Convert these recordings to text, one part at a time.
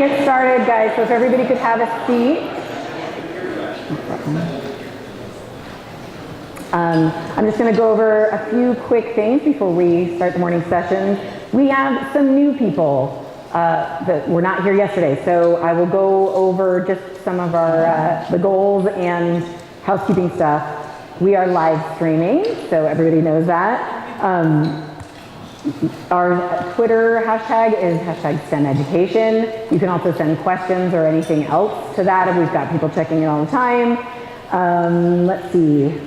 get started, guys, so if everybody could have a seat. I'm just going to go over a few quick things before we start the morning sessions. We have some new people that were not here yesterday, so I will go over just some of our the goals and housekeeping stuff. We are live streaming, so everybody knows that. Our Twitter hashtag is #STEMeducation. You can also send questions or anything else to that, and we've got people checking it all the time. Let's see.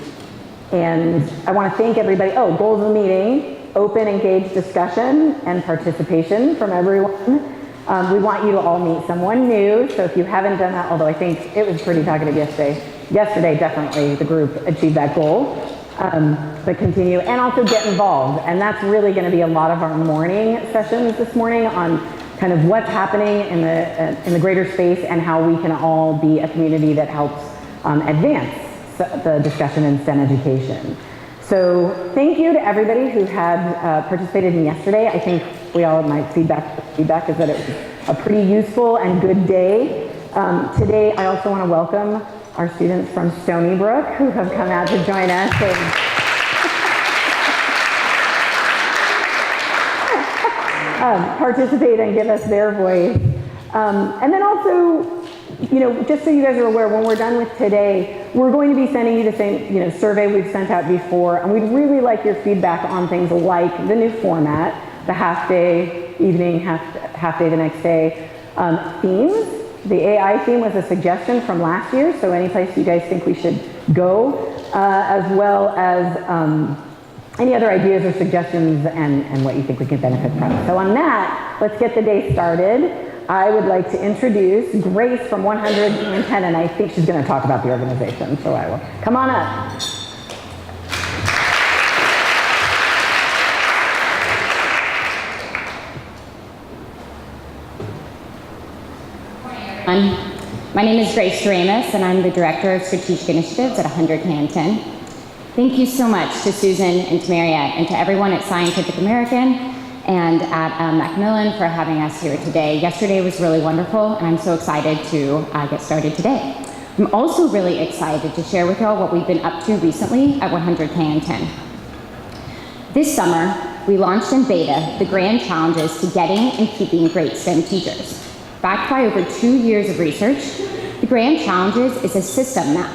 And I want to thank everybody. Oh, goals of the meeting: open, engaged discussion and participation from everyone. We want you to all meet someone new, so if you haven't done that, although I think it was pretty talkative yesterday definitely the group achieved that goal, but continue, and also get involved. And that's really going to be a lot of our morning sessions this morning on kind of what's happening in the greater space and how we can all be a community that helps advance the discussion in STEM education. So thank you to everybody who had participated in yesterday. I think my feedback is that it was a pretty useful and good day. Today I also want to welcome our students from Stony Brook who have come out to join us and participate and give us their voice. And then also, just so you guys are aware, when we're done with today, we're going to be sending you the same, survey we've sent out before, and we'd really like your feedback on things like the new format, the half day, evening, half day the next day, themes. The AI theme was a suggestion from last year, so any place you guys think we should go, as well as any other ideas or suggestions and what you think we can benefit from. So on that, let's get the day started. I would like to introduce Grace from 110, and I think she's going to talk about the organization, so I will. Come on up. My name is Grace Ramos, and I'm the Director of Strategic Initiatives at 110. Thank you so much to Susan and to Mariette and to everyone at Scientific American and at Macmillan for having us here today. Yesterday was really wonderful, and I'm so excited to get started today. I'm also really excited to share with y'all what we've been up to recently at 100K10. This summer, we launched in beta the grand challenges to getting and keeping great STEM teachers. Backed by over 2 years of research, the Grand Challenges is a system map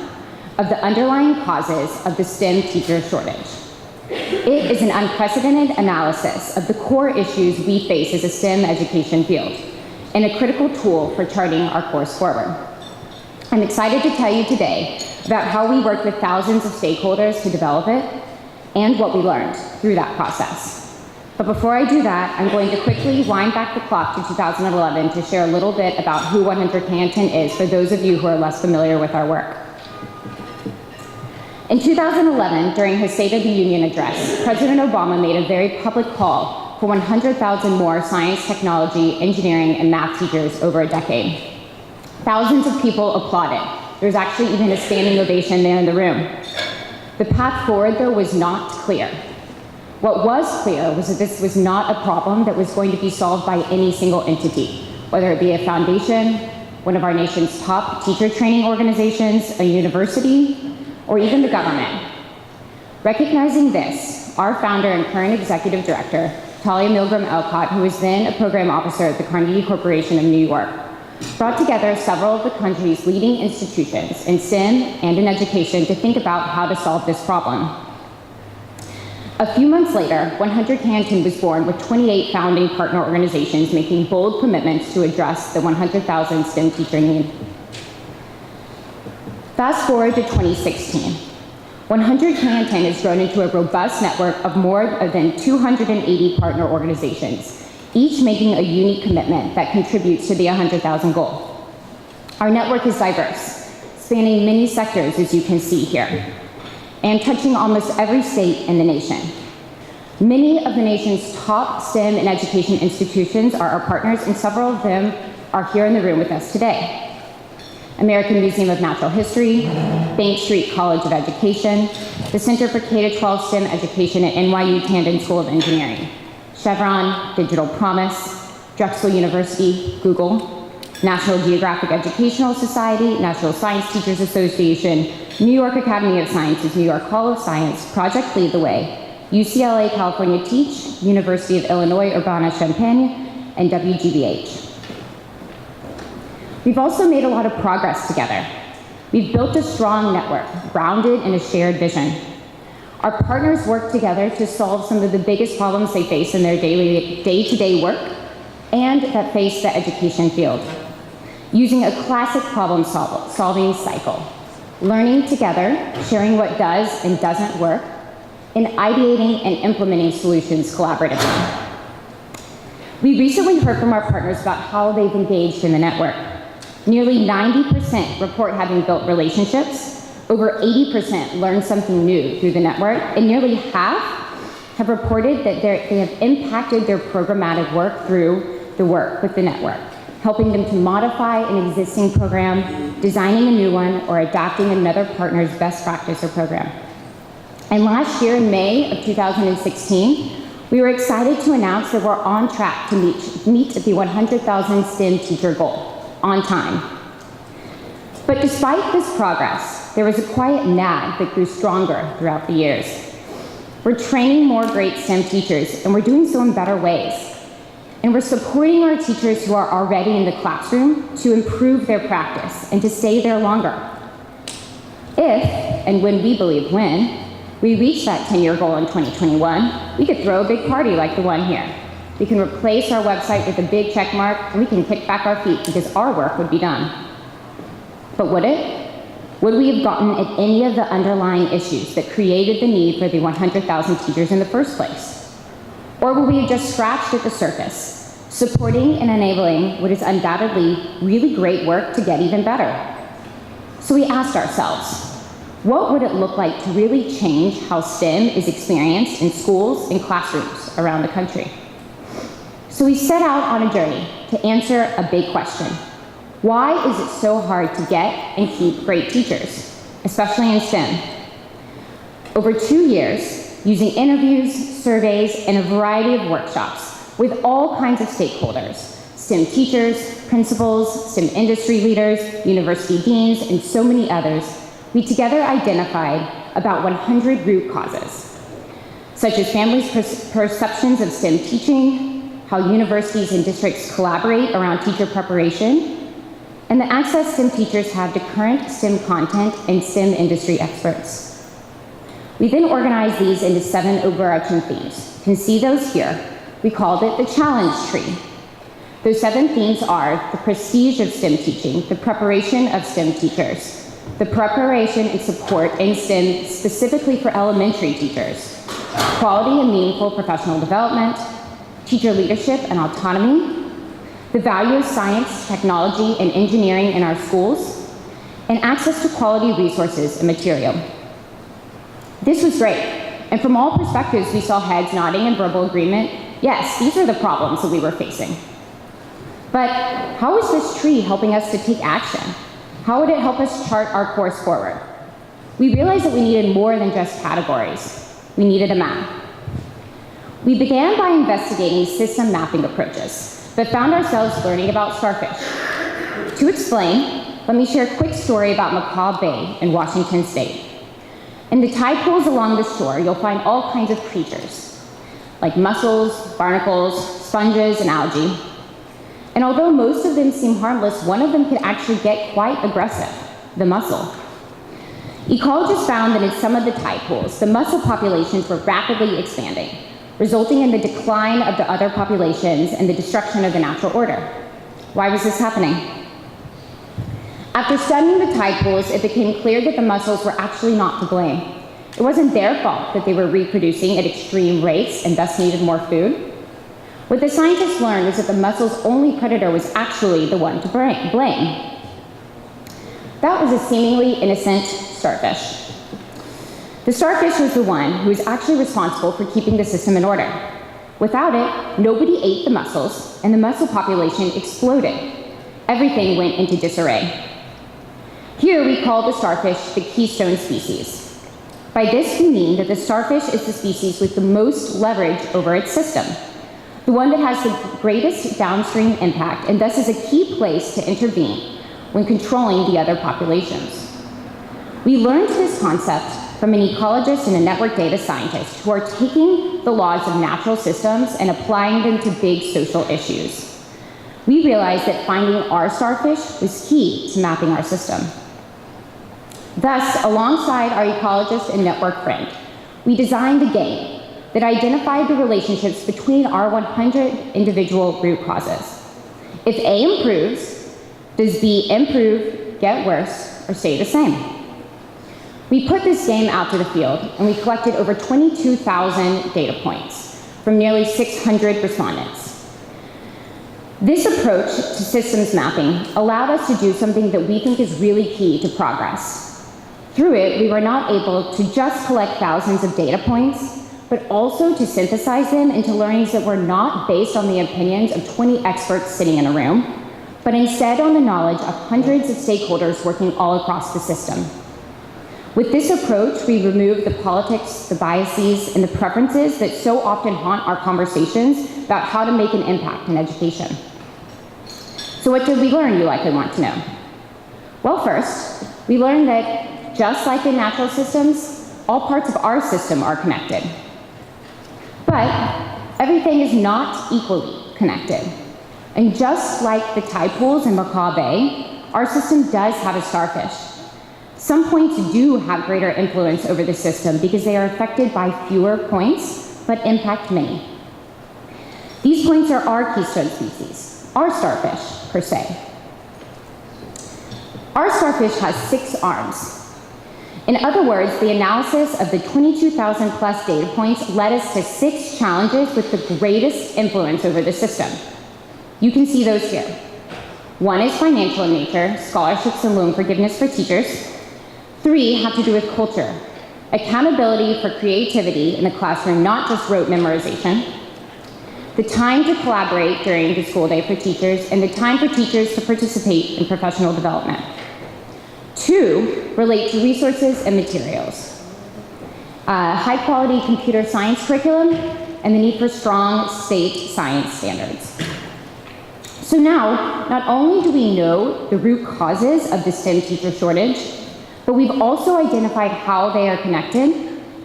of the underlying causes of the STEM teacher shortage. It is an unprecedented analysis of the core issues we face as a STEM education field, and a critical tool for charting our course forward. I'm excited to tell you today about how we worked with thousands of stakeholders to develop it, and what we learned through that process. But before I do that, I'm going to quickly wind back the clock to 2011 to share a little bit about who 100K10 is for those of you who are less familiar with our work. In 2011, during his State of the Union address, President Obama made a very public call for 100,000 more science, technology, engineering, and math teachers over a decade. Thousands of people applauded. There was actually even a standing ovation there in the room. The path forward, though, was not clear. What was clear was that this was not a problem that was going to be solved by any single entity, whether it be a foundation, one of our nation's top teacher training organizations, a university, or even the government. Recognizing this, our founder and current executive director, Talia Milgram Elcott, who was then a program officer at the Carnegie Corporation of New York, brought together several of the country's leading institutions in STEM and in education to think about how to solve this problem. A few months later, 100K10 was born with 28 founding partner organizations making bold commitments to address the 100,000 STEM teacher need. Fast forward to 2016. 100K10 has grown into a robust network of more than 280 partner organizations, each making a unique commitment that contributes to the 100,000 goal. Our network is diverse, spanning many sectors, as you can see here, and touching almost every state in the nation. Many of the nation's top STEM and education institutions are our partners, and several of them are here in the room with us today. American Museum of Natural History, Bank Street College of Education, the Center for K-12 STEM Education at NYU Tandon School of Engineering, Chevron, Digital Promise, Drexel University, Google, National Geographic Educational Society, National Science Teachers Association, New York Academy of Sciences, New York Hall of Science, Project Lead the Way, UCLA California Teach, University of Illinois Urbana-Champaign, and WGBH. We've also made a lot of progress together. We've built a strong network, grounded in a shared vision. Our partners work together to solve some of the biggest problems they face in their day-to-day work and that face the education field, using a classic problem-solving cycle, learning together, sharing what does and doesn't work, and ideating and implementing solutions collaboratively. We recently heard from our partners about how they've engaged in the network. Nearly 90% report having built relationships, over 80% learned something new through the network, and nearly half have reported that they have impacted their programmatic work through the work with the network, helping them to modify an existing program, designing a new one, or adapting another partner's best practice or program. And last year, in May of 2016, we were excited to announce that we're on track to meet the 100,000 STEM teacher goal on time. But despite this progress, there was a quiet nag that grew stronger throughout the years. We're training more great STEM teachers, and we're doing so in better ways. And we're supporting our teachers who are already in the classroom to improve their practice and to stay there longer. If, and when we believe when, we reach that 10-year goal in 2021, we could throw a big party like the one here. We can replace our website with a big check mark, and we can kick back our feet because our work would be done. But would it? Would we have gotten at any of the underlying issues that created the need for the 100,000 teachers in the first place? Or would we have just scratched at the surface, supporting and enabling what is undoubtedly really great work to get even better? So we asked ourselves, what would it look like to really change how STEM is experienced in schools and classrooms around the country? So we set out on a journey to answer a big question. Why is it so hard to get and keep great teachers, especially in STEM? Over 2 years, using interviews, surveys, and a variety of workshops with all kinds of stakeholders, STEM teachers, principals, STEM industry leaders, university deans, and so many others, we together identified about 100 root causes, such as families' perceptions of STEM teaching, how universities and districts collaborate around teacher preparation, and the access STEM teachers have to current STEM content and STEM industry experts. We then organized these into 7 overarching themes. You can see those here. We called it the challenge tree. Those 7 themes are the prestige of STEM teaching, the preparation of STEM teachers, the preparation and support in STEM specifically for elementary teachers, quality and meaningful professional development, teacher leadership and autonomy, the value of science, technology, and engineering in our schools, and access to quality resources and material. This was great, and from all perspectives, we saw heads nodding in verbal agreement. Yes, these are the problems that we were facing. But how is this tree helping us to take action? How would it help us chart our course forward? We realized that we needed more than just categories. We needed a map. We began by investigating system mapping approaches, but found ourselves learning about starfish. To explain, let me share a quick story about Macaw Bay in Washington State. In the tide pools along the shore, you'll find all kinds of creatures, like mussels, barnacles, sponges, and algae. And although most of them seem harmless, one of them can actually get quite aggressive, the mussel. Ecologists found that in some of the tide pools, the mussel populations were rapidly expanding, resulting in the decline of the other populations and the destruction of the natural order. Why was this happening? After studying the tide pools, it became clear that the mussels were actually not to blame. It wasn't their fault that they were reproducing at extreme rates and thus needed more food. What the scientists learned was that the mussel's only predator was actually the one to blame. That was a seemingly innocent starfish. The starfish was the one who was actually responsible for keeping the system in order. Without it, nobody ate the mussels, and the mussel population exploded. Everything went into disarray. Here we call the starfish the keystone species. By this we mean that the starfish is the species with the most leverage over its system. the one that has the greatest downstream impact and thus is a key place to intervene when controlling the other populations. We learned this concept from an ecologist and a network data scientist who are taking the laws of natural systems and applying them to big social issues. We realized that finding our starfish was key to mapping our system. Thus, alongside our ecologist and network friend, we designed a game that identified the relationships between our 100 individual root causes. If A improves, does B improve, get worse, or stay the same? We put this game out to the field, and we collected over 22,000 data points from nearly 600 respondents. This approach to systems mapping allowed us to do something that we think is really key to progress. Through it, we were not able to just collect thousands of data points, but also to synthesize them into learnings that were not based on the opinions of 20 experts sitting in a room, but instead on the knowledge of hundreds of stakeholders working all across the system. With this approach, we removed the politics, the biases, and the preferences that so often haunt our conversations about how to make an impact in education. So what did we learn, you likely want to know? Well, first, we learned that just like in natural systems, all parts of our system are connected. But everything is not equally connected. And just like the tide pools in Macaw Bay, our system does have a starfish. Some points do have greater influence over the system because they are affected by fewer points, but impact many. These points are our keystone species, our starfish, per se. Our starfish has 6 arms. In other words, the analysis of the 22,000 plus data points led us to 6 challenges with the greatest influence over the system. You can see those here. 1 is financial in nature, scholarships and loan forgiveness for teachers. 3 have to do with culture, accountability for creativity in the classroom, not just rote memorization, the time to collaborate during the school day for teachers, and the time for teachers to participate in professional development. 2 relate to resources and materials, high-quality computer science curriculum, and the need for strong state science standards. So now, not only do we know the root causes of the STEM teacher shortage, but we've also identified how they are connected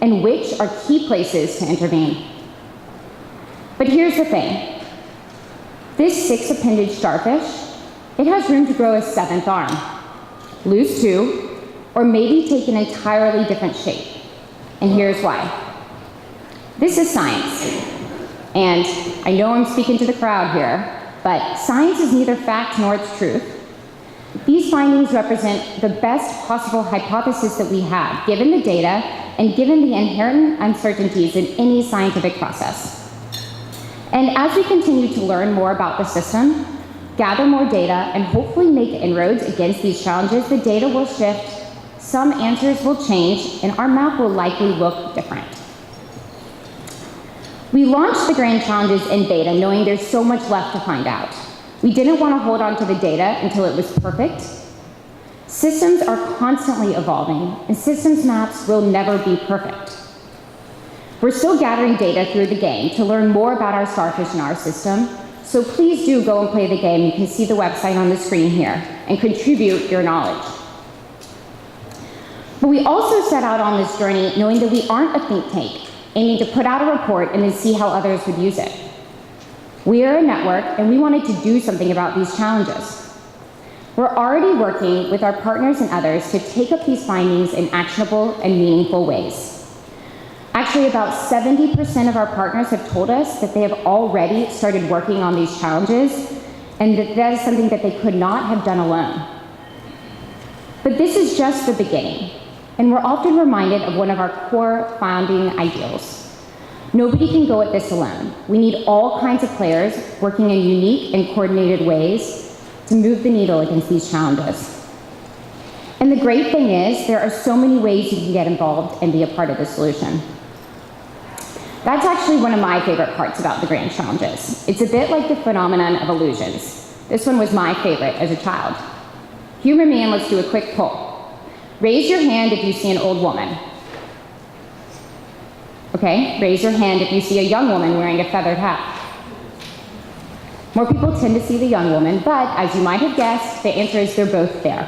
and which are key places to intervene. But here's the thing. This 6-appendage starfish, it has room to grow a 7th arm, lose 2, or maybe take an entirely different shape. And here's why. This is science. And I know I'm speaking to the crowd here, but science is neither fact nor its truth. These findings represent the best possible hypothesis that we have, given the data and given the inherent uncertainties in any scientific process. And as we continue to learn more about the system, gather more data, and hopefully make inroads against these challenges, the data will shift, some answers will change, and our map will likely look different. We launched the grand challenges in beta knowing there's so much left to find out. We didn't want to hold on to the data until it was perfect. Systems are constantly evolving, and systems maps will never be perfect. We're still gathering data through the game to learn more about our starfish and our system, so please do go and play the game. You can see the website on the screen here and contribute your knowledge. But we also set out on this journey knowing that we aren't a think tank, aiming to put out a report and then see how others would use it. We are a network, and we wanted to do something about these challenges. We're already working with our partners and others to take up these findings in actionable and meaningful ways. Actually, about 70% of our partners have told us that they have already started working on these challenges, and that is something that they could not have done alone. But this is just the beginning, and we're often reminded of one of our core founding ideals. Nobody can go at this alone. We need all kinds of players working in unique and coordinated ways to move the needle against these challenges. And the great thing is, there are so many ways you can get involved and be a part of the solution. That's actually one of my favorite parts about the grand challenges. It's a bit like the phenomenon of illusions. This one was my favorite as a child. Humor me and let's do a quick poll. Raise your hand if you see an old woman. Okay, raise your hand if you see a young woman wearing a feathered hat. More people tend to see the young woman, but as you might have guessed, the answer is they're both there.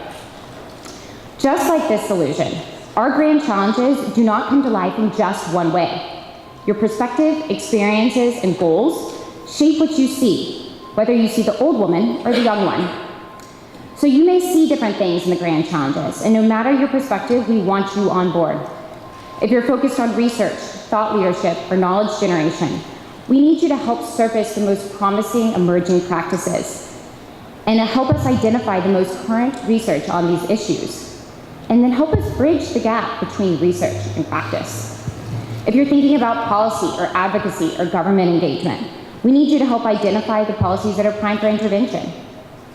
Just like this solution, our grand challenges do not come to life in just one way. Your perspective, experiences, and goals shape what you see, whether you see the old woman or the young one. So you may see different things in the grand challenges, and no matter your perspective, we want you on board. If you're focused on research, thought leadership, or knowledge generation, we need you to help surface the most promising emerging practices and to help us identify the most current research on these issues, and then help us bridge the gap between research and practice. If you're thinking about policy or advocacy or government engagement, we need you to help identify the policies that are primed for intervention.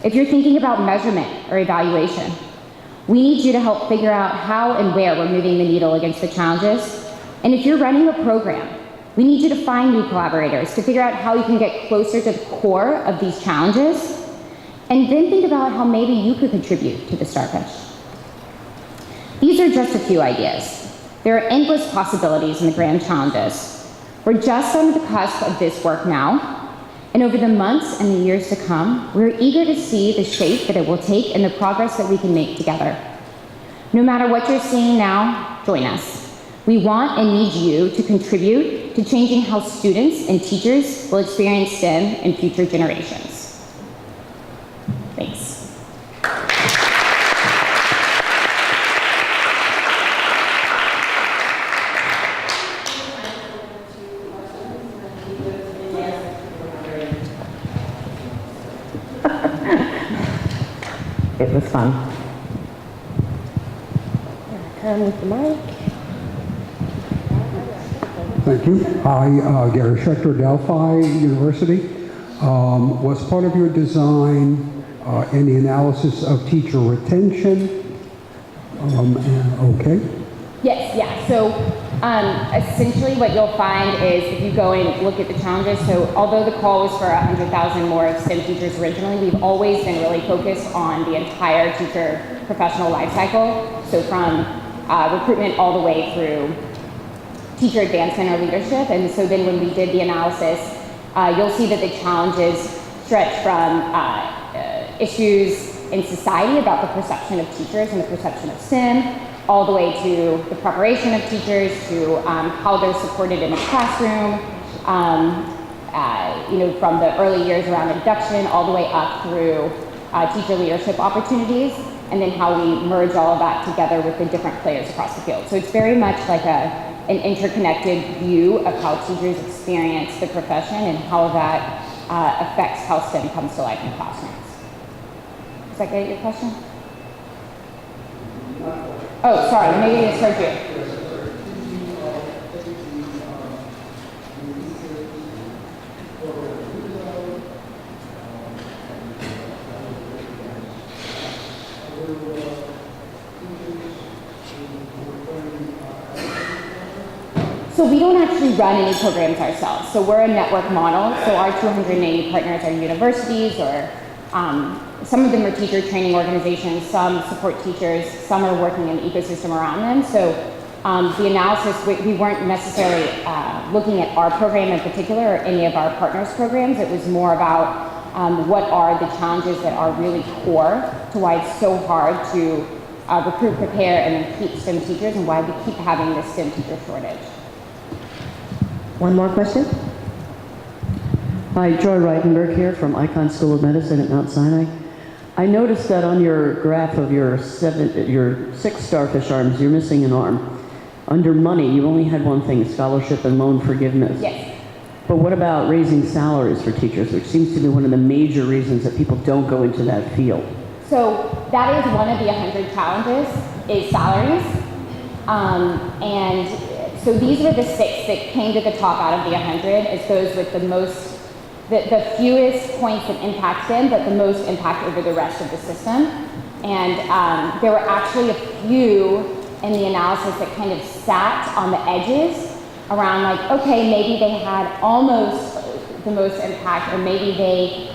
If you're thinking about measurement or evaluation, we need you to help figure out how and where we're moving the needle against the challenges. And if you're running a program, we need you to find new collaborators to figure out how you can get closer to the core of these challenges, and then think about how maybe you could contribute to the starfish. These are just a few ideas. There are endless possibilities in the grand challenges. We're just on the cusp of this work now, and over the months and the years to come, we're eager to see the shape that it will take and the progress that we can make together. No matter what you're seeing now, join us. We want and need you to contribute to changing how students and teachers will experience STEM in future generations. Thanks. It was fun. Come with the mic. Thank you. Hi, Gary Schechter, Delphi University. Was part of your design in the analysis of teacher retention? Okay. Yes, yeah. So essentially what you'll find is if you go and look at the challenges, so although the call was for 100,000 more STEM teachers originally, we've always been really focused on the entire teacher professional life cycle. So from recruitment all the way through teacher advancement or leadership. And so then when we did the analysis, you'll see that the challenges stretch from issues in society about the perception of teachers and the perception of STEM, all the way to the preparation of teachers, to how they're supported in a classroom, from the early years around induction all the way up through teacher leadership opportunities, and then how we merge all of that together with the different players across the field. So it's very much like an interconnected view of how teachers experience the profession and how that affects how STEM comes to life in classrooms. Does that get your question? Oh, sorry, maybe I misheard you. So we don't actually run any programs ourselves. So we're a network model. So our 280 partners are universities, or some of them are teacher training organizations, some support teachers, some are working in the ecosystem around them. So the analysis, we weren't necessarily looking at our program in particular or any of our partners' programs. It was more about what are the challenges that are really core to why it's so hard to recruit, prepare, and then keep STEM teachers, and why we keep having this STEM teacher shortage. One more question? Hi, Joy Reitenberg here from Icahn School of Medicine at Mount Sinai. I noticed that on your graph of your 6 starfish arms, you're missing an arm. Under money, you only had one thing, scholarship and loan forgiveness. Yes. But what about raising salaries for teachers, which seems to be one of the major reasons that people don't go into that field? So that is one of the 100 challenges, is salaries. And so these were the 6 that came to the top out of the 100 as those with the fewest points that impact them, but the most impact over the rest of the system. And there were actually a few in the analysis that kind of sat on the edges around like, okay, maybe they had almost the most impact, or maybe they,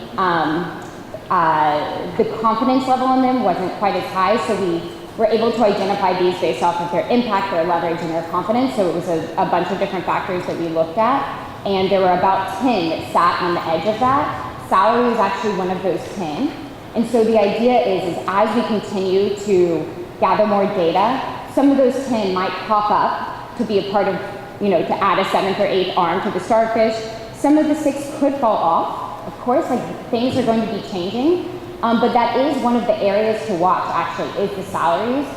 the confidence level in them wasn't quite as high, so we were able to identify these based off of their impact, their leverage, and their confidence. So it was a bunch of different factors that we looked at, and there were about 10 that sat on the edge of that. salary is actually one of those 10. And so the idea is as we continue to gather more data, some of those 10 might pop up to be a part of, to add a 7th or 8th arm to the starfish. Some of the 6 could fall off. Of course, like things are going to be changing, but that is one of the areas to watch actually, is the salaries.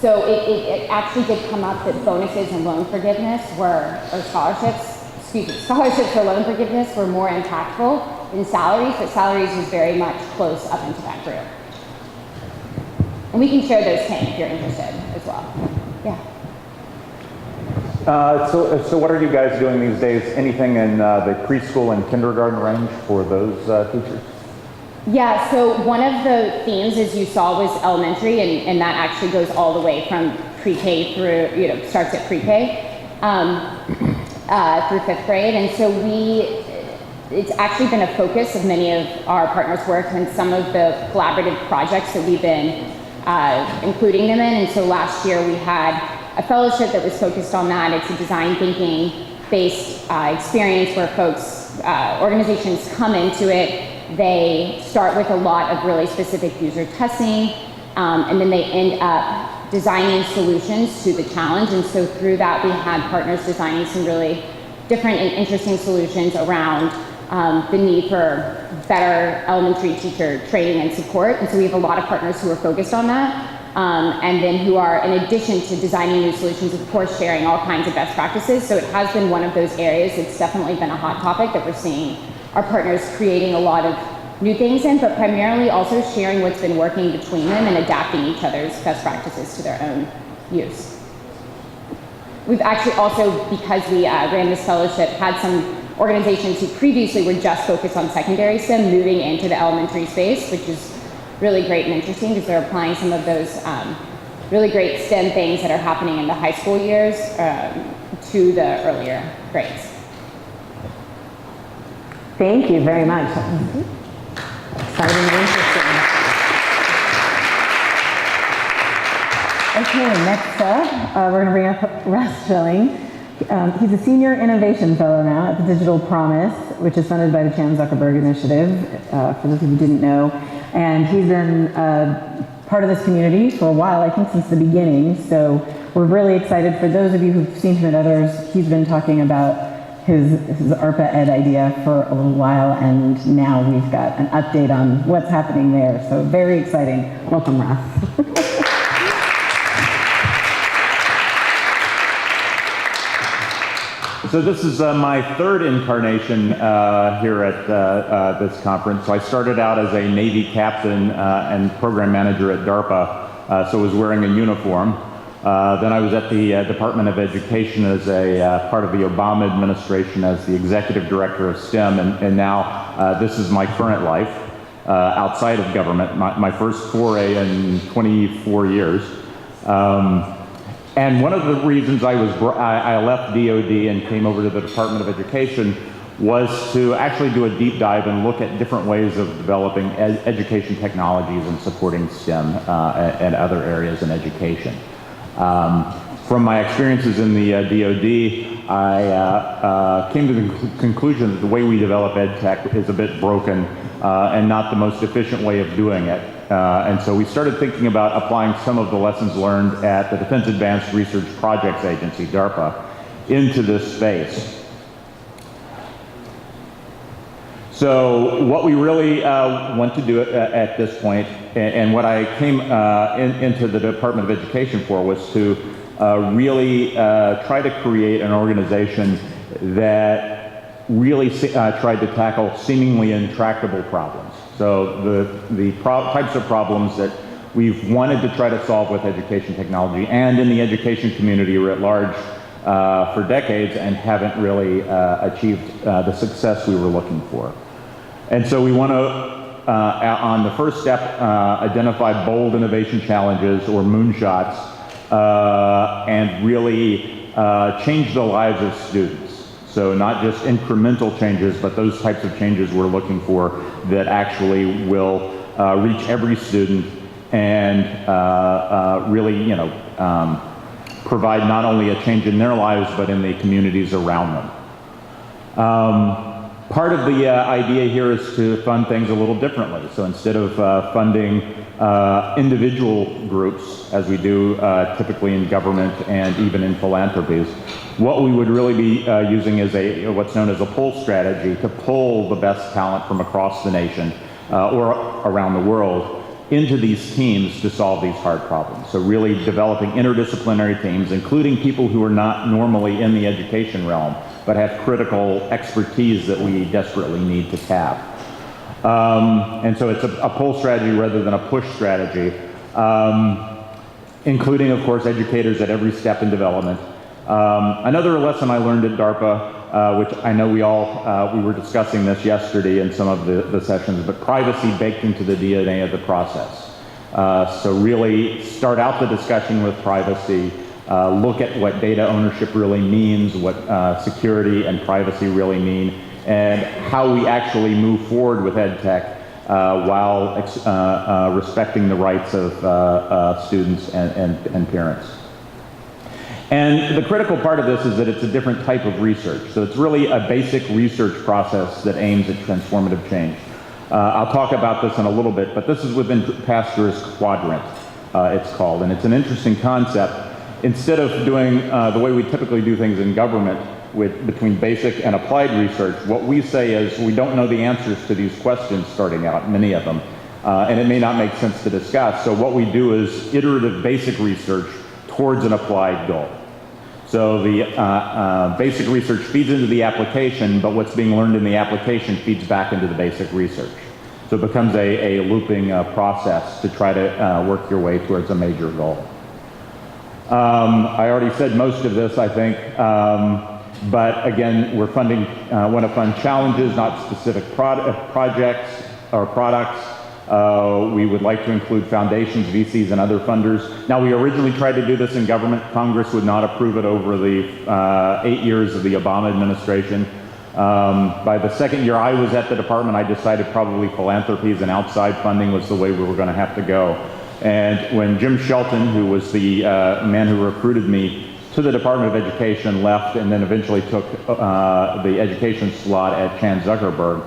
So it actually did come up that bonuses and loan forgiveness scholarships for loan forgiveness were more impactful than salaries, but salaries was very much close up into that group. And we can share those 10 if you're interested as well. Yeah. So what are you guys doing these days? Anything in the preschool and kindergarten range for those teachers? Yeah, so one of the themes, as you saw, was elementary, and that actually goes all the way from pre-K through, starts at pre-K through 5th grade. And so it's actually been a focus of many of our partners' work and some of the collaborative projects that we've been including them in. And so last year we had a fellowship that was focused on that. It's a design thinking based experience where organizations come into it. They start with a lot of really specific user testing, and then they end up designing solutions to the challenge. And so through that, we had partners designing some really different and interesting solutions around the need for better elementary teacher training and support. And so we have a lot of partners who are focused on that, and then who are, in addition to designing new solutions, of course, sharing all kinds of best practices. So it has been one of those areas. It's definitely been a hot topic that we're seeing our partners creating a lot of new things in, but primarily also sharing what's been working between them and adapting each other's best practices to their own use. We've actually also, because we ran this fellowship, had some organizations who previously were just focused on secondary STEM moving into the elementary space, which is really great and interesting because they're applying some of those really great STEM things that are happening in the high school years to the earlier grades. Thank you very much. Exciting and interesting. Okay, next up, we're going to bring up Russ Schilling. He's a Senior Innovation Fellow now at the Digital Promise, which is funded by the Chan Zuckerberg Initiative, for those of you who didn't know. And he's been part of this community for a while, I think since the beginning. So we're really excited. For those of you who've seen him at others, he's been talking about his ARPA Ed idea for a little while, and now we've got an update on what's happening there. So very exciting. Welcome, Russ. So this is my third incarnation here at this conference. So I started out as a Navy captain and program manager at DARPA, so was wearing a uniform. Then I was at the Department of Education as a part of the Obama administration as the executive director of STEM, and now this is my current life outside of government, my first foray in 24 years. And one of the reasons I left DOD and came over to the Department of Education was to actually do a deep dive and look at different ways of developing education technologies and supporting STEM and other areas in education. From my experiences in the DOD, I came to the conclusion that the way we develop ed tech is a bit broken and not the most efficient way of doing it. And so we started thinking about applying some of the lessons learned at the Defense Advanced Research Projects Agency, DARPA, into this space. So what we really want to do at this point, and what I came into the Department of Education for, was to really try to create an organization that really tried to tackle seemingly intractable problems. So the types of problems that we've wanted to try to solve with education technology and in the education community writ large for decades, and haven't really achieved the success we were looking for. And so we want to, on the first step, identify bold innovation challenges or moonshots and really change the lives of students. So not just incremental changes, but those types of changes we're looking for that actually will reach every student and really, provide not only a change in their lives, but in the communities around them. Part of the idea here is to fund things a little differently. So instead of funding individual groups, as we do typically in government and even in philanthropies, what we would really be using is what's known as a pull strategy to pull the best talent from across the nation or around the world into these teams to solve these hard problems. So really developing interdisciplinary teams, including people who are not normally in the education realm, but have critical expertise that we desperately need to tap. And so it's a pull strategy rather than a push strategy, including, of course, educators at every step in development. Another lesson I learned at DARPA, which I know we were discussing this yesterday in some of the sessions, but privacy baked into the DNA of the process. So really start out the discussion with privacy, look at what data ownership really means, what security and privacy really mean, and how we actually move forward with ed tech while respecting the rights of students and parents. And the critical part of this is that it's a different type of research. So it's really a basic research process that aims at transformative change. I'll talk about this in a little bit, but this is within Pastor's Quadrant, it's called, and it's an interesting concept. Instead of doing the way we typically do things in government between basic and applied research, what we say is we don't know the answers to these questions starting out, many of them, and it may not make sense to discuss. So what we do is iterative basic research towards an applied goal. So the basic research feeds into the application, but what's being learned in the application feeds back into the basic research. So it becomes a looping process to try to work your way towards a major goal. I already said most of this, I think, but again, we're funding, want to fund challenges, not specific projects or products. We would like to include foundations, VCs, and other funders. Now, we originally tried to do this in government. Congress would not approve it over the 8 years of the Obama administration. By the second year I was at the department, I decided probably philanthropies and outside funding was the way we were going to have to go. And when Jim Shelton, who was the man who recruited me to the Department of Education, left and then eventually took the education slot at Chan Zuckerberg,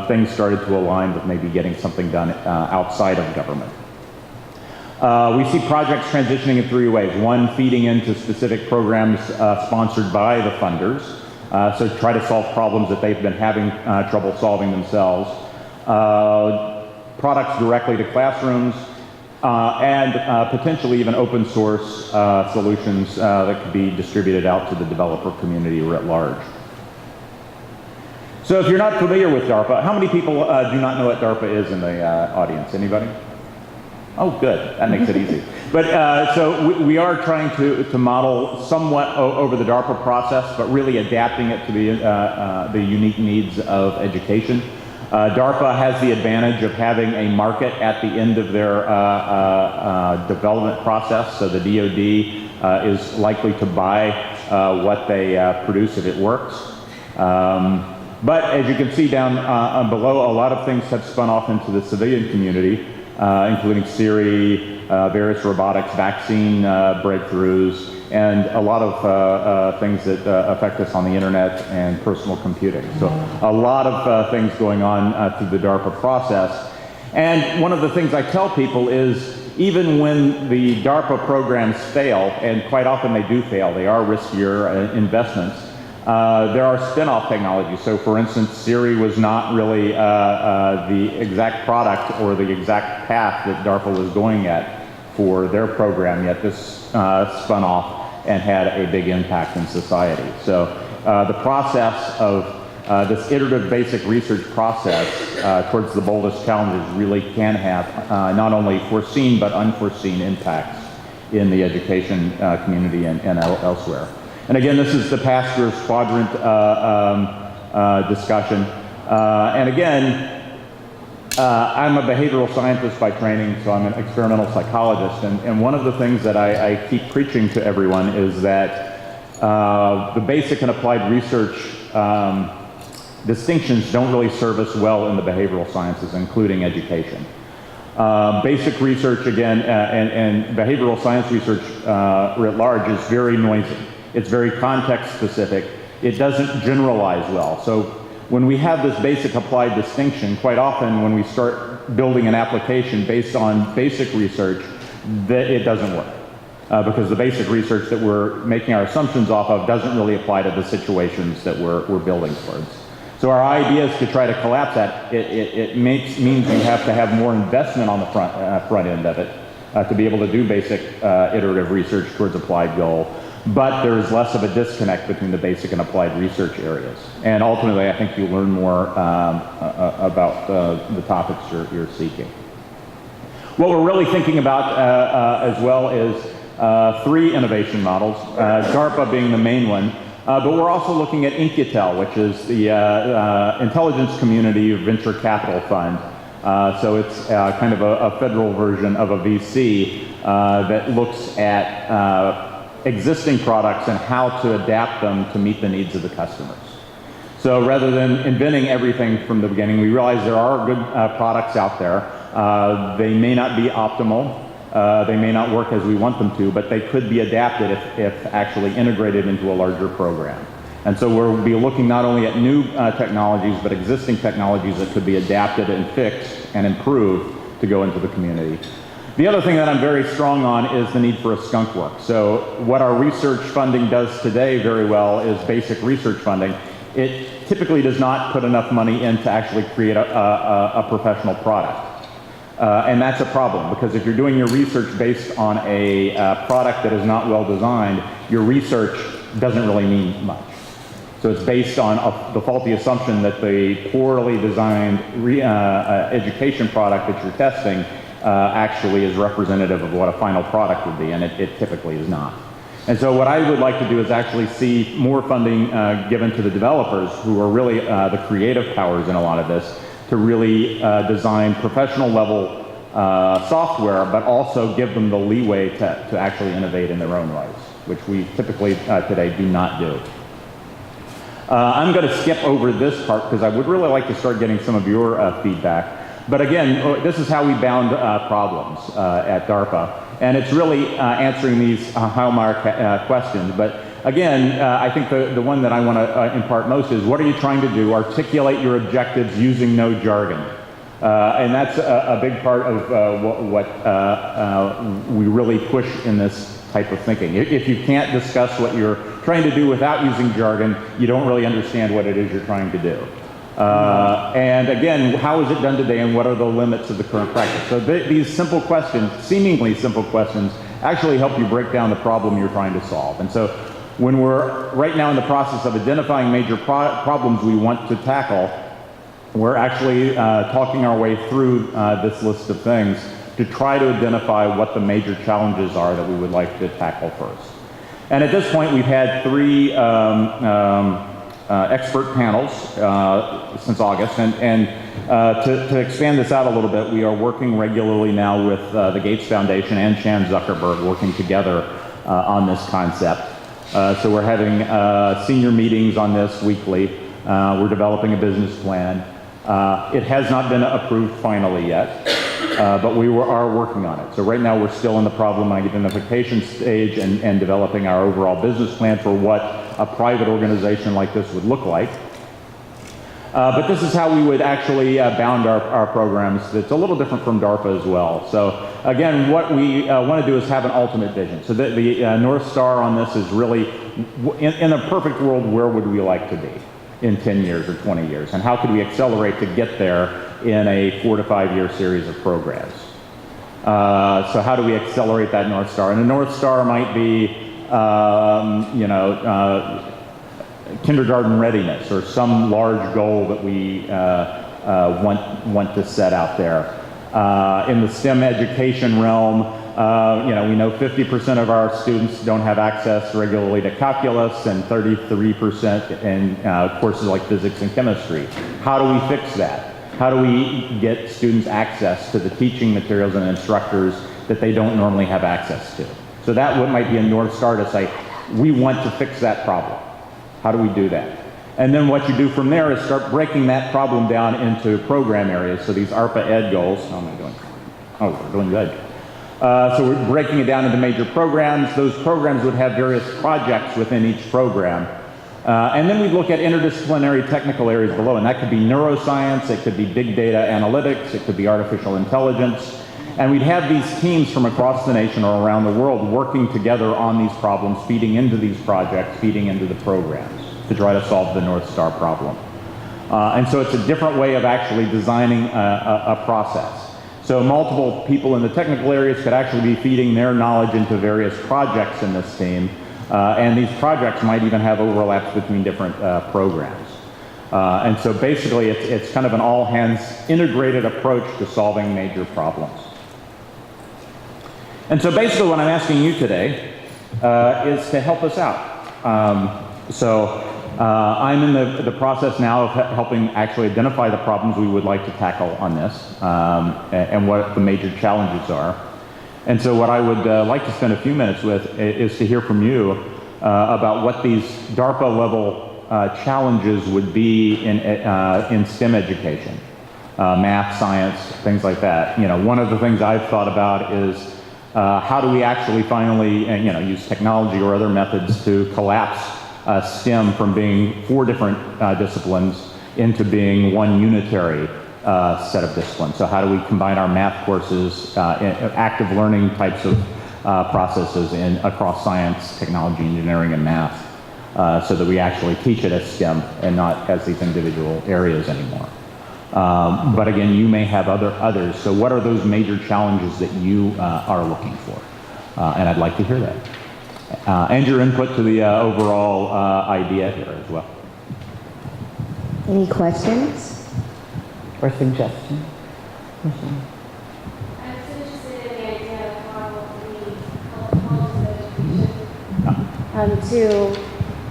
things started to align with maybe getting something done outside of government. We see projects transitioning in three ways. One, feeding into specific programs sponsored by the funders, so try to solve problems that they've been having trouble solving themselves. Products directly to classrooms, and potentially even open source solutions that could be distributed out to the developer community writ large. So if you're not familiar with DARPA, how many people do not know what DARPA is in the audience? Anybody? Oh, good. That makes it easy. But so we are trying to model somewhat over the DARPA process, but really adapting it to the unique needs of education. DARPA has the advantage of having a market at the end of their development process, so the DoD is likely to buy what they produce if it works. But as you can see down below, a lot of things have spun off into the civilian community, including Siri, various robotics, vaccine breakthroughs, and a lot of things that affect us on the internet and personal computing. So a lot of things going on through the DARPA process. And one of the things I tell people is even when the DARPA programs fail, and quite often they do fail, they are riskier investments, there are spin-off technologies. So for instance, Siri was not really the exact product or the exact path that DARPA was going at for their program, yet this spun off and had a big impact in society. So the process of this iterative basic research process towards the boldest challenges really can have not only foreseen but unforeseen impacts in the education community and elsewhere. And again, this is the Pastor's Quadrant discussion. And again, I'm a behavioral scientist by training, so I'm an experimental psychologist. And one of the things that I keep preaching to everyone is that the basic and applied research distinctions don't really serve us well in the behavioral sciences, including education. Basic research, again, and behavioral science research writ large is very noisy. It's very context specific. It doesn't generalize well. So when we have this basic applied distinction, quite often when we start building an application based on basic research, that it doesn't work. Because the basic research that we're making our assumptions off of doesn't really apply to the situations that we're building towards. So our idea is to try to collapse that. It means you have to have more investment on the front end of it to be able to do basic iterative research towards applied goal. But there's less of a disconnect between the basic and applied research areas. And ultimately, I think you'll learn more about the topics you're seeking. What we're really thinking about as well is 3 innovation models, DARPA being the main one, but we're also looking at Incutel, which is the Intelligence Community Venture Capital Fund. So it's kind of a federal version of a VC that looks at existing products and how to adapt them to meet the needs of the customers. So rather than inventing everything from the beginning, we realize there are good products out there. They may not be optimal. They may not work as we want them to, but they could be adapted if actually integrated into a larger program. And so we'll be looking not only at new technologies, but existing technologies that could be adapted and fixed and improved to go into the community. The other thing that I'm very strong on is the need for a skunk work. So what our research funding does today very well is basic research funding. It typically does not put enough money in to actually create a professional product. And that's a problem, because if you're doing your research based on a product that is not well designed, your research doesn't really mean much. So it's based on the faulty assumption that the poorly designed education product that you're testing actually is representative of what a final product would be, and it typically is not. And so what I would like to do is actually see more funding given to the developers, who are really the creative powers in a lot of this, to really design professional level software, but also give them the leeway to actually innovate in their own rights, which we typically today do not do. I'm going to skip over this part because I would really like to start getting some of your feedback. But again, this is how we bound problems at DARPA. And it's really answering these how-mark questions. But again, I think the one that I want to impart most is, what are you trying to do? Articulate your objectives using no jargon. And that's a big part of what we really push in this type of thinking. If you can't discuss what you're trying to do without using jargon, you don't really understand what it is you're trying to do. And again, how is it done today, and what are the limits of the current practice? So these simple questions, seemingly simple questions, actually help you break down the problem you're trying to solve. And so when we're right now in the process of identifying major problems we want to tackle, we're actually talking our way through this list of things to try to identify what the major challenges are that we would like to tackle first. And at this point, we've had 3 expert panels since August, and to expand this out a little bit, we are working regularly now with the Gates Foundation and Chan Zuckerberg working together on this concept. So we're having senior meetings on this weekly. We're developing a business plan. It has not been approved finally yet, but we are working on it. So right now we're still in the problem identification stage and developing our overall business plan for what a private organization like this would look like. But this is how we would actually bound our programs. It's a little different from DARPA as well. So again, what we want to do is have an ultimate vision. So the North Star on this is really, in a perfect world, where would we like to be in 10 years or 20 years? And how could we accelerate to get there in a 4 to 5 year series of programs? So how do we accelerate that North Star? And the North Star might be kindergarten readiness, or some large goal that we want to set out there. In the STEM education realm, we know 50% of our students don't have access regularly to calculus, and 33% in courses like physics and chemistry. How do we fix that? How do we get students access to the teaching materials and instructors that they don't normally have access to? So that might be a North Star to say, we want to fix that problem. How do we do that? And then what you do from there is start breaking that problem down into program areas. So these ARPA Ed goals, how am I doing? Oh, we're doing good. So we're breaking it down into major programs. Those programs would have various projects within each program. And then we'd look at interdisciplinary technical areas below, and that could be neuroscience, it could be big data analytics, it could be artificial intelligence. And we'd have these teams from across the nation or around the world working together on these problems, feeding into these projects, feeding into the programs to try to solve the North Star problem. And so it's a different way of actually designing a process. So multiple people in the technical areas could actually be feeding their knowledge into various projects in this team. And these projects might even have overlaps between different programs. And so basically it's kind of an all-hands integrated approach to solving major problems. And so basically what I'm asking you today is to help us out. I'm in the process now of helping actually identify the problems we would like to tackle on this and what the major challenges are. And so what I would like to spend a few minutes with is to hear from you about what these DARPA level challenges would be in STEM education, math, science, things like that. You know, one of the things I've thought about is how do we actually finally, use technology or other methods to collapse STEM from being 4 different disciplines into being one unitary set of disciplines. So how do we combine our math courses, active learning types of processes across science, technology, engineering, and math, so that we actually teach it as STEM and not as these individual areas anymore. But again, you may have others. So what are those major challenges that you are looking for? And I'd like to hear that. And your input to the overall idea here as well. Any questions? Or suggestions? I'm so interested in the idea of how we help colleges education.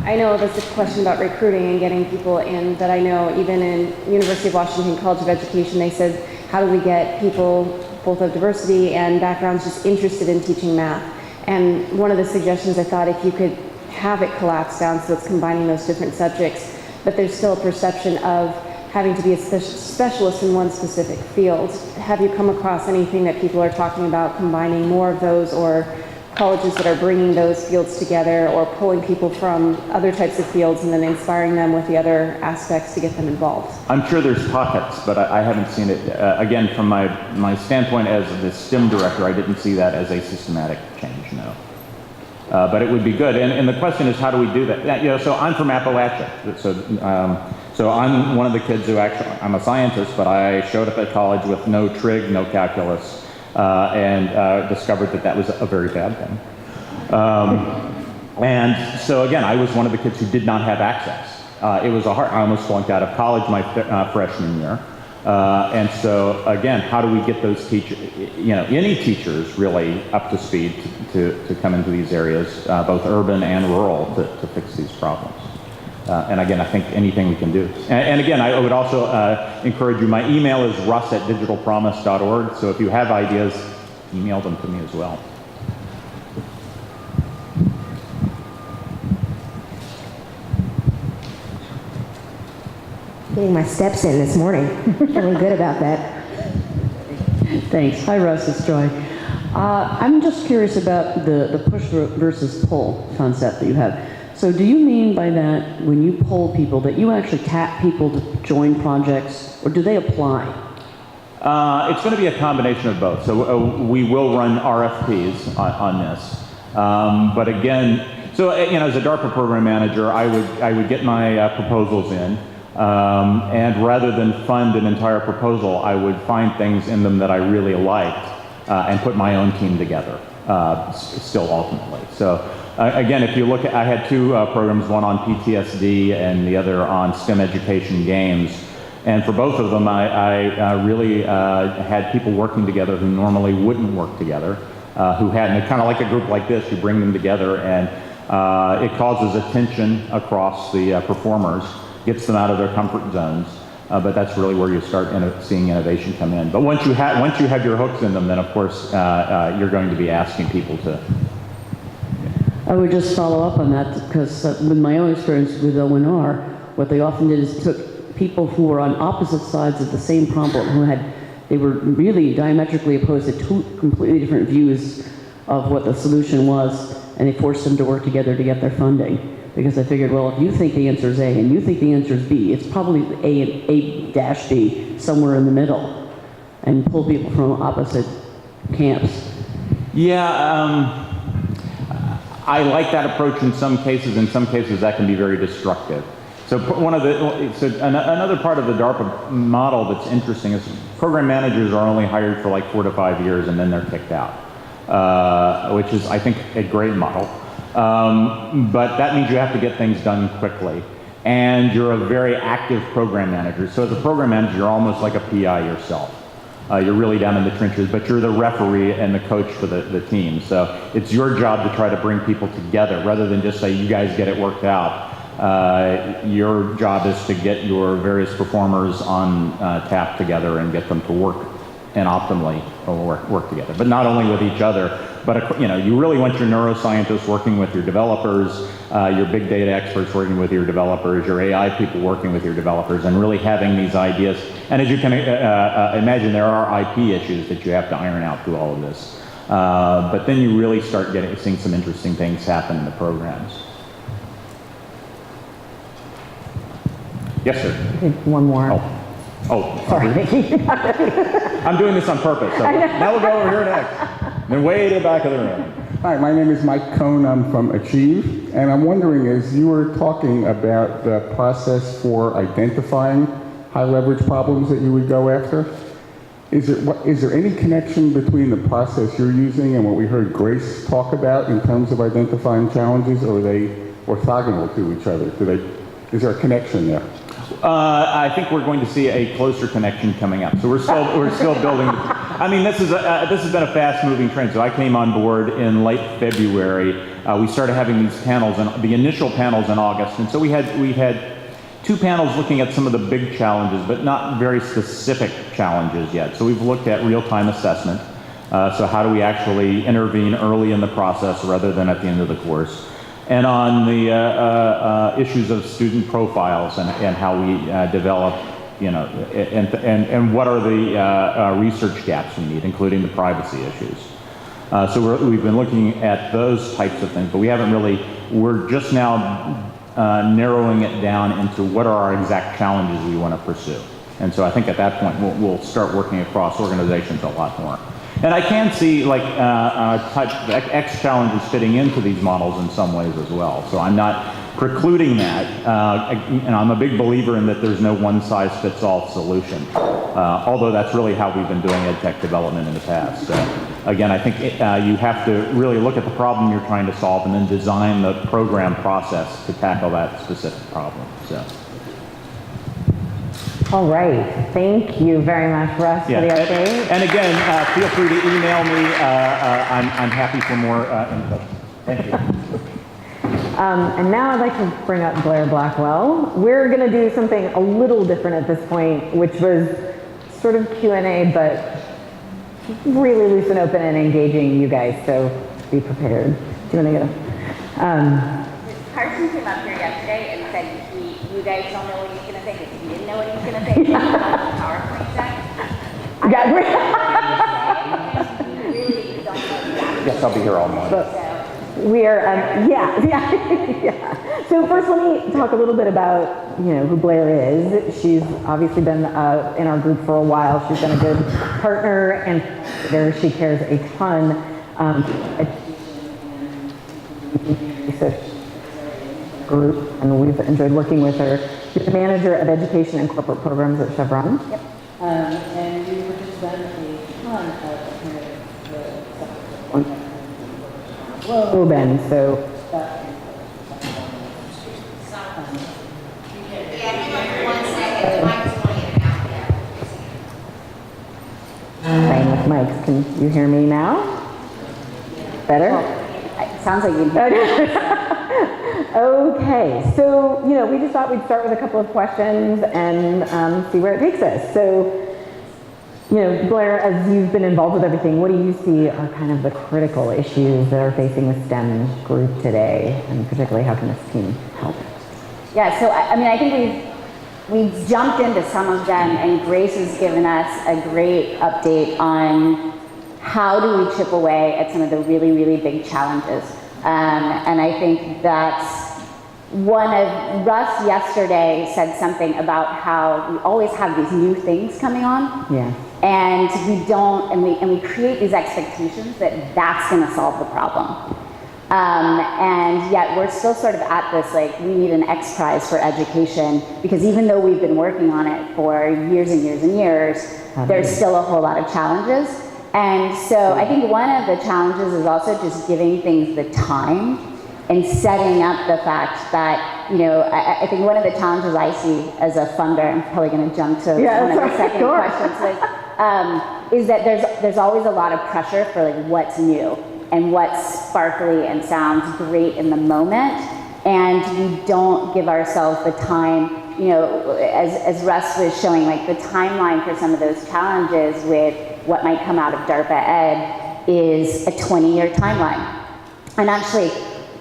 I know there's a question about recruiting and getting people in, but I know even in University of Washington College of Education, they said, how do we get people, both of diversity and backgrounds, just interested in teaching math? And one of the suggestions I thought, if you could have it collapse down so it's combining those different subjects, but there's still a perception of having to be a specialist in one specific field. Have you come across anything that people are talking about combining more of those, or colleges that are bringing those fields together, or pulling people from other types of fields and then inspiring them with the other aspects to get them involved? I'm sure there's pockets, but I haven't seen it. Again, from my standpoint as the STEM director, I didn't see that as a systematic change, no. But it would be good. And the question is, how do we do that? So I'm from Appalachia. So I'm one of the kids who actually, I'm a scientist, but I showed up at college with no trig, no calculus, and discovered that was a very bad thing. And so again, I was one of the kids who did not have access. It was I almost flunked out of college my freshman year. And so again, how do we get those teachers, any teachers really up to speed to come into these areas, both urban and rural, to fix these problems? And again, I think anything we can do. And again, I would also encourage you, my email is russ@digitalpromise.org, so if you have ideas, email them to me as well. Getting my steps in this morning. Feeling good about that. Thanks. Hi, Russ. It's Joy. I'm just curious about the push versus pull concept that you have. So do you mean by that, when you poll people, that you actually tap people to join projects, or do they apply? It's going to be a combination of both. So we will run RFPs on this. But again, so as a DARPA program manager, I would get my proposals in, and rather than fund an entire proposal, I would find things in them that I really liked and put my own team together. Still ultimately. So. Again, if you look at, I had 2 programs, one on PTSD and the other on STEM education games. And for both of them, I really had people working together who normally wouldn't work together, who hadn't, kind of like a group like this, you bring them together, and it causes a tension across the performers, gets them out of their comfort zones. But that's really where you start seeing innovation come in. But once you have your hooks in them, then of course you're going to be asking people to. I would just follow up on that, because with my own experience with O&R, what they often did is took people who were on opposite sides of the same problem, they were really diametrically opposed to 2 completely different views of what the solution was, and they forced them to work together to get their funding. because I figured, well, if you think the answer is A and you think the answer is B, it's probably A-B somewhere in the middle, and pull people from opposite camps. Yeah, I like that approach in some cases. In some cases, that can be very destructive. So another part of the DARPA model that's interesting is program managers are only hired for like 4 to 5 years and then they're kicked out, which is, I think, a great model. But that means you have to get things done quickly. And you're a very active program manager. So as a program manager, you're almost like a PI yourself. You're really down in the trenches, but you're the referee and the coach for the team. So it's your job to try to bring people together rather than just say, you guys get it worked out. Your job is to get your various performers on tap together and get them to work and optimally work together. But not only with each other, but you really want your neuroscientists working with your developers, your big data experts working with your developers, your AI people working with your developers, and really having these ideas. And as you can imagine, there are IP issues that you have to iron out through all of this. But then you really start seeing some interesting things happen in the programs. Yes, sir. One more. Oh, Sorry, Nikki. I'm doing this on purpose. So now we'll go over here next. Then way to the back of the room. Hi, my name is Mike Cohen. I'm from Achieve, and I'm wondering, as you were talking about the process for identifying high leverage problems that you would go after, is there any connection between the process you're using and what we heard Grace talk about in terms of identifying challenges, or are they orthogonal to each other? Is there a connection there? I think we're going to see a closer connection coming up. So we're still building. I mean, this has been a fast-moving trend. So I came on board in late February. We started having these panels, and the initial panels in August. And so we had 2 panels looking at some of the big challenges, but not very specific challenges yet. So we've looked at real-time assessment. So how do we actually intervene early in the process rather than at the end of the course? And on the issues of student profiles and how we develop, and what are the research gaps we need, including the privacy issues. So we've been looking at those types of things, but we're just now narrowing it down into what are our exact challenges we want to pursue. And so I think at that point we'll start working across organizations a lot more. And I can see X challenges fitting into these models in some ways as well. So I'm not precluding that. And I'm a big believer in that there's no one-size-fits-all solution. Although that's really how we've been doing ed tech development in the past. So again, I think you have to really look at the problem you're trying to solve and then design the program process to tackle that specific problem. So. All right. Thank you very much, Russ, for the update. And again, feel free to email me. I'm happy for more input. Thank you. And now I'd like to bring up Blair Blackwell. We're going to do something a little different at this point, which was sort of Q&A, but really loose and open and engaging you guys, so be prepared. Do you want to go? Carson came up here yesterday and said you guys don't know what he's going to say because he didn't know what he was going to say. PowerPoint deck. Yes, I'll be here all morning. We are, yeah. So first, let me talk a little bit about, who Blair is. She's obviously been in our group for a while. She's been a good partner, and she cares a ton. Group, and we've enjoyed working with her. She's the manager of education and corporate programs at Chevron. Yep. And we were just done a ton of Whoa, Ben, so. Playing with mics. Can you hear me now? Better? It sounds like you. Okay, so, we just thought we'd start with a couple of questions and see where it takes us. So, Blair, as you've been involved with everything, what do you see are kind of the critical issues that are facing the STEM group today? And particularly, how can this team help? Yeah, so I think we've jumped into some of them, and Grace has given us a great update on how do we chip away at some of the really, really big challenges. And I think that's Russ yesterday said something about how we always have these new things coming on. Yeah. And we create these expectations that that's going to solve the problem. And yet we're still sort of at this, like, we need an X Prize for education, because even though we've been working on it for years and years and years, there's still a whole lot of challenges. And so I think one of the challenges is also just giving things the time and setting up the fact that, I think one of the challenges I see as a funder, I'm probably going to jump to one of the second questions, is that there's always a lot of pressure for like what's new and what's sparkly and sounds great in the moment, and we don't give ourselves the time, as Russ was showing, like the timeline for some of those challenges with what might come out of DARPA Ed is a 20-year timeline. And actually,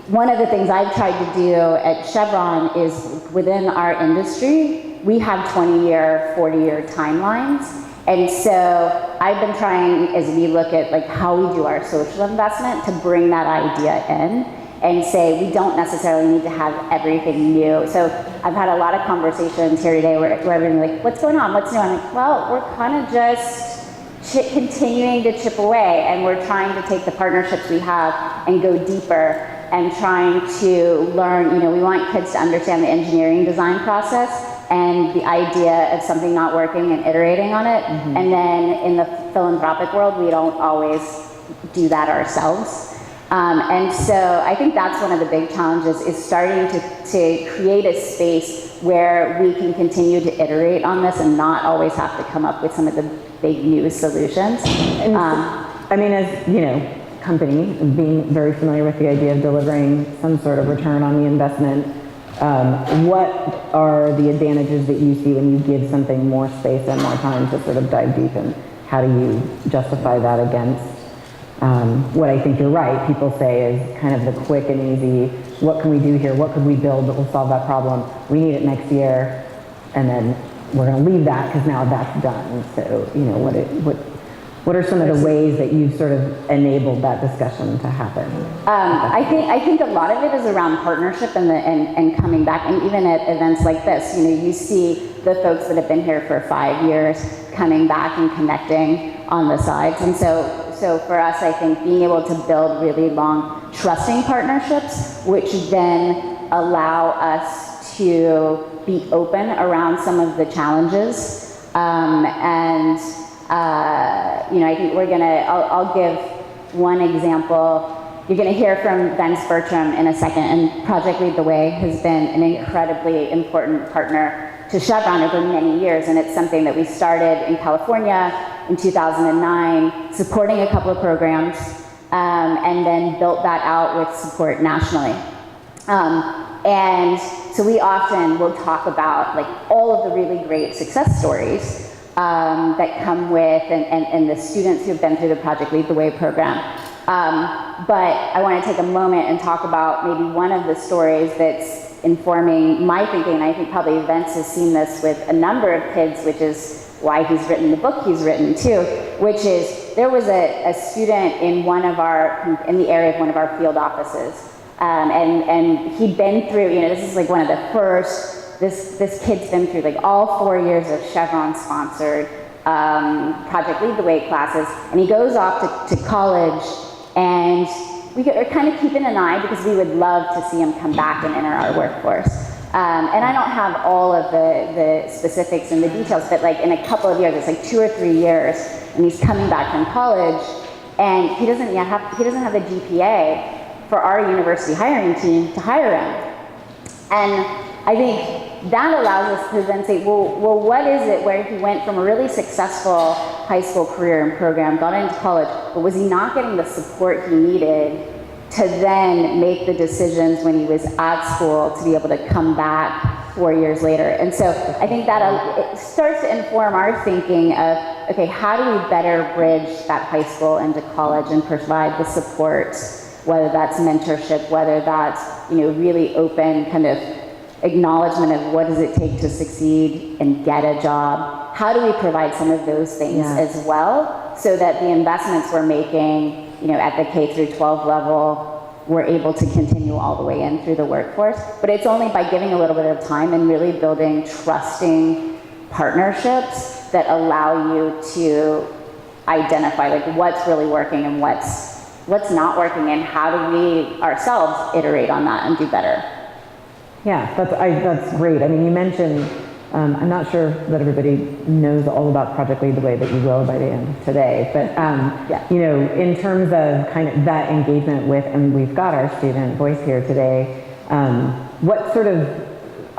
one of the things I've tried to do at Chevron is within our industry, we have 20-year, 40-year timelines. And so I've been trying, as we look at like how we do our social investment, to bring that idea in and say we don't necessarily need to have everything new. So I've had a lot of conversations here today where everyone's like, what's going on? What's new? I'm like, well, we're kind of just continuing to chip away, and we're trying to take the partnerships we have and go deeper and trying to learn. We want kids to understand the engineering design process and the idea of something not working and iterating on it. Mm-hmm. And then in the philanthropic world, we don't always do that ourselves. And so I think that's one of the big challenges, is starting to create a space where we can continue to iterate on this and not always have to come up with some of the big new solutions. And as company, being very familiar with the idea of delivering some sort of return on the investment, what are the advantages that you see when you give something more space and more time to sort of dive deep, and how do you justify that against what I think you're right, people say is kind of the quick and easy, what can we do here, what could we build that will solve that problem, we need it next year, and then we're going to leave that because now that's done. So, what are some of the ways that you've sort of enabled that discussion to happen? I think a lot of it is around partnership and coming back, and even at events like this, you see the folks that have been here for 5 years coming back and connecting on the sides. And so for us, I think being able to build really long, trusting partnerships, which then allow us to be open around some of the challenges. I think I'll give one example. You're going to hear from Vince Bertram in a second, and Project Lead the Way has been an incredibly important partner to Chevron over many years, and it's something that we started in California in 2009, supporting a couple of programs, and then built that out with support nationally. And so we often will talk about like all of the really great success stories that come with, and the students who've been through the Project Lead the Way program. But I want to take a moment and talk about maybe one of the stories that's informing my thinking, and I think probably Vince has seen this with a number of kids, which is why he's written the book he's written too, which is there was a student in the area of one of our field offices, and he'd been through, this is like one of the first, this kid's been through like all 4 years of Chevron-sponsored Project Lead the Way classes, and he goes off to college, and we are kind of keeping an eye because we would love to see him come back and enter our workforce. And I don't have all of the specifics and the details, but like in a couple of years, it's like 2 or 3 years, and he's coming back from college, and he doesn't have the GPA for our university hiring team to hire him. And I think that allows us to then say, well, what is it where he went from a really successful high school career and program, got into college, but was he not getting the support he needed to then make the decisions when he was at school to be able to come back 4 years later? And so I think that it starts to inform our thinking of, okay, how do we better bridge that high school into college and provide the support, whether that's mentorship, whether that's, really open kind of acknowledgement of what does it take to succeed and get a job. How do we provide some of those things as well, so that the investments we're making, at the K through 12 level were able to continue all the way in through the workforce. But it's only by giving a little bit of time and really building trusting partnerships that allow you to identify like what's really working and what's not working, and how do we ourselves iterate on that and do better. Yeah, that's great. I mean, you mentioned, I'm not sure that everybody knows all about Project Lead the way that you will by the end of today, but Yeah. you know, in terms of kind of that engagement with, and we've got our student voice here today, what sort of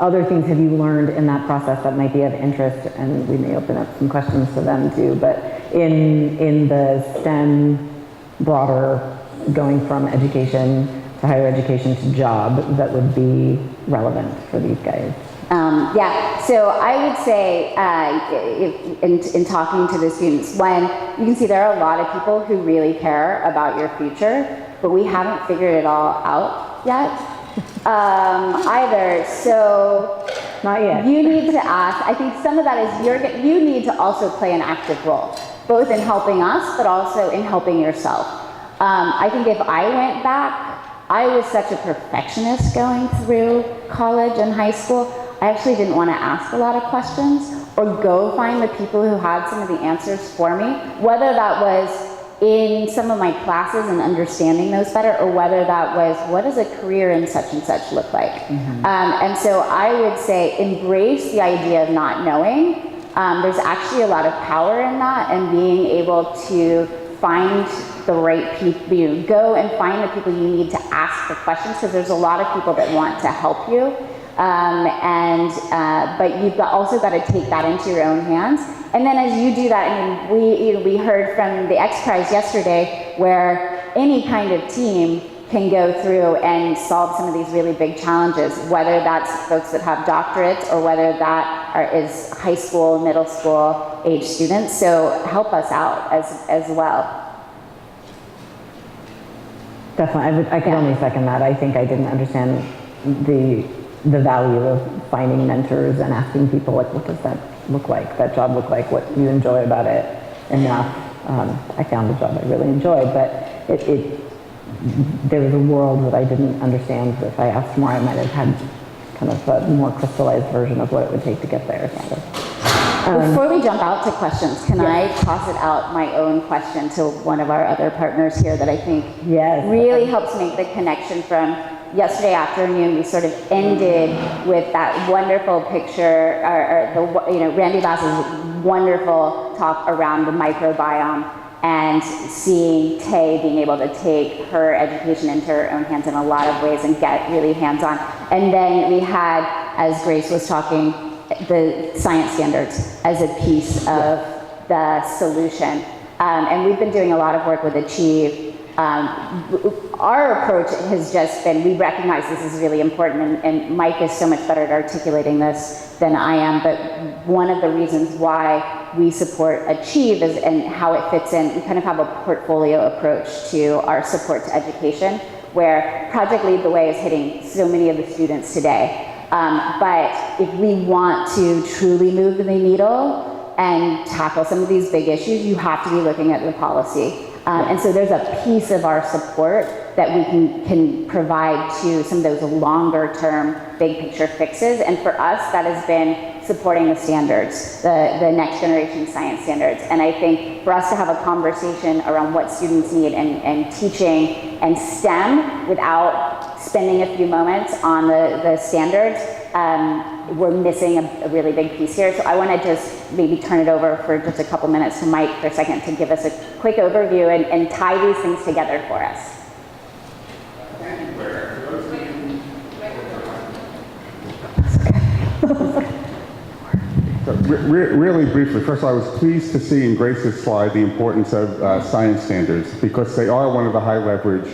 other things have you learned in that process that might be of interest? And we may open up some questions to them too, but in the STEM broader, going from education to higher education to job, that would be relevant for these guys. Yeah, so I would say in talking to the students, when you can see there are a lot of people who really care about your future, but we haven't figured it all out yet either. So Not yet. you need to ask. I think some of that is you need to also play an active role, both in helping us, but also in helping yourself. I think if I went back, I was such a perfectionist going through college and high school. I actually didn't want to ask a lot of questions or go find the people who had some of the answers for me, whether that was in some of my classes and understanding those better, or whether that was, what does a career in such and such look like? And so I would say embrace the idea of not knowing. There's actually a lot of power in that, and being able to find the right people, go and find the people you need to ask the questions, because there's a lot of people that want to help you. But you've also got to take that into your own hands. And then as you do that, I mean, we heard from the X Prize yesterday, where any kind of team can go through and solve some of these really big challenges, whether that's folks that have doctorates or whether that is high school, middle school age students. So help us out as well. Definitely, I could only second that. I think I didn't understand the value of finding mentors and asking people, like, what does that look like, that job look like, what you enjoy about it enough. I found a job I really enjoyed, but there was a world that I didn't understand. If I asked more, I might have had kind of a more crystallized version of what it would take to get there. So. Before we jump out to questions, can I toss it out my own question to one of our other partners here that I think really helps make the connection from yesterday afternoon? We sort of ended with that wonderful picture, Randy Bass's wonderful talk around the microbiome, and seeing Tay being able to take her education into her own hands in a lot of ways and get really hands-on. And then we had, as Grace was talking, the science standards as a piece of the solution. And we've been doing a lot of work with Achieve. Our approach has just been, we recognize this is really important, and Mike is so much better at articulating this than I am, but one of the reasons why we support Achieve is, and how it fits in, we kind of have a portfolio approach to our support to education, where Project Lead the Way is hitting so many of the students today. But if we want to truly move the needle and tackle some of these big issues, you have to be looking at the policy. And so there's a piece of our support that we can provide to some of those longer term big picture fixes. And for us, that has been supporting the standards, the next generation science standards. And I think for us to have a conversation around what students need and teaching and STEM without spending a few moments on the standards, we're missing a really big piece here. So I want to just maybe turn it over for just a couple minutes to Mike for a second to give us a quick overview and tie these things together for us. Thank you, Blair. So, really briefly, first of all, I was pleased to see in Grace's slide the importance of science standards, because they are one of the high leverage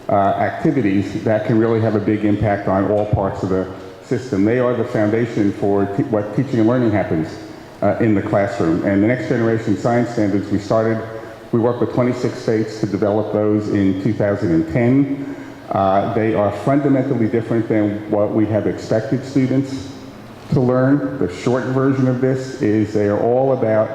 activities that can really have a big impact on all parts of the system. They are the foundation for what teaching and learning happens in the classroom. And the next generation science standards, we worked with 26 states to develop those in 2010. They are fundamentally different than what we have expected students to learn. The short version of this is they are all about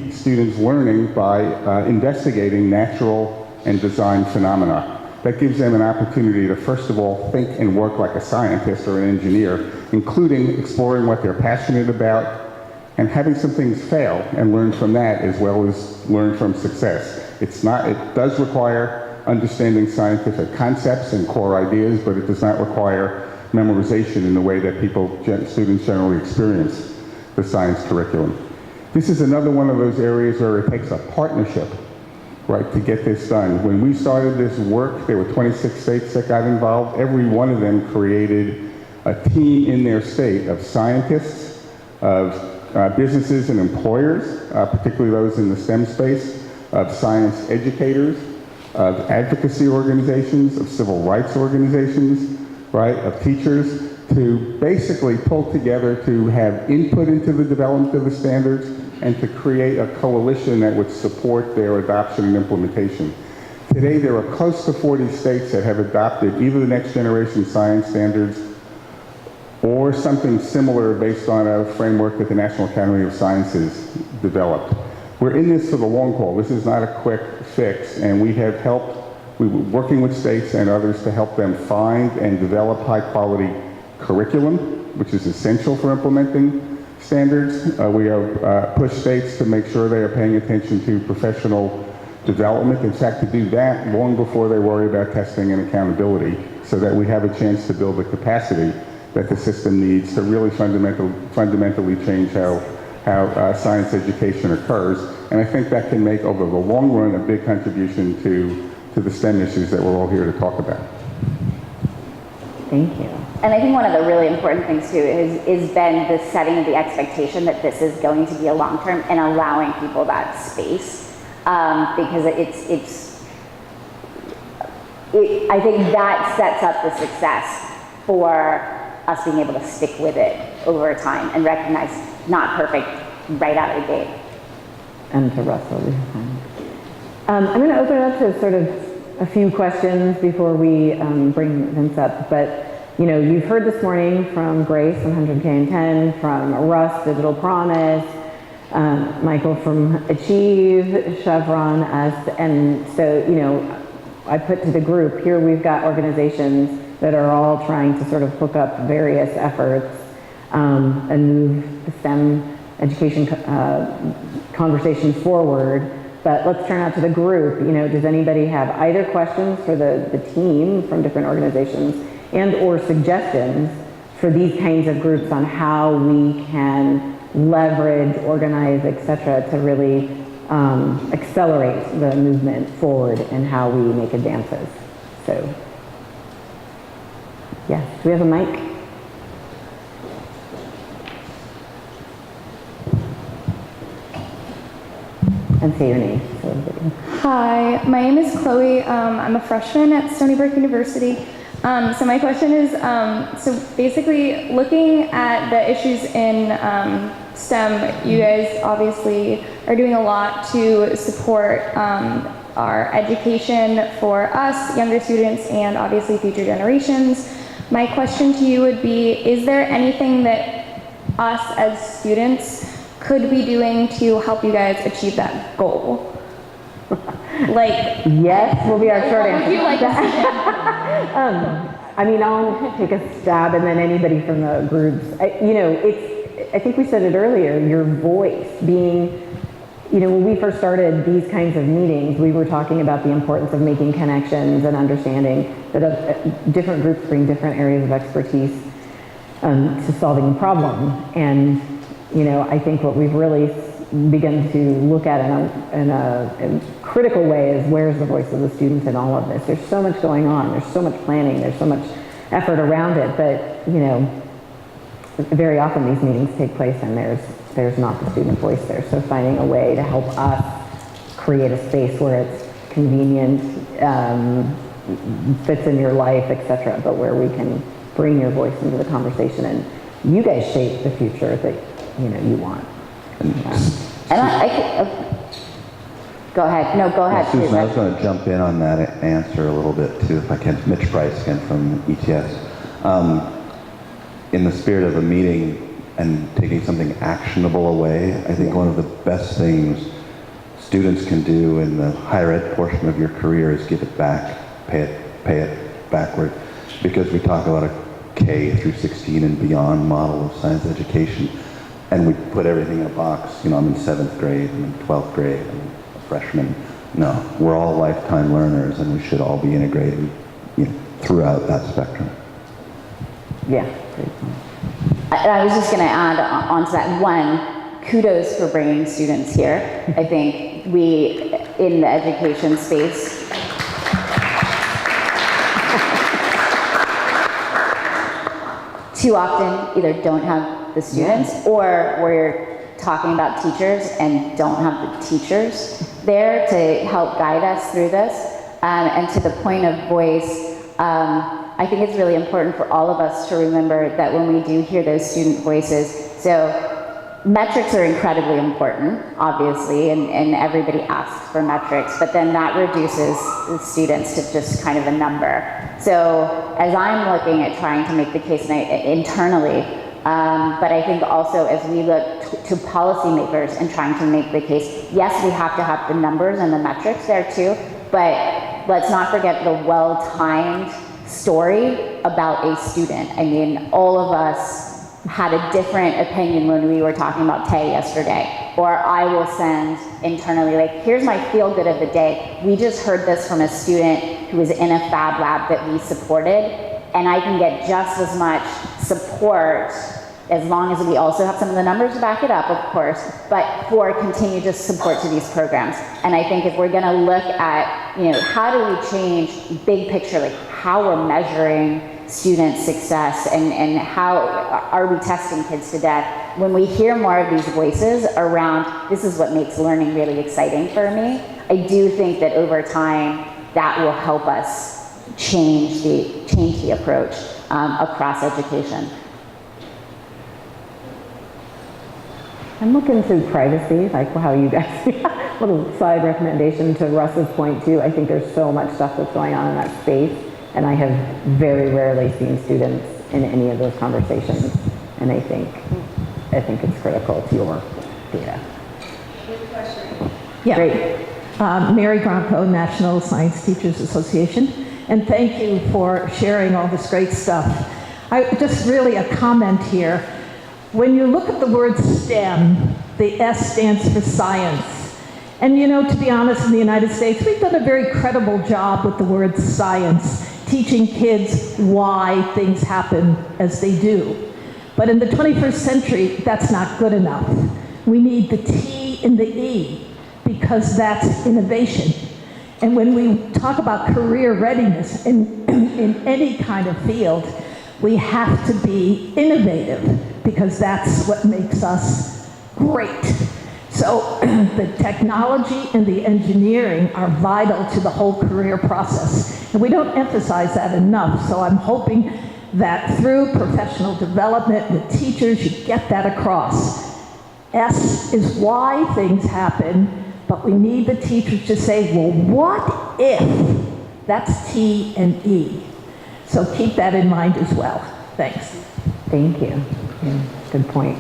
students learning by investigating natural and design phenomena. that gives them an opportunity to, first of all, think and work like a scientist or an engineer, including exploring what they're passionate about and having some things fail and learn from that as well as learn from success. It does require understanding scientific concepts and core ideas, but it does not require memorization in the way that students generally experience the science curriculum. This is another one of those areas where it takes a partnership, right, to get this done. When we started this work, there were 26 states that got involved. Every one of them created a team in their state of scientists, of businesses and employers, particularly those in the STEM space, of science educators, of advocacy organizations, of civil rights organizations, right, of teachers, to basically pull together to have input into the development of the standards and to create a coalition that would support their adoption and implementation. Today, there are close to 40 states that have adopted either the next generation science standards or something similar based on a framework that the National Academy of Sciences developed. We're in this for the long haul. This is not a quick fix, and we have helped, we're working with states and others to help them find and develop high-quality curriculum, which is essential for implementing standards. We have pushed states to make sure they are paying attention to professional development. In fact, to do that long before they worry about testing and accountability, so that we have a chance to build the capacity that the system needs to really fundamentally change how science education occurs. And I think that can make, over the long run, a big contribution to the STEM issues that we're all here to talk about. Thank you. And I think one of the really important things too is been the setting of the expectation that this is going to be a long term and allowing people that space, because I think that sets up the success for us being able to stick with it over time and recognize not perfect right out of the gate. And to Russell. I'm going to open it up to sort of a few questions before we bring Vince up. But you know, you've heard this morning from Grace, 100K and 10, from Russ, Digital Promise, Michael from Achieve, Chevron, us, and so, you know, I put to the group, here we've got organizations that are all trying to sort of hook up various efforts and move the STEM education conversation forward. But let's turn out to the group. You know, does anybody have either questions for the team from different organizations and or suggestions for these kinds of groups on how we can leverage, organize, etc., to really accelerate the movement forward and how we make advances? So, yes, do we have a mic? And say your name. Hi, my name is Chloe. I'm a freshman at Stony Brook University. So my question is, so basically looking at the issues in STEM, you guys obviously are doing a lot to support our education for us, younger students, and obviously future generations. My question to you would be, is there anything that us as students could be doing to help you guys achieve that goal? Like, yes, will be our short answer. Would you like to I mean, I'll take a stab, and then anybody from the groups. You know, I think we said it earlier, your voice being, you know, when we first started these kinds of meetings, we were talking about the importance of making connections and understanding that different groups bring different areas of expertise to solving a problem. And, you know, I think what we've really begun to look at in a critical way is, where's the voice of the students in all of this? There's so much going on, there's so much planning, there's so much effort around it, but, you know, very often these meetings take place and there's not the student voice there. So finding a way to help us create a space where it's convenient, fits in your life, etc., but where we can bring your voice into the conversation and you guys shape the future that, you know, you want. Go ahead. No, go ahead. Susan, I was going to jump in on that answer a little bit too, if I can. Mitch Price again from ETS. In the spirit of the meeting and taking something actionable away, I think one of the best things students can do in the higher ed portion of your career is give it back, pay it pay it backward, because we talk about a K through 16 and beyond model of science education, and we put everything in a box. I'm in 7th grade, I'm in 12th grade, I'm a freshman. No, we're all lifetime learners, and we should all be integrated throughout that spectrum. Yeah. I was just going to add on to that. One, kudos for bringing students here. I think we, in the education space, too often either don't have the students, or we're talking about teachers and don't have the teachers there to help guide us through this. And to the point of voice, I think it's really important for all of us to remember that when we do hear those student voices, so metrics are incredibly important, obviously, and everybody asks for metrics, but then that reduces the students to just kind of a number. So as I'm looking at trying to make the case internally, but I think also as we look to policymakers and trying to make the case, yes, we have to have the numbers and the metrics there too, but let's not forget the well-timed story about a student. I mean, all of us had a different opinion when we were talking about Tay yesterday, or I will send internally, like, here's my feel good of the day. We just heard this from a student who was in a fab lab that we supported, and I can get just as much support as long as we also have some of the numbers to back it up, of course, but for continued just support to these programs. And I think if we're gonna look at, how do we change big picture, like how we're measuring student success and how are we testing kids to death, when we hear more of these voices around, this is what makes learning really exciting for me, I do think that over time, that will help us change the approach across education. I'm looking to privacy, like how you guys, little side recommendation to Russ's point too. I think there's so much stuff that's going on in that space, and I have very rarely seen students in any of those conversations, and I think it's critical to your data. Good question. Yeah. Great. Mary Gronko, National Science Teachers Association, and thank you for sharing all this great stuff. Just really a comment here. When you look at the word STEM, the S stands for science. And to be honest, in the United States, we've done a very credible job with the word science, teaching kids why things happen as they do. But in the 21st century, that's not good enough. We need the T and the E, because that's innovation. And when we talk about career readiness in any kind of field, we have to be innovative, because that's what makes us great. So the technology and the engineering are vital to the whole career process. And we don't emphasize that enough. So I'm hoping that through professional development with teachers, you get that across. S is why things happen, but we need the teachers to say, well, what if? That's T and E. So keep that in mind as well. Thanks. Thank you. Yeah, good point.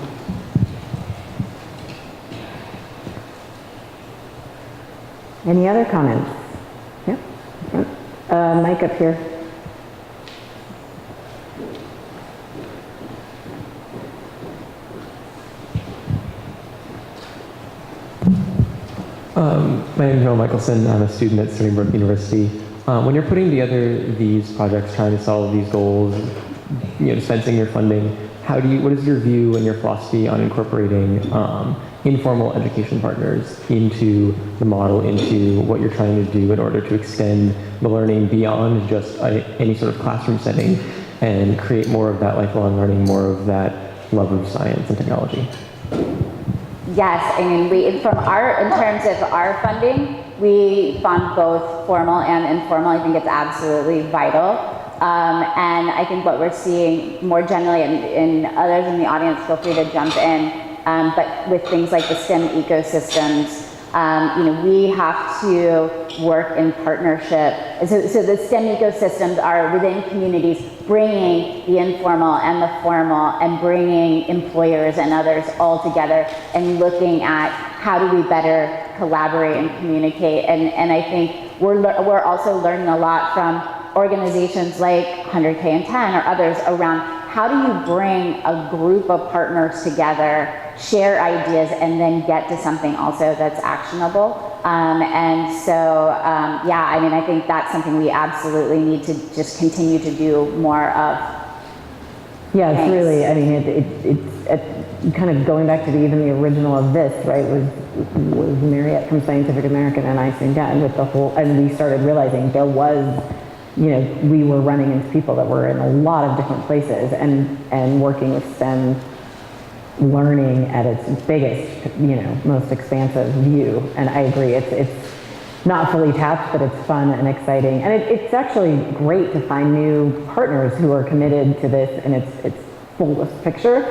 Any other comments? Yeah. Mike up here. My name is Noah Michelson. I'm a student at Stony Brook University. When you're putting together these projects, trying to solve these goals, dispensing your funding, what is your view and your philosophy on incorporating informal education partners into the model, into what you're trying to do in order to extend the learning beyond just any sort of classroom setting and create more of that lifelong learning, more of that love of science and technology? Yes, I mean, in terms of our funding, we fund both formal and informal. I think it's absolutely vital. And I think what we're seeing more generally, and others in the audience, feel free to jump in, but with things like the STEM ecosystems, we have to work in partnership. So the STEM ecosystems are within communities, bringing the informal and the formal and bringing employers and others all together and looking at how do we better collaborate and communicate. And I think we're also learning a lot from organizations like 100K and 10 or others around how do you bring a group of partners together, share ideas, and then get to something also that's actionable. Yeah, I mean, I think that's something we absolutely need to just continue to do more of. Yeah, it's Thanks. really, I mean, it's kind of going back to even the original of this, right, was Marriott from Scientific American and I sitting down with the whole, and we started realizing there was, you know, we were running into people that were in a lot of different places and working with STEM learning at its biggest, you know, most expansive view. And I agree, it's not fully tapped, but it's fun and exciting. And it's actually great to find new partners who are committed to this in its fullest picture.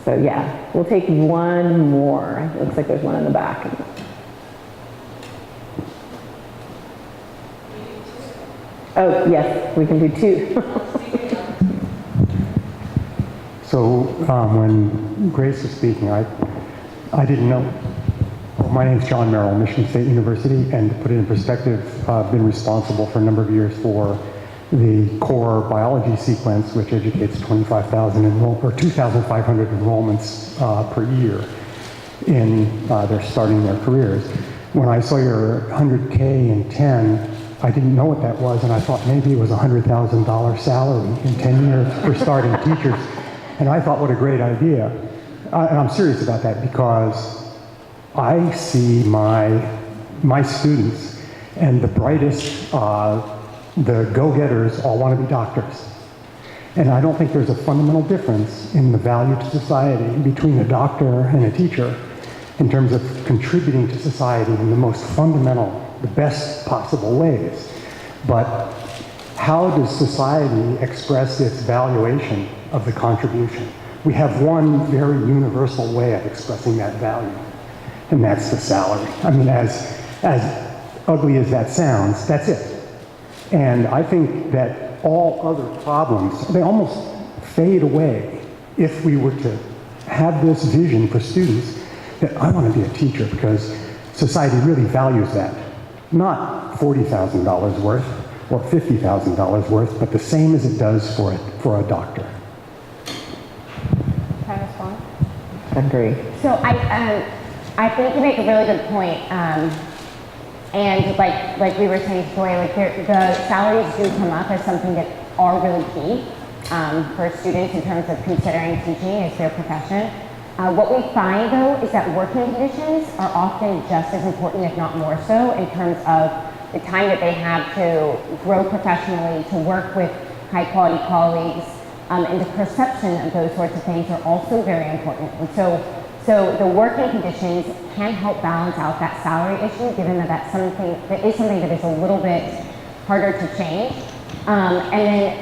So yeah, we'll take one more. It looks like there's one in the back. Oh, yes, we can do two. So when Grace was speaking, I didn't know. My name is John Merrill, Michigan State University, and to put it in perspective, I've been responsible for a number of years for the core biology sequence, which educates 25,000 or 2,500 enrollments per year in they're starting their careers. When I saw your 100K and 10, I didn't know what that was, and I thought maybe it was a $100,000 salary in 10 years for starting teachers. And I thought, what a great idea. And I'm serious about that because I see my students and the brightest, the go-getters all want to be doctors. And I don't think there's a fundamental difference in the value to society between a doctor and a teacher in terms of contributing to society in the most fundamental, the best possible ways. But how does society express its valuation of the contribution? We have one very universal way of expressing that value, and that's the salary. I mean, as ugly as that sounds, that's it. And I think that all other problems, they almost fade away if we were to have this vision for students that I want to be a teacher because society really values that. Not $40,000 worth or $50,000 worth, but the same as it does for a doctor. Can I respond? Agree. So I think you make a really good point. And like we were saying before, like the salaries do come up as something that are really key for students in terms of considering teaching as their profession. What we find though is that working conditions are often just as important, if not more so, in terms of the time that they have to grow professionally, to work with high quality colleagues, and the perception of those sorts of things are also very important. And so the working conditions can help balance out that salary issue, given that that is something that is a little bit harder to change. And then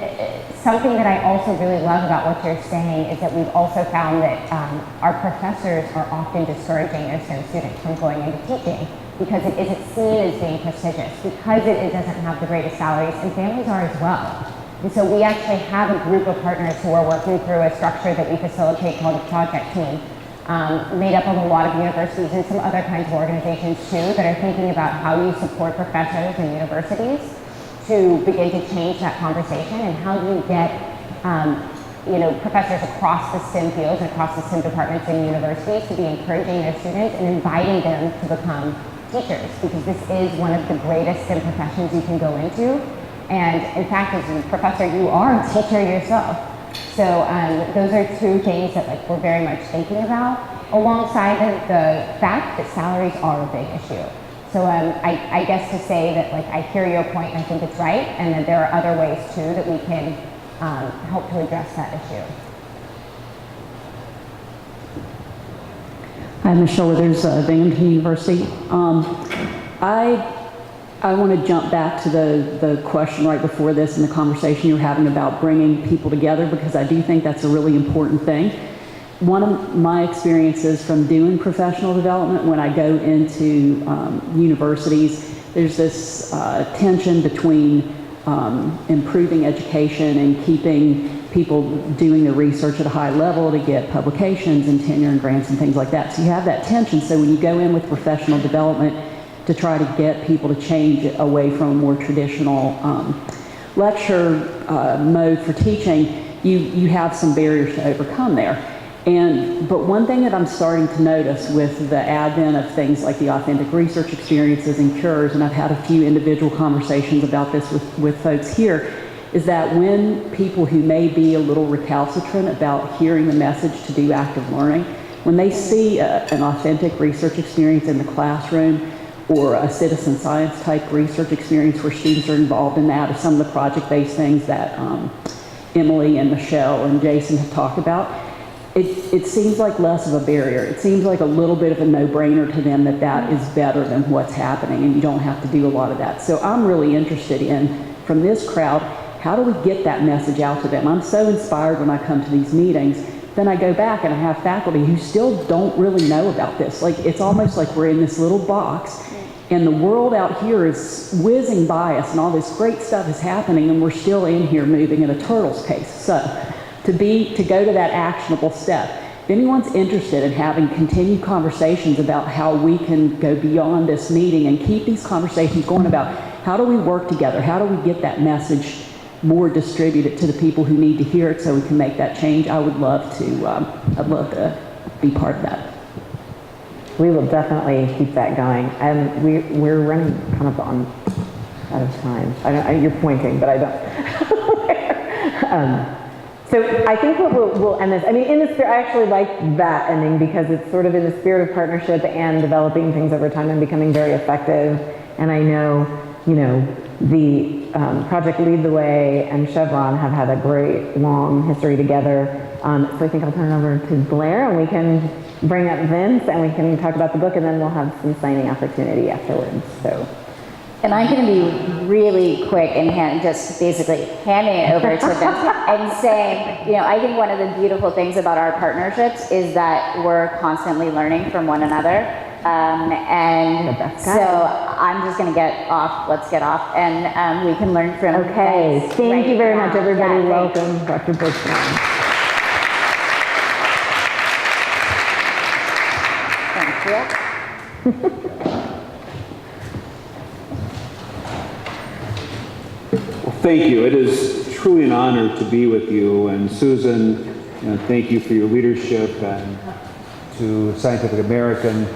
something that I also really love about what you're saying is that we've also found that our professors are often discouraging their STEM students from going into teaching because it isn't seen as being prestigious, because it doesn't have the greatest salaries, and families are as well. And so we actually have a group of partners who are working through a structure that we facilitate called a project team, made up of a lot of universities and some other kinds of organizations too that are thinking about how you support professors and universities to begin to change that conversation, and how do you get professors across the STEM fields and across the STEM departments in universities to be encouraging their students and inviting them to become teachers, because this is one of the greatest STEM professions you can go into. And in fact, as a professor, you are a teacher yourself. So those are two things that we're very much thinking about, alongside the fact that salaries are a big issue. So I guess to say that I hear your point and I think it's right, and that there are other ways too that we can help to address that issue. Hi, Michelle Withers, Binghamton University. I want to jump back to the question right before this and the conversation you were having about bringing people together, because I do think that's a really important thing. One of my experiences from doing professional development, when I go into universities, there's this tension between improving education and keeping people doing the research at a high level to get publications and tenure and grants and things like that. So you have that tension. So when you go in with professional development, to try to get people to change away from a more traditional lecture mode for teaching, you have some barriers to overcome there. But one thing that I'm starting to notice with the advent of things like the authentic research experiences and cures, and I've had a few individual conversations about this with folks here, is that when people who may be a little recalcitrant about hearing the message to do active learning, when they see an authentic research experience in the classroom or a citizen science type research experience where students are involved in that, or some of the project-based things that Emily and Michelle and Jason have talked about, it seems like less of a barrier. It seems like a little bit of a no-brainer to them that is better than what's happening, and you don't have to do a lot of that. So I'm really interested in, from this crowd, how do we get that message out to them? I'm so inspired when I come to these meetings. Then I go back and I have faculty who still don't really know about this. Like, it's almost like we're in this little box, and the world out here is whizzing by us, and all this great stuff is happening, and we're still in here moving at a turtle's pace. So to go to that actionable step. If anyone's interested in having continued conversations about how we can go beyond this meeting and keep these conversations going about how do we work together, how do we get that message more distributed to the people who need to hear it so we can make that change, I'd love to be part of that. We will definitely keep that going. And we're running kind of out of time. You're pointing, but I don't. So I think what we'll end this, I mean, in the spirit, I actually like that ending because it's sort of in the spirit of partnership and developing things over time and becoming very effective. And I know, the Project Lead the Way and Chevron have had a great long history together. So I think I'll turn it over to Blair and we can bring up Vince and we can talk about the book and then we'll have some signing opportunity afterwards. So. And I'm going to be really quick and just basically handing it over to Vince and saying, I think one of the beautiful things about our partnerships is that we're constantly learning from one another. And so I'm just going to get off, let's get off, and we can learn from Okay, thank you very much, everybody. Yeah, welcome, Dr. Bushman. Thank you. Thank you. It is truly an honor to be with you. And Susan, thank you for your leadership, and to Scientific American.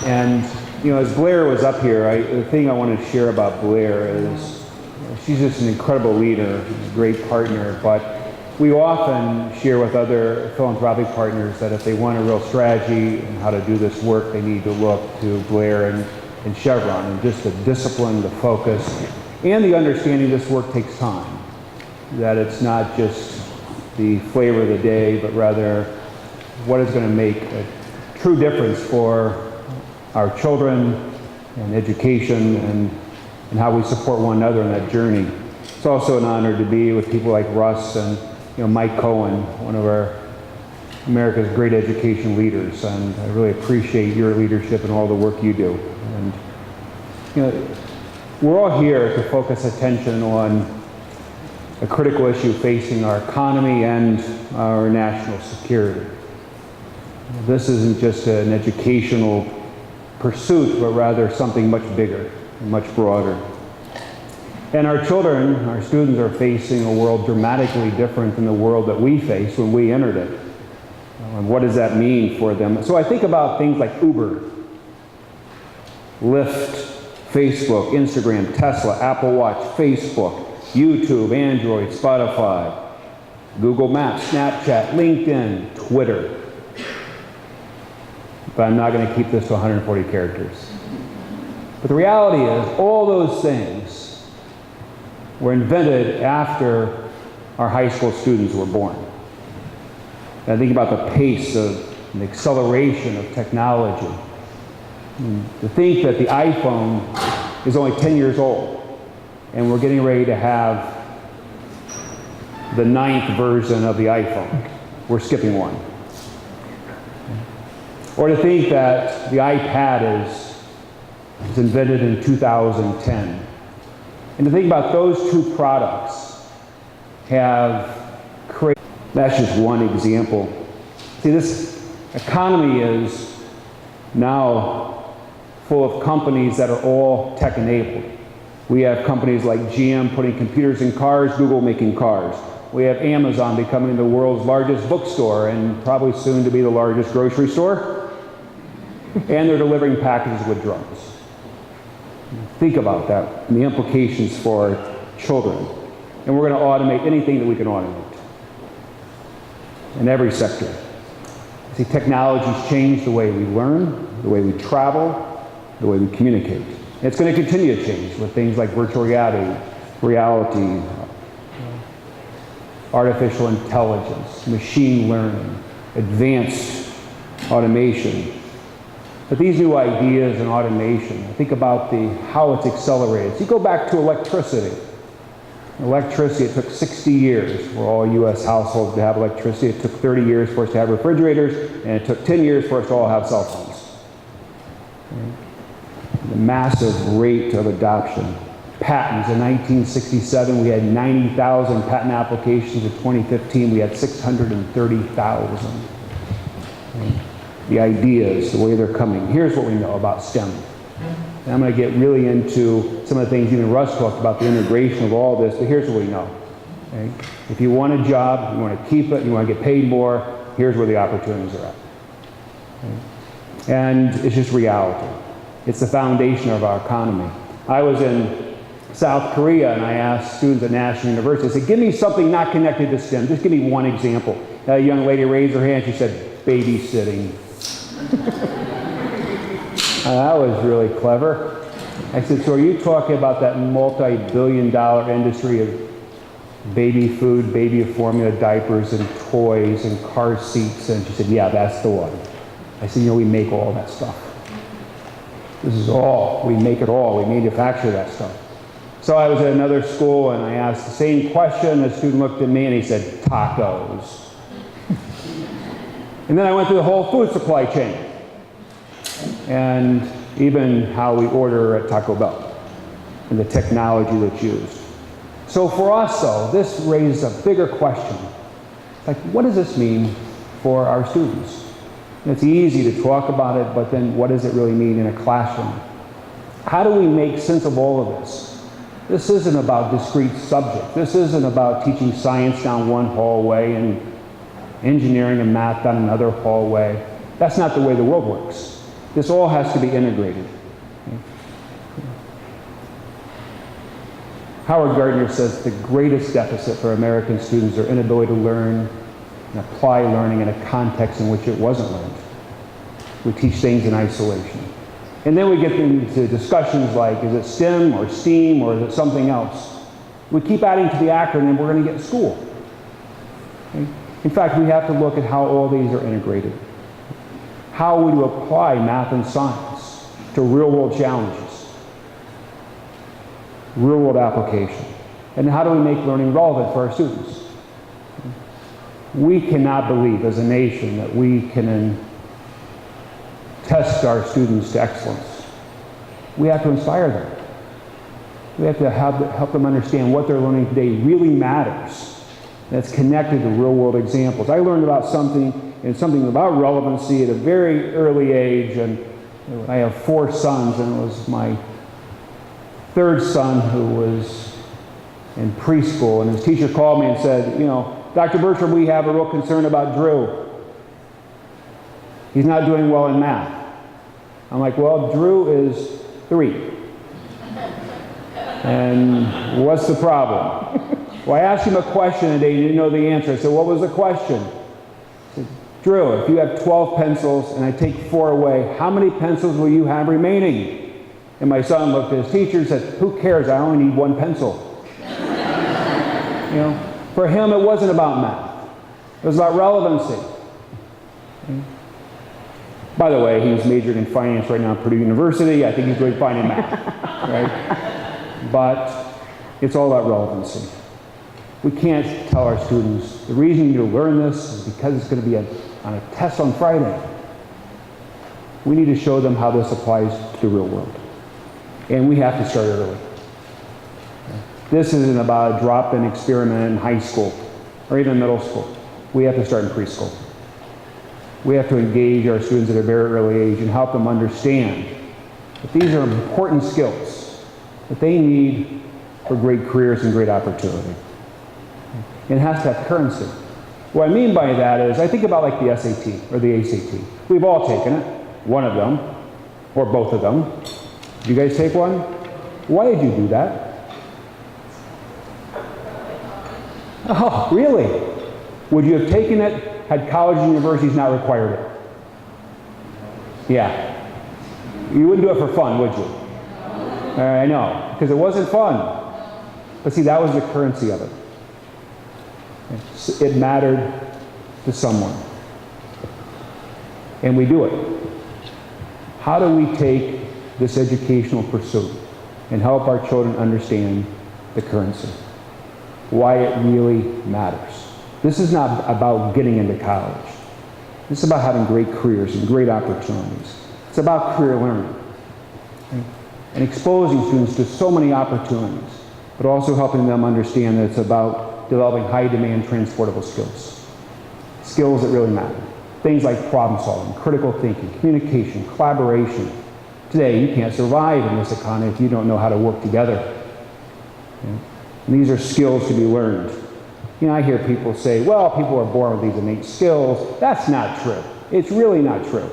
And, as Blair was up here, the thing I want to share about Blair is she's just an incredible leader, a great partner, but we often share with other philanthropic partners that if they want a real strategy and how to do this work, they need to look to Blair and Chevron, and just the discipline, the focus, and the understanding this work takes time, that it's not just the flavor of the day, but rather what is going to make a true difference for our children and education and how we support one another in that journey. It's also an honor to be with people like Russ and Mike Cohen, one of America's great education leaders, and I really appreciate your leadership and all the work you do. And we're all here to focus attention on a critical issue facing our economy and our national security. This isn't just an educational pursuit, but rather something much bigger and much broader. And our children, our students, are facing a world dramatically different than the world that we faced when we entered it. And what does that mean for them? So I think about things like Uber, Lyft, Facebook, Instagram, Tesla, Apple Watch, Facebook, YouTube, Android, Spotify, Google Maps, Snapchat, LinkedIn, Twitter. But I'm not going to keep this to 140 characters. But the reality is, all those things were invented after our high school students were born. And I think about the pace of and acceleration of technology. To think that the iPhone is only 10 years old, and we're getting ready to have the 9th version of the iPhone. We're skipping one. Or to think that the iPad is invented in 2010. And to think about those two products have created, that's just one example. See, this economy is now full of companies that are all tech-enabled. We have companies like GM putting computers in cars, Google making cars. We have Amazon becoming the world's largest bookstore and probably soon to be the largest grocery store. And they're delivering packages with drones. Think about that and the implications for children. And we're going to automate anything that we can automate in every sector. See, technology's changed the way we learn, the way we travel, the way we communicate. And it's going to continue to change with things like virtual reality, artificial intelligence, machine learning, advanced automation. But these new ideas in automation, think about how it's accelerated. So you go back to electricity. Electricity, it took 60 years for all U.S. households to have electricity. It took 30 years for us to have refrigerators, and it took 10 years for us to all have cell phones. The massive rate of adoption. Patents, in 1967, we had 90,000 patent applications. In 2015, we had 630,000. The ideas, the way they're coming. Here's what we know about STEM. And I'm going to get really into some of the things even Russ talked about, the integration of all this, but here's what we know. Okay? If you want a job, you want to keep it, you want to get paid more, here's where the opportunities are at. Okay? And it's just reality. It's the foundation of our economy. I was in South Korea and I asked students at National University, I said, give me something not connected to STEM. Just give me one example. A young lady raised her hand, she said, babysitting. That was really clever. I said, so are you talking about that multi-billion-dollar industry of baby food, baby formula, diapers, and toys, and car seats? And she said, yeah, that's the one. I said, you know, we make all that stuff. This is all. We make it all. We manufacture that stuff. So I was at another school, and I asked the same question. The student looked at me, and he said, tacos. And then I went through the whole food supply chain. And even how we order at Taco Bell and the technology that's used. So for us, though, this raises a bigger question. Like, what does this mean for our students? It's easy to talk about it, but then what does it really mean in a classroom? How do we make sense of all of this? This isn't about discrete subjects. This isn't about teaching science down one hallway and engineering and math down another hallway. That's not the way the world works. This all has to be integrated. Howard Gardner says the greatest deficit for American students is their inability to learn and apply learning in a context in which it wasn't learned. We teach things in isolation. And then we get into discussions like, is it STEM or STEAM or is it something else? We keep adding to the acronym, we're going to get school. Okay? In fact, we have to look at how all these are integrated. How we apply math and science to real-world challenges, real-world application, and how do we make learning relevant for our students? We cannot believe as a nation that we can test our students to excellence. We have to inspire them. We have to help them understand what they're learning today really matters. That's connected to real-world examples. I learned about something about relevancy at a very early age, and I have 4 sons, and it was my 3rd son who was in preschool, and his teacher called me and said, you know, Dr. Bertram, we have a real concern about Drew. He's not doing well in math. I'm like, well, Drew is 3. And what's the problem? Well, I asked him a question and he didn't know the answer. I said, what was the question? I said, Drew, if you have 12 pencils and I take 4 away, how many pencils will you have remaining? And my son looked at his teacher and said, who cares? I only need 1 pencil. You know, for him, it wasn't about math. It was about relevancy. Okay. By the way, he's majoring in finance right now at Purdue University. I think he's doing fine in math, right? But it's all about relevancy. We can't tell our students, the reason you need to learn this is because it's going to be on a test on Friday. We need to show them how this applies to the real world. And we have to start early. This isn't about a drop-in experiment in high school or even middle school. We have to start in preschool. We have to engage our students at a very early age and help them understand But these are important skills that they need for great careers and great opportunity. It has to have currency. What I mean by that is, I think about like the SAT or the ACT. We've all taken it, one of them, or both of them. Did you guys take one? Why did you do that? Oh, really? Would you have taken it had college and universities not required it? Yeah. You wouldn't do it for fun, would you? I know, because it wasn't fun. But see, that was the currency of it. It mattered to someone. And we do it. How do we take this educational pursuit and help our children understand the currency? Why it really matters. This is not about getting into college. This is about having great careers and great opportunities. It's about career learning. And exposing students to so many opportunities, but also helping them understand that it's about developing high-demand transportable skills. Skills that really matter. Things like problem solving, critical thinking, communication, collaboration. Today, you can't survive in this economy if you don't know how to work together. And these are skills to be learned. You know, I hear people say, well, people are born with these innate skills. That's not true. It's really not true.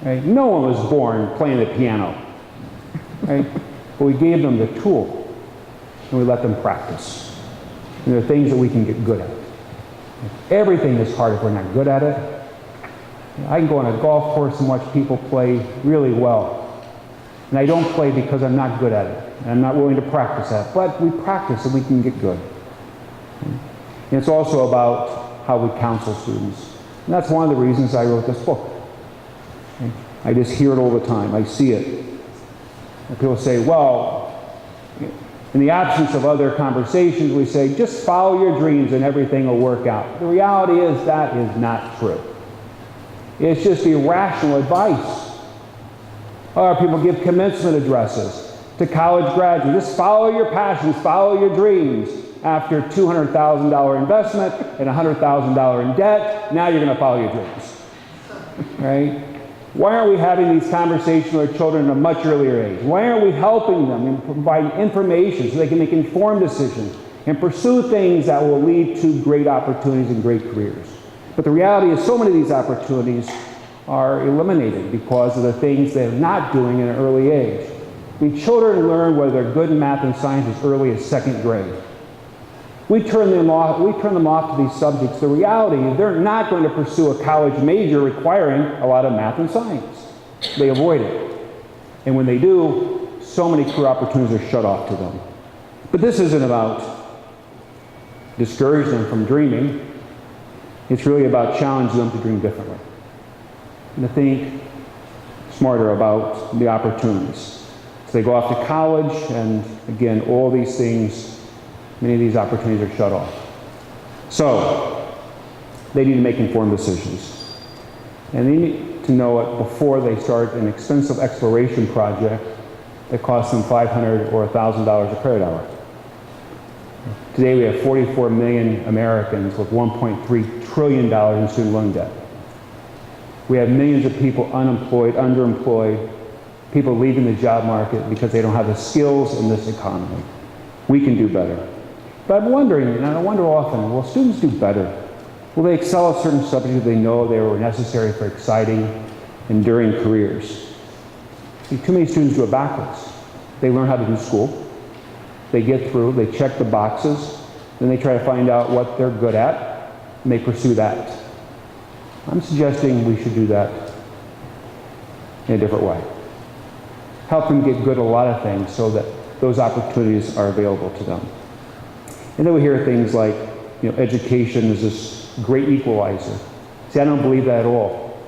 Right? No one was born playing the piano. Right? But we gave them the tool, and we let them practice. And there are things that we can get good at. Everything is hard if we're not good at it. I can go on a golf course and watch people play really well. And I don't play because I'm not good at it. And I'm not willing to practice that. But we practice and we can get good. And it's also about how we counsel students. And that's one of the reasons I wrote this book. I just hear it all the time. I see it. And people say, well, in the absence of other conversations, we say, just follow your dreams and everything will work out. The reality is that is not true. It's just irrational advice. Or people give commencement addresses to college graduates. Just follow your passions, follow your dreams. After $200,000 investment and $100,000 in debt, now you're going to follow your dreams. Right? Why aren't we having these conversations with our children at a much earlier age? Why aren't we helping them and providing information so they can make informed decisions and pursue things that will lead to great opportunities and great careers? But the reality is so many of these opportunities are eliminated because of the things they're not doing in an early age. I mean, children learn whether they're good in math and science as early as second grade. We turn them off to these subjects. The reality is they're not going to pursue a college major requiring a lot of math and science. They avoid it. And when they do, so many career opportunities are shut off to them. But this isn't about discouraging them from dreaming. It's really about challenging them to dream differently and to think smarter about the opportunities. So they go off to college, and again, all these things, many of these opportunities are shut off. So they need to make informed decisions. And they need to know it before they start an expensive exploration project that costs them $500 or $1,000 a credit hour. Today we have 44 million Americans with $1.3 trillion in student loan debt. We have millions of people unemployed, underemployed, people leaving the job market because they don't have the skills in this economy. We can do better. But I'm wondering, and I wonder often, will students do better? Will they excel at certain subjects if they know they were necessary for exciting, enduring careers? See, too many students do it backwards. They learn how to do school. They get through, they check the boxes, then they try to find out what they're good at, and they pursue that. I'm suggesting we should do that in a different way. Help them get good at a lot of things so that those opportunities are available to them. And then we hear things like, education is this great equalizer. See, I don't believe that at all.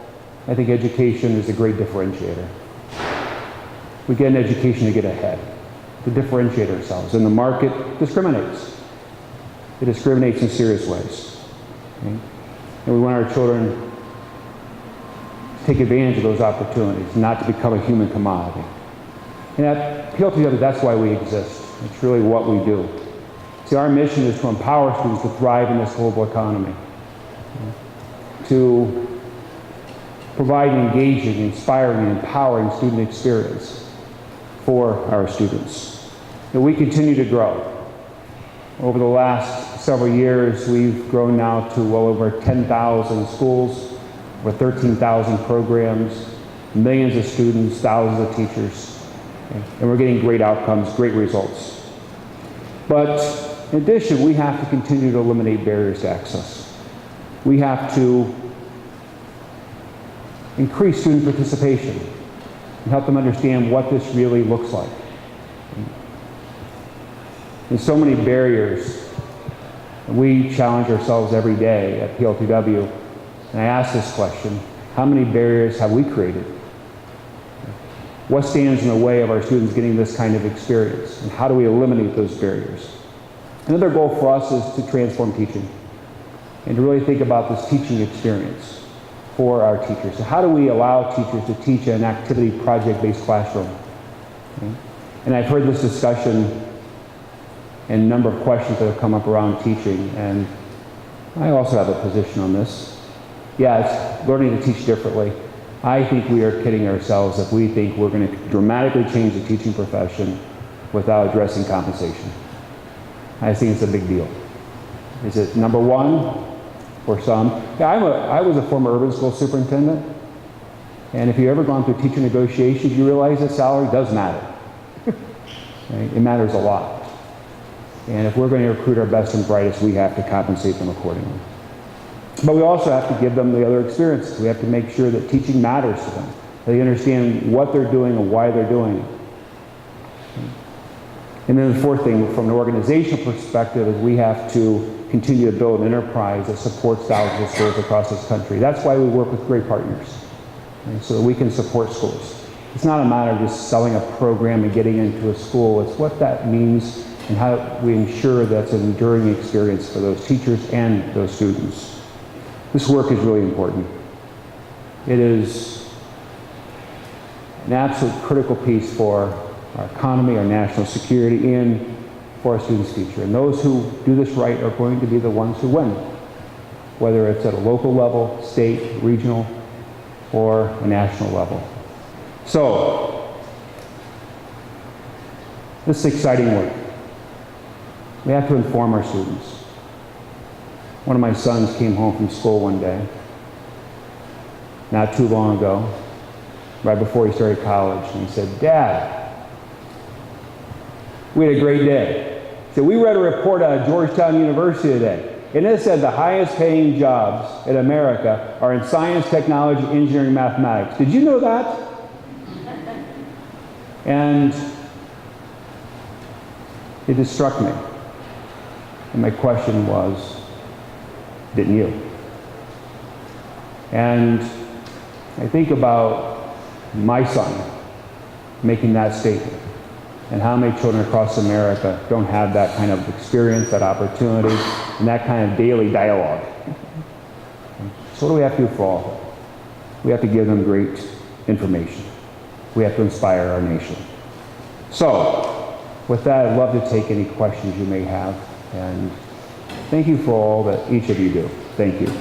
I think education is a great differentiator. We get an education to get ahead, to differentiate ourselves. And the market discriminates. It discriminates in serious ways. Okay? And we want our children to take advantage of those opportunities, not to become a human commodity. And at PLTW, that's why we exist. It's really what we do. See, our mission is to empower students to thrive in this global economy, to provide an engaging, inspiring, and empowering student experience, for our students. And we continue to grow. Over the last several years, we've grown now to well over 10,000 schools, over 13,000 programs, millions of students, thousands of teachers, and we're getting great outcomes, great results. But in addition, we have to continue to eliminate barriers to access. We have to increase student participation and help them understand what this really looks like. There's so many barriers. We challenge ourselves every day at PLTW, and I ask this question: how many barriers have we created? What stands in the way of our students getting this kind of experience, and how do we eliminate those barriers? Another goal for us is to transform teaching and to really think about this teaching experience for our teachers. So how do we allow teachers to teach in an activity project-based classroom? Okay. And I've heard this discussion and a number of questions that have come up around teaching, and I also have a position on this. Yeah, it's learning to teach differently. I think we are kidding ourselves if we think we're going to dramatically change the teaching profession without addressing compensation. I think it's a big deal. Is it number one for some? Yeah, I was a former urban school superintendent, and if you've ever gone through teacher negotiations, you realize that salary does matter. Right? It matters a lot. And if we're going to recruit our best and brightest, we have to compensate them accordingly. But we also have to give them the other experiences. We have to make sure that teaching matters to them. They understand what they're doing and why they're doing it. And then the fourth thing, from an organizational perspective, is we have to continue to build an enterprise that supports thousands of schools across this country. That's why we work with great partners, right, so that we can support schools. It's not a matter of just selling a program and getting into a school. It's what that means and how we ensure that's an enduring experience for those teachers and those students. This work is really important. It is an absolute critical piece for our economy, our national security, and for our students' future. And those who do this right are going to be the ones who win, whether it's at a local level, state, regional, or a national level. So, this is exciting work. We have to inform our students. One of my sons came home from school one day, not too long ago, right before he started college, and he said, "Dad, we had a great day." He said, "We read a report out of Georgetown University today, and it said the highest paying jobs in America are in science, technology, engineering, mathematics. Did you know that?" And it just struck me. And my question was, didn't you? And I think about my son making that statement, and how many children across America don't have that kind of experience, that opportunity, and that kind of daily dialogue. So what do we have to do for all of them? We have to give them great information. We have to inspire our nation. So, with that, I'd love to take any questions you may have, and thank you for all that each of you do. Thank you.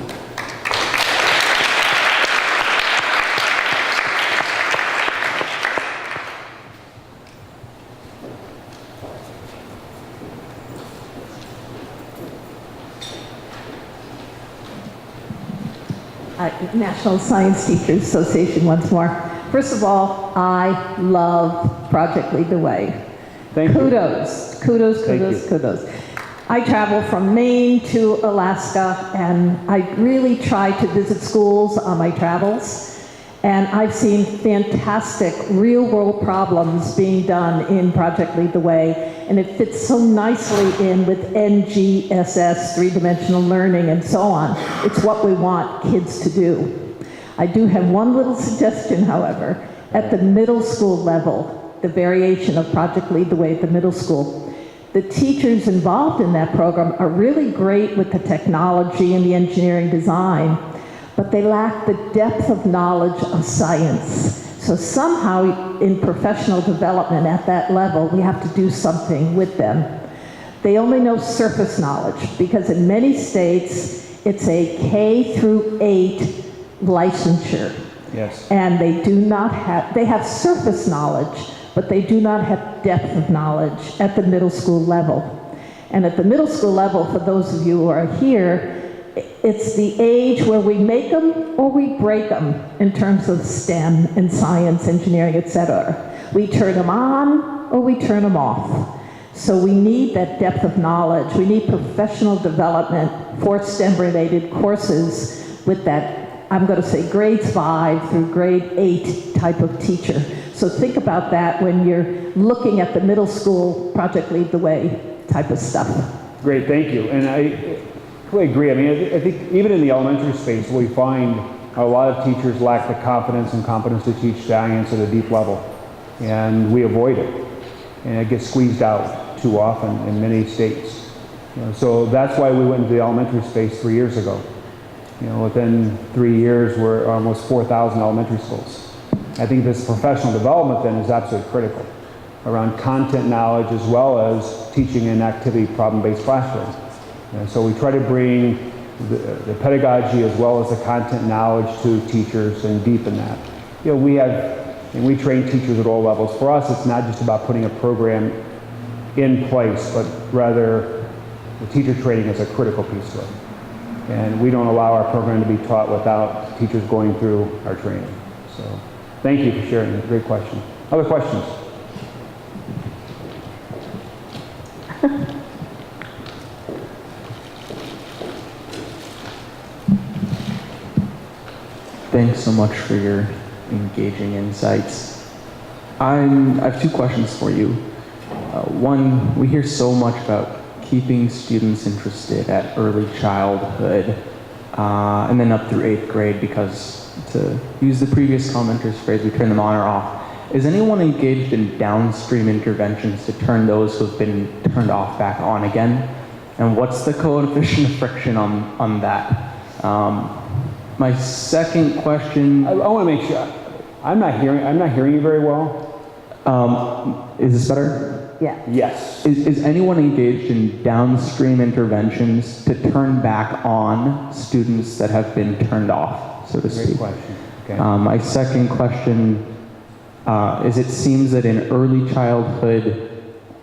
National Science Teachers Association once more. First of all, I love Project Lead the Way. Thank you. Kudos, kudos, kudos, kudos. I travel from Maine to Alaska, and I really try to visit schools on my travels. And I've seen fantastic real-world problems being done in Project Lead the Way, and it fits so nicely in with NGSS, three-dimensional learning, and so on. It's what we want kids to do. I do have one little suggestion, however. At the middle school level, the variation of Project Lead the Way at the middle school, the teachers involved in that program are really great with the technology and the engineering design, but they lack the depth of knowledge of science. So somehow in professional development at that level, we have to do something with them. They only know surface knowledge, because in many states, it's a K-8 licensure. Yes. And they do not have, they have surface knowledge, but they do not have depth of knowledge at the middle school level. And at the middle school level, for those of you who are here, it's the age where we make them or we break them in terms of STEM and science, engineering, etc. We turn them on or we turn them off. So we need that depth of knowledge. We need professional development for STEM-related courses with that, I'm going to say, grades 5 through grade 8 type of teacher. So think about that when you're looking at the middle school Project Lead the Way type of stuff. Great, thank you. And I completely agree. I mean, I think even in the elementary space, we find a lot of teachers lack the confidence and competence to teach science at a deep level. And we avoid it. And it gets squeezed out too often in many states. So that's why we went into the elementary space 3 years ago. Within 3 years, we're almost 4,000 elementary schools. I think this professional development then is absolutely critical around content knowledge as well as teaching in activity problem-based classrooms. And so we try to bring the pedagogy as well as the content knowledge to teachers and deepen that. We train teachers at all levels. For us, it's not just about putting a program in place, but rather the teacher training is a critical piece of it. And we don't allow our program to be taught without teachers going through our training. So thank you for sharing. Great question. Other questions? Thanks so much for your engaging insights. I have two questions for you. One, we hear so much about keeping students interested at early childhood and then up through 8th grade because, to use the previous commenter's phrase, we turn them on or off. Is anyone engaged in downstream interventions to turn those who have been turned off back on again? And what's the coefficient of friction on that? My second question. I want to make sure. I'm not hearing you very well. Is this better? Yeah. Yes. Is anyone engaged in downstream interventions to turn back on students that have been turned off, so to speak? Great question. Okay. My second question is, it seems that in early childhood,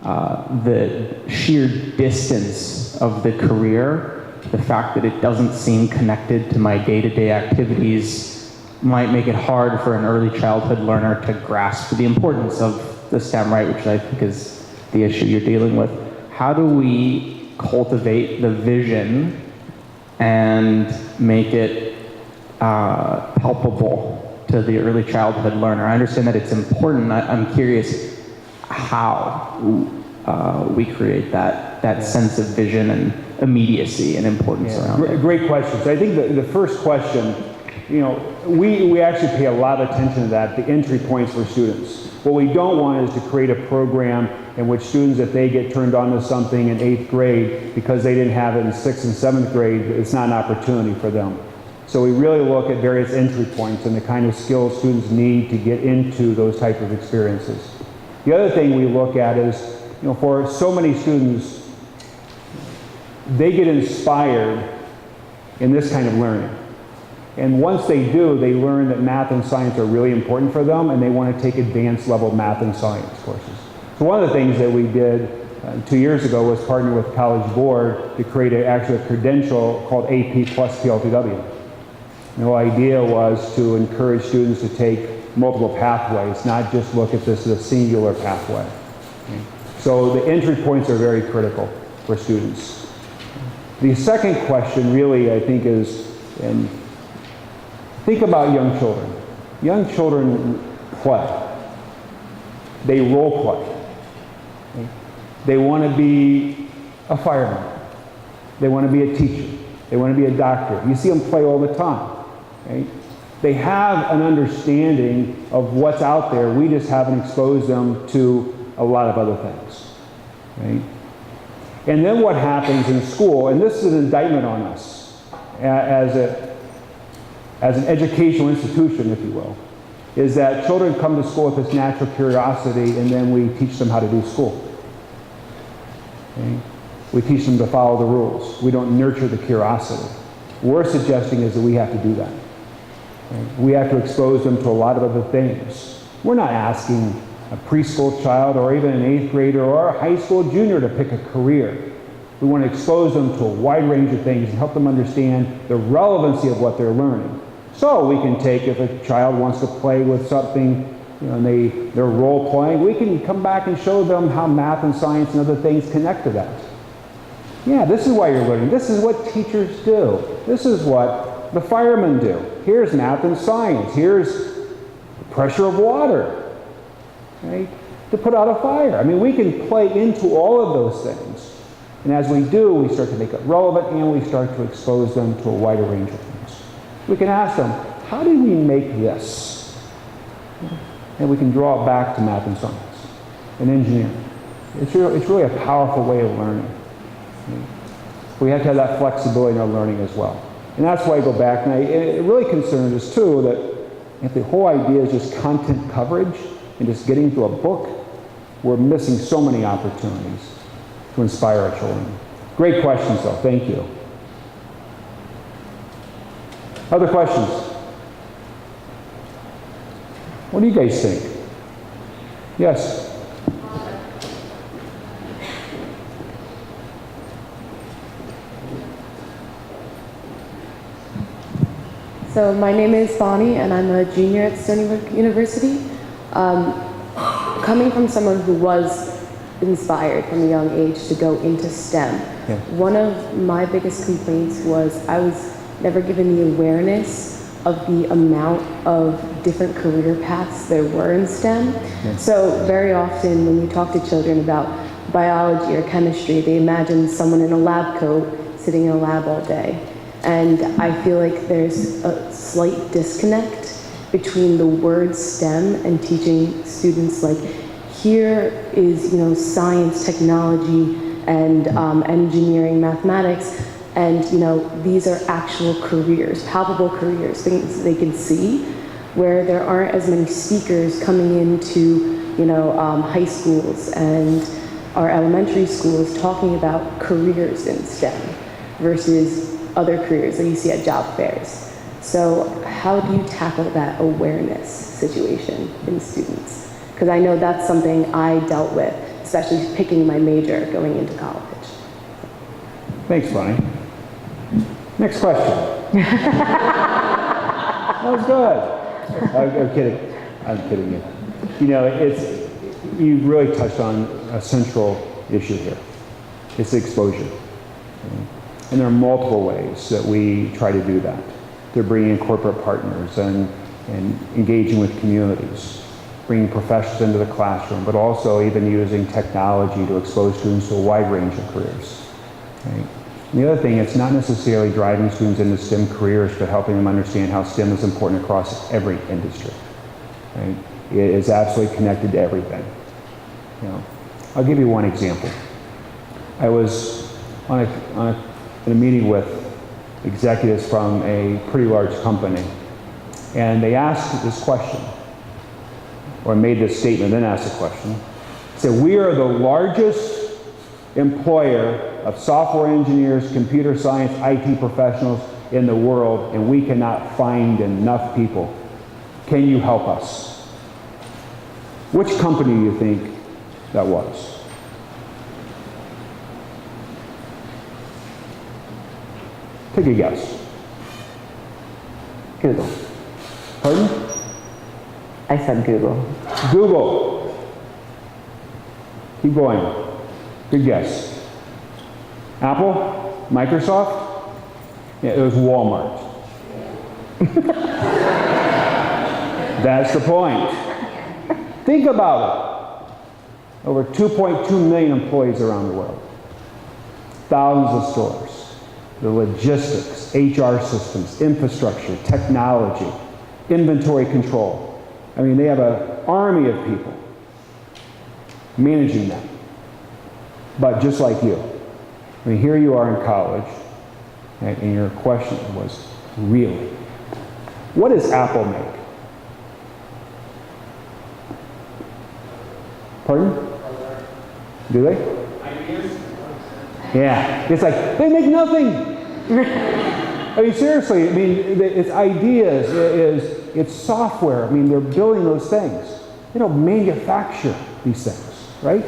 the sheer distance of the career, the fact that it doesn't seem connected to my day-to-day activities, might make it hard for an early childhood learner to grasp the importance of the STEM, right, which I think is the issue you're dealing with. How do we cultivate the vision and make it palpable to the early childhood learner? I understand that it's important. I'm curious how we create that sense of vision and immediacy and importance around it. Great question. So I think the first question, we actually pay a lot of attention to that, the entry points for students. What we don't want is to create a program in which students, if they get turned on to something in 8th grade because they didn't have it in 6th and 7th grade, it's not an opportunity for them. So we really look at various entry points and the kind of skills students need to get into those type of experiences. The other thing we look at is, for so many students, they get inspired in this kind of learning. And once they do, they learn that math and science are really important for them, and they want to take advanced level math and science courses. So one of the things that we did 2 years ago was partner with College Board to create actually a credential called AP plus PLTW. The whole idea was to encourage students to take multiple pathways, not just look at this as a singular pathway. Okay. So the entry points are very critical for students. The second question really, I think, is, and think about young children. Young children play. They role play. Okay? They want to be a fireman. They want to be a teacher. They want to be a doctor. You see them play all the time. Okay? They have an understanding of what's out there. We just haven't exposed them to a lot of other things. Okay? And then what happens in school, and this is an indictment on us as an educational institution, if you will, is that children come to school with this natural curiosity, and then we teach them how to do school. Okay? We teach them to follow the rules. We don't nurture the curiosity. What we're suggesting is that we have to do that. Okay? We have to expose them to a lot of other things. We're not asking a preschool child or even an 8th grader or a high school junior to pick a career. We want to expose them to a wide range of things and help them understand the relevancy of what they're learning. So we can take, if a child wants to play with something, and they're role playing, we can come back and show them how math and science and other things connect to that. Yeah, this is why you're learning. This is what teachers do. This is what the firemen do. Here's math and science. Here's the pressure of water, right? To put out a fire. I mean, we can play into all of those things. And as we do, we start to make it relevant and we start to expose them to a wider range of things. We can ask them, how did we make this? And we can draw it back to math and science and engineering. It's really a powerful way of learning. We have to have that flexibility in our learning as well. And that's why I go back, and it really concerns us too that if the whole idea is just content coverage and just getting to a book, we're missing so many opportunities to inspire our children. Great questions though, thank you. Other questions? What do you guys think? Yes? So my name is Bonnie and I'm a junior at Stony Brook University. Coming from someone who was inspired from a young age to go into STEM, one of my biggest complaints was I was never given the awareness of the amount of different career paths there were in STEM. So very often when you talk to children about biology or chemistry, they imagine someone in a lab coat sitting in a lab all day. And I feel like there's a slight disconnect between the word STEM and teaching students like, here is, science, technology, and engineering, mathematics, and these are actual careers, palpable careers, things they can see, where there aren't as many speakers coming into high schools and our elementary schools talking about careers in STEM versus other careers that you see at job fairs. So how do you tackle that awareness situation in students? Because I know that's something I dealt with, especially picking my major going into college. Thanks, Bonnie. Next question. That was good. I'm kidding. I'm kidding you. You really touched on a central issue here. It's exposure. And there are multiple ways that we try to do that. They're bringing in corporate partners and engaging with communities, bringing professionals into the classroom, but also even using technology to expose students to a wide range of careers. Right? And the other thing, it's not necessarily driving students into STEM careers, but helping them understand how STEM is important across every industry. Right? It is absolutely connected to everything. I'll give you one example. I was in a meeting with executives from a pretty large company, and they asked this question, or made this statement, then asked a question. They said, we are the largest employer of software engineers, computer science, IT professionals in the world, and we cannot find enough people. Can you help us? Which company do you think that was? Take a guess. Google. Pardon? I said Google. Google. Keep going. Good guess. Apple? Microsoft? Yeah, it was Walmart. That's the point. Think about it. Over 2.2 million employees around the world. Thousands of stores. The logistics, HR systems, infrastructure, technology, inventory control. I mean, they have an army of people managing them. But just like you. I mean, here you are in college, and your question was, really? What does Apple make? Pardon? Do they? Yeah, it's like, they make nothing. I mean, seriously, I mean, it's ideas, it's software. I mean, they're building those things. They don't manufacture these things, right?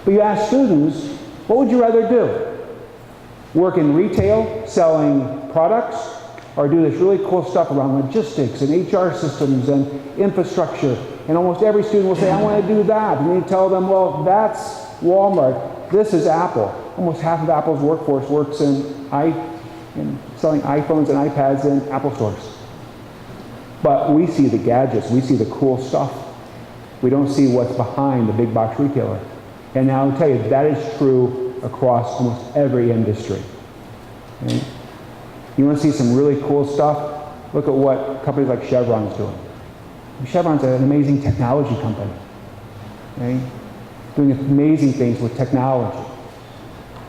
But you ask students, what would you rather do? Work in retail, selling products, or do this really cool stuff around logistics and HR systems and infrastructure? And almost every student will say, I want to do that. And you tell them, well, that's Walmart. This is Apple. Almost half of Apple's workforce works in selling iPhones and iPads in Apple stores. But we see the gadgets, we see the cool stuff. We don't see what's behind the big box retailer. And now I'll tell you, that is true across almost every industry. Okay? You want to see some really cool stuff? Look at what companies like Chevron is doing. Chevron's an amazing technology company. Okay? Doing amazing things with technology.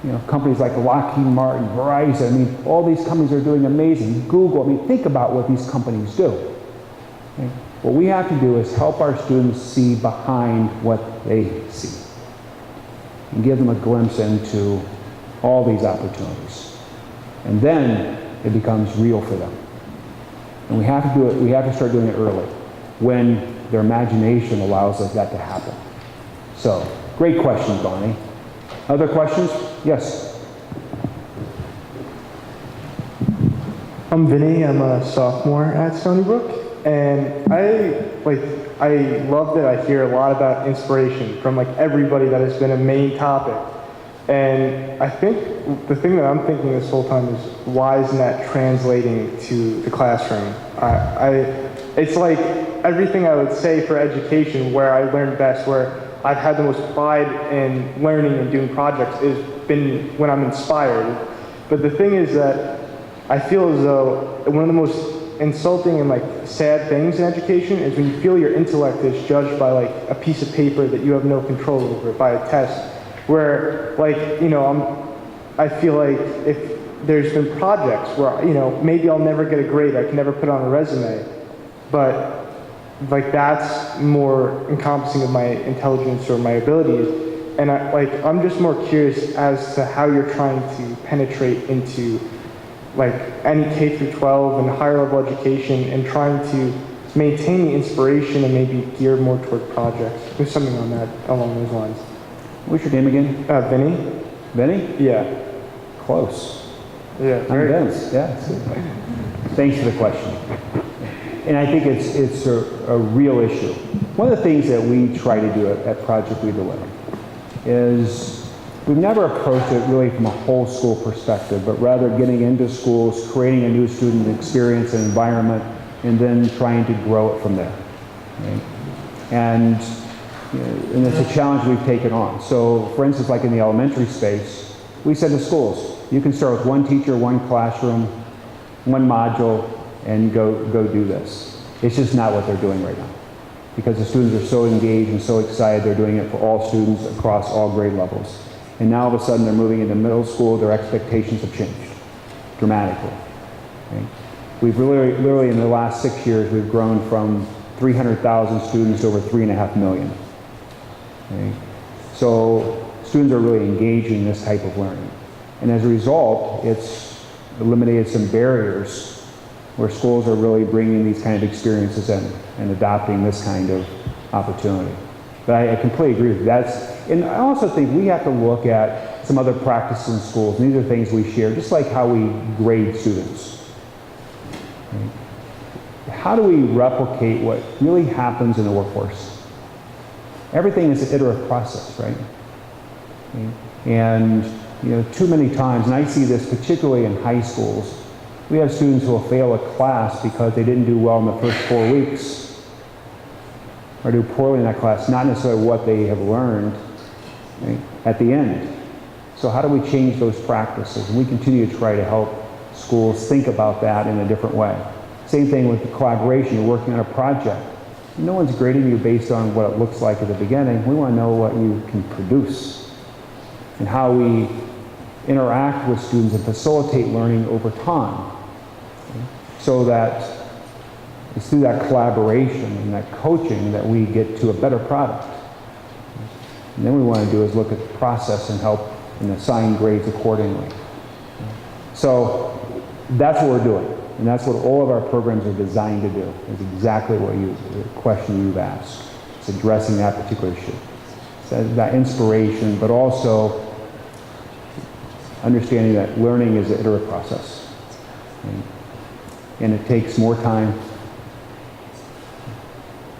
You know, companies like Lockheed Martin, Verizon, I mean, all these companies are doing amazing. Google, I mean, think about what these companies do. Okay? What we have to do is help our students see behind what they see and give them a glimpse into all these opportunities. And then it becomes real for them. And we have to do it, we have to start doing it early, when their imagination allows us that to happen. So, great question, Bonnie. Other questions? Yes. I'm Vinny. I'm a sophomore at Stony Brook, and I love that I hear a lot about inspiration from like everybody that has been a main topic. And I think the thing that I'm thinking this whole time is, why isn't that translating to the classroom? It's like everything I would say for education, where I learned best, where I've had the most pride in learning and doing projects, has been when I'm inspired. But the thing is that I feel as though one of the most insulting and like sad things in education is when you feel your intellect is judged by like a piece of paper that you have no control over, by a test, where like, you know, I feel like if there's been projects where, you know, maybe I'll never get a grade, I can never put on a resume, but like that's more encompassing of my intelligence or my abilities. And I'm just more curious as to how you're trying to penetrate into like any K through 12 and higher level education, and trying to maintain the inspiration and maybe gear more toward projects. There's something on that, along those lines. What's your name again? Vinny. Vinny? Yeah. Close. Yeah. I'm Vince. Yeah. Thanks for the question. And I think it's a real issue. One of the things that we try to do at Project We Deliver is we've never approached it really from a whole school perspective, but rather getting into schools, creating a new student experience and environment, and then trying to grow it from there. Right? And it's a challenge we've taken on. So, for instance, like in the elementary space, we said to schools, you can start with one teacher, one classroom, one module, and go do this. It's just not what they're doing right now, because the students are so engaged and so excited. They're doing it for all students across all grade levels. And now all of a sudden they're moving into middle school, their expectations have changed dramatically. Okay? We've literally in the last 6 years, we've grown from 300,000 students to over 3.5 million. Okay? So students are really engaging in this type of learning. And as a result, it's eliminated some barriers where schools are really bringing these kind of experiences in and adopting this kind of opportunity. But I completely agree with that. And I also think we have to look at some other practices in schools, and these are things we share, just like how we grade students. Right? How do we replicate what really happens in the workforce? Everything is an iterative process, right? Okay? And too many times, and I see this particularly in high schools, we have students who will fail a class because they didn't do well in the first 4 weeks, or do poorly in that class, not necessarily what they have learned, right, at the end. So how do we change those practices? We continue to try to help schools think about that in a different way. Same thing with the collaboration. You're working on a project. No one's grading you based on what it looks like at the beginning. We want to know what you can produce and how we interact with students and facilitate learning over time, so that it's through that collaboration and that coaching that we get to a better product. And then what we want to do is look at the process and help and assign grades accordingly. So that's what we're doing, and that's what all of our programs are designed to do, is exactly what the question you've asked. It's addressing that particular issue. So that inspiration, but also understanding that learning is an iterative process. And it takes more time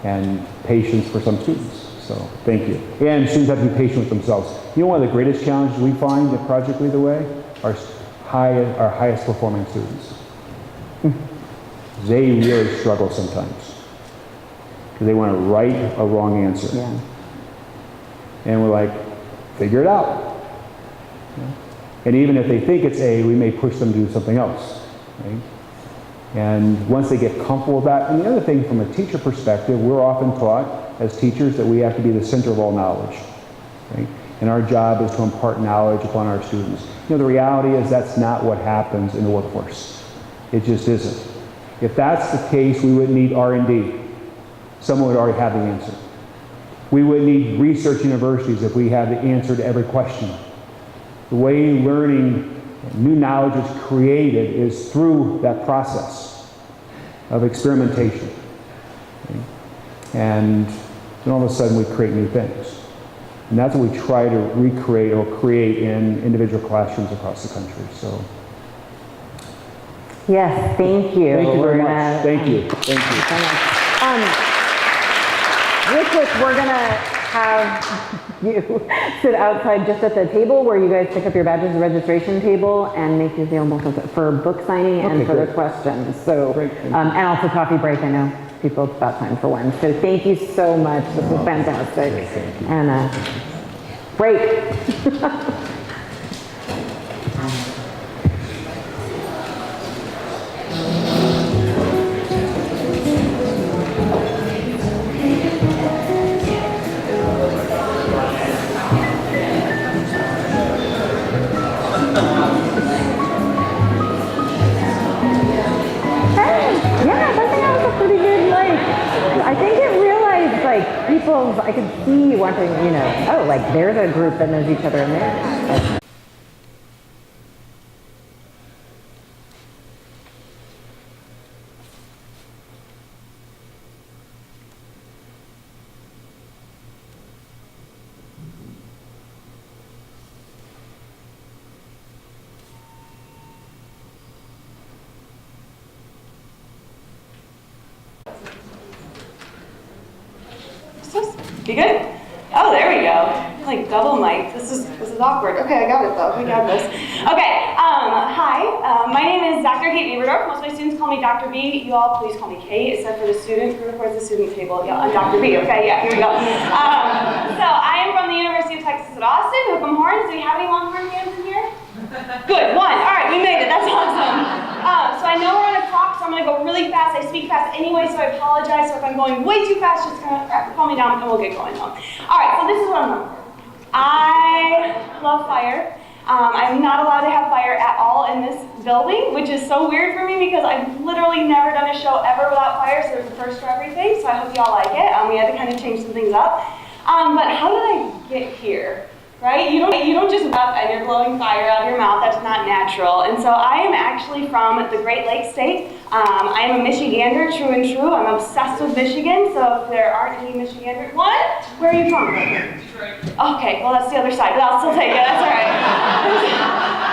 and patience for some students. So thank you. And students have to be patient with themselves. You know, one of the greatest challenges we find at Project Lead the Way are our highest performing students. They really struggle sometimes because they want to write a wrong answer. Yeah. And we're like, figure it out. And even if they think it's A, we may push them to do something else. Right? And once they get comfortable with that, and the other thing from a teacher perspective, we're often taught as teachers that we have to be the center of all knowledge. Right? And our job is to impart knowledge upon our students. You know, the reality is that's not what happens in the workforce. It just isn't. If that's the case, we wouldn't need R&D. Someone would already have the answer. We wouldn't need research universities if we had the answer to every question. The way learning, new knowledge is created is through that process of experimentation. Okay? And then all of a sudden we create new things. And that's what we try to recreate or create in individual classrooms across the country. So. Yes, thank you. Thank you very much. Thank you. Thank you so much. Real quick, we're going to have you sit outside just at the table where you guys pick up your badges, the registration table, and make you available for book signing and for the questions. So, and also coffee break. I know people, it's about time for one. So thank you so much. This was fantastic. And break. I could see wanting, you know, oh, like there's a group that knows each other in there. You good? Oh, there we go. Like double mic. This is awkward. Okay, I got it though. We got this. Okay. Hi. My name is Dr. Kate Bieberdorf. Most of my students call me Dr. B. You all please call me Kate, except for the student. Where's the student table? Yeah, I'm Dr. B. Okay. Yeah. Here we go. So I am from the University of Texas at Austin. Hook 'em horns. Do we have any Longhorn fans in here? Good. One. All right. We made it. That's awesome. So I know we're on a clock, so I'm going to go really fast. I speak fast anyway, so I apologize. So if I'm going way too fast, just kind of calm me down and we'll get going. All right, so this is what I'm doing. I love fire. I'm not allowed to have fire at all in this building, which is so weird for me because I've literally never done a show ever without fire, so there's a first for everything, so I hope you all like it. We had to kind of change some things up. But how did I get here? Right? You don't just up and you're blowing fire out of your mouth. That's not natural. And so I am actually from the Great Lakes state. I am a Michigander, true and true. I'm obsessed with Michigan. So if there aren't any Michiganders, what? Where are you from? Detroit. Okay, well that's the other side, but I'll still take it. That's all right.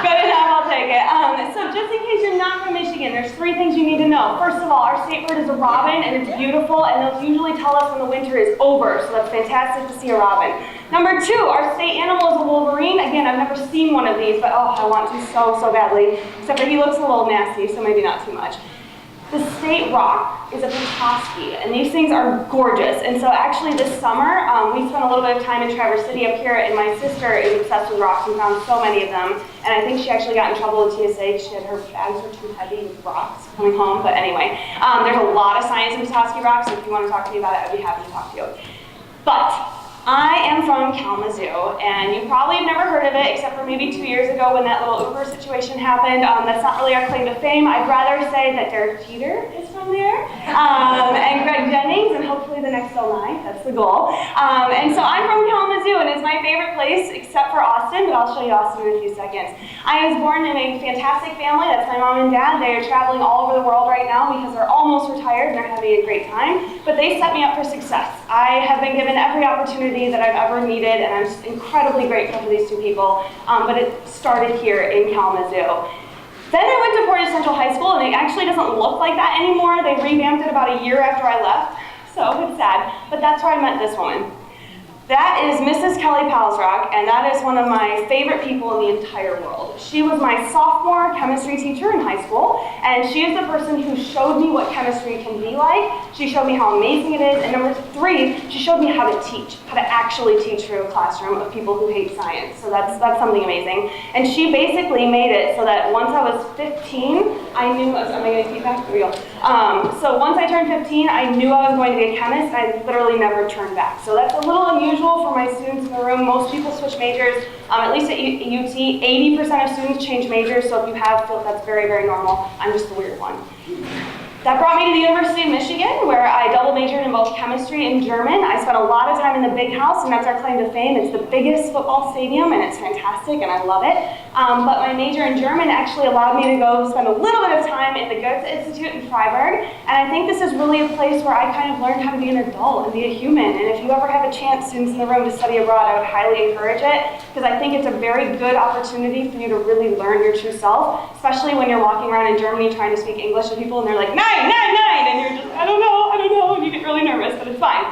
Good enough. I'll take it. So just in case you're not from Michigan, there's 3 things you need to know. First of all, our state bird is a robin, and it's beautiful, and they'll usually tell us when the winter is over. So that's fantastic to see a robin. Number 2, our state animal is a wolverine. Again, I've never seen one of these, but oh, I want to so badly. Except that he looks a little nasty, so maybe not too much. The state rock is a Petoskey, and these things are gorgeous. And so actually this summer, we spent a little bit of time in Traverse City up here, and my sister is obsessed with rocks and found so many of them. And I think she actually got in trouble with TSA. She had her bags were too heavy with rocks coming home. But anyway, there's a lot of science in Petoskey rocks, so if you want to talk to me about it, I'd be happy to talk to you. But I am from Kalamazoo, and you probably have never heard of it, except for maybe 2 years ago when that little Uber situation happened. That's not really our claim to fame. I'd rather say that Derek Jeter is from down there, and Greg Jennings, and hopefully the next alumni. That's the goal. And so I'm from Kalamazoo, and it's my favorite place except for Austin, but I'll show you Austin in a few seconds. I was born in a fantastic family. That's my mom and dad. They are traveling all over the world right now because they're almost retired and they're having a great time, but they set me up for success. I have been given every opportunity that I've ever needed, and I'm just incredibly grateful for these two people, but it started here in Kalamazoo. Then I went to Portage Central High School, and it actually doesn't look like that anymore. They revamped it about a year after I left, so it's sad, but that's where I met this woman. That is Mrs. Kelly Palsrock, and that is one of my favorite people in the entire world. She was my sophomore chemistry teacher in high school, and she is the person who showed me what chemistry can be like. She showed me how amazing it is, and number 3, she showed me how to teach, how to actually teach through a classroom of people who hate science. So that's something amazing. And she basically made it so that once I was 15, I knew, am I getting feedback? Here we go. So once I turned 15, I knew I was going to be a chemist, and I literally never turned back. So that's a little unusual for my students in the room. Most people switch majors, at least at UT, 80% of students change majors, so if you have, that's very, very normal. I'm just the weird one. That brought me to the University of Michigan, where I double majored in both chemistry and German. I spent a lot of time in the big house, and that's our claim to fame. It's the biggest football stadium, and it's fantastic, and I love it. But my major in German actually allowed me to go spend a little bit of time in the Goethe Institute in Freiburg, and I think this is really a place where I kind of learned how to be an adult and be a human. And if you ever have a chance, students in the room, to study abroad, I would highly encourage it, because I think it's a very good opportunity for you to really learn your true self, especially when you're walking around in Germany trying to speak English to people, and they're like, 9, and you're just, I don't know, and you get really nervous, but it's fine.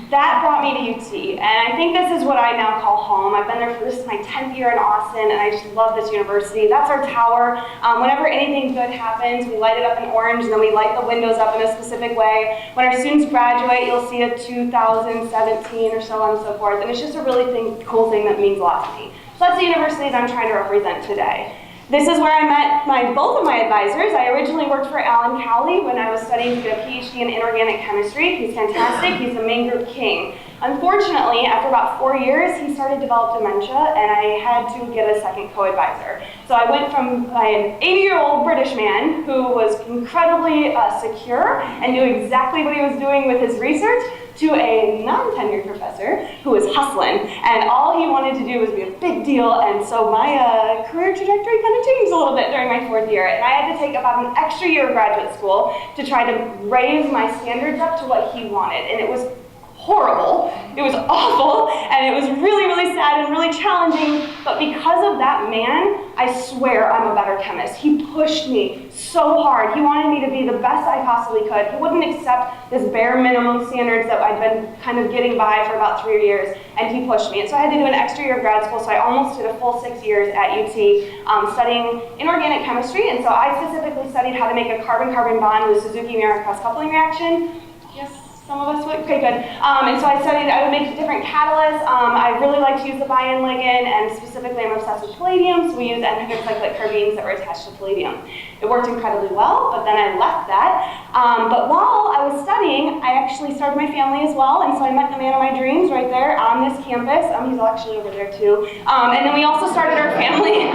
That brought me to UT, and I think this is what I now call home. I've been there this is my 10th year in Austin, and I just love this university. That's our tower. Whenever anything good happens, we light it up in orange, and then we light the windows up in a specific way. When our students graduate, you'll see a 2017 or so on and so forth, and it's just a really cool thing that means a lot to me. So that's the university that I'm trying to represent today. This is where I met both of my advisors. I originally worked for Alan Cowley when I was studying to get a PhD in inorganic chemistry. He's fantastic. He's the main group king. Unfortunately, after about 4 years, he started to develop dementia, and I had to get a second co-advisor. So I went from an 80-year-old British man who was incredibly secure and knew exactly what he was doing with his research to a non-tenured professor who was hustling, and all he wanted to do was be a big deal, and so my career trajectory kind of changed a little bit during my 4th year, and I had to take about an extra year of graduate school to try to raise my standards up to what he wanted, and it was horrible, it was awful, and it was really, really sad and really challenging, but because of that man, I swear I'm a better chemist. He pushed me so hard. He wanted me to be the best I possibly could. He wouldn't accept this bare minimum standards that I'd been kind of getting by for about 3 years, and he pushed me. And so I had to do an extra year of grad school, so I almost did a full 6 years at UT studying inorganic chemistry, and so I specifically studied how to make a carbon-carbon bond with Suzuki-Mira cross-coupling reaction. Yes? Some of us would? Okay, good. And so I would make different catalysts. I really like to use the bi-end ligand, and specifically I'm obsessed with palladium, so we use N-hydrocyclic carbines that were attached to palladium. It worked incredibly well, but then I left that. But while I was studying, I actually started my family as well, and so I met the man of my dreams right there on this campus. He's actually over there too. And then we also started our family.